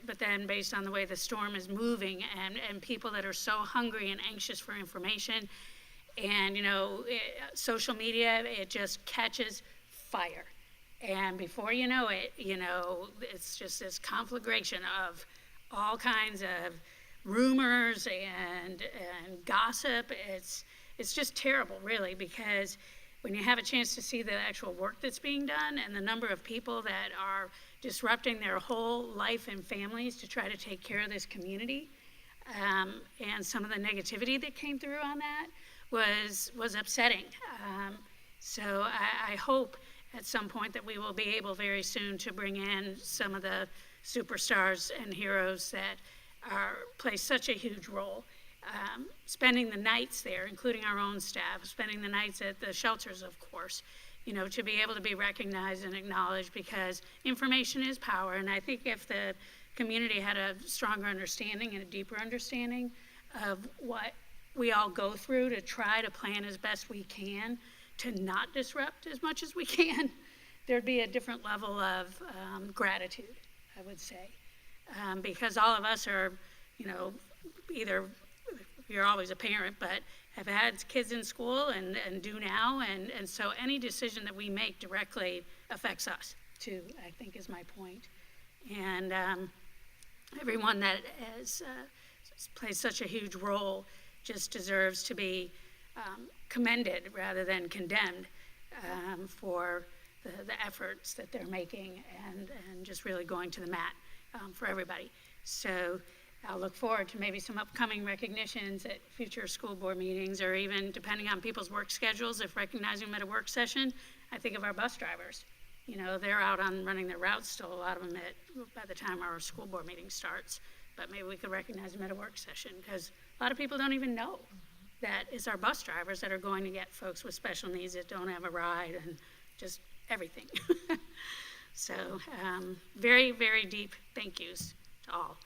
but then based on the way the storm is moving and people that are so hungry and anxious for information, and you know, social media, it just catches fire. And before you know it, you know, it's just this conflagration of all kinds of rumors and gossip. It's just terrible, really, because when you have a chance to see the actual work that's being done and the number of people that are disrupting their whole life and families to try to take care of this community, And some of the negativity that came through on that was upsetting. So I hope at some point that we will be able very soon to bring in some of the superstars and heroes that play such a huge role. Spending the nights there, including our own staff, spending the nights at the shelters, of course, to be able to be recognized and acknowledged, because information is power. And I think if the community had a stronger understanding and a deeper understanding of what we all go through to try to plan as best we can to not disrupt as much as we can, there'd be a different level of gratitude, I would say. Because all of us are, either you're always a parent, but have had kids in school and do now. And so any decision that we make directly affects us too, I think is my point. And everyone that has plays such a huge role just deserves to be commended rather than condemned for the efforts that they're making and just really going to the mat for everybody. So I'll look forward to maybe some upcoming recognitions at future school board meetings, or even depending on people's work schedules, if recognizing them at a work session. I think of our bus drivers. They're out on running their routes still, a lot of them by the time our school board meeting starts. But maybe we could recognize them at a work session, because a lot of people don't even know that it's our bus drivers that are going to get folks with special needs that don't have a ride, and just everything. So very, very deep thank yous to all.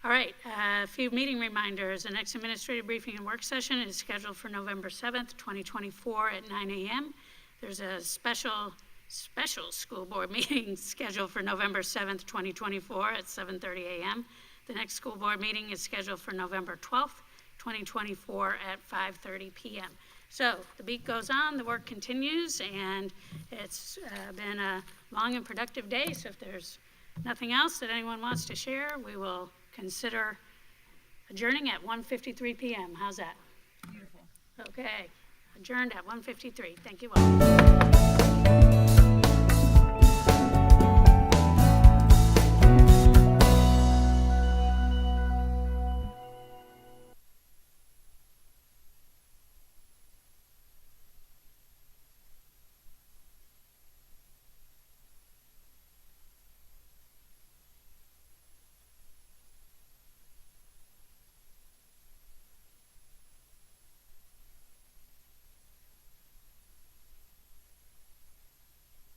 All right, a few meeting reminders. The next administrative briefing and work session is scheduled for November 7th, 2024 at 9 a.m. There's a special school board meeting scheduled for November 7th, 2024 at 7:30 a.m. The next school board meeting is scheduled for November 12th, 2024 at 5:30 p.m. So the beat goes on, the work continues, and it's been a long and productive day. So if there's nothing else that anyone wants to share, we will consider adjourning at 1:53 p.m. How's that? Beautiful. Okay, adjourned at 1:53. Thank you all.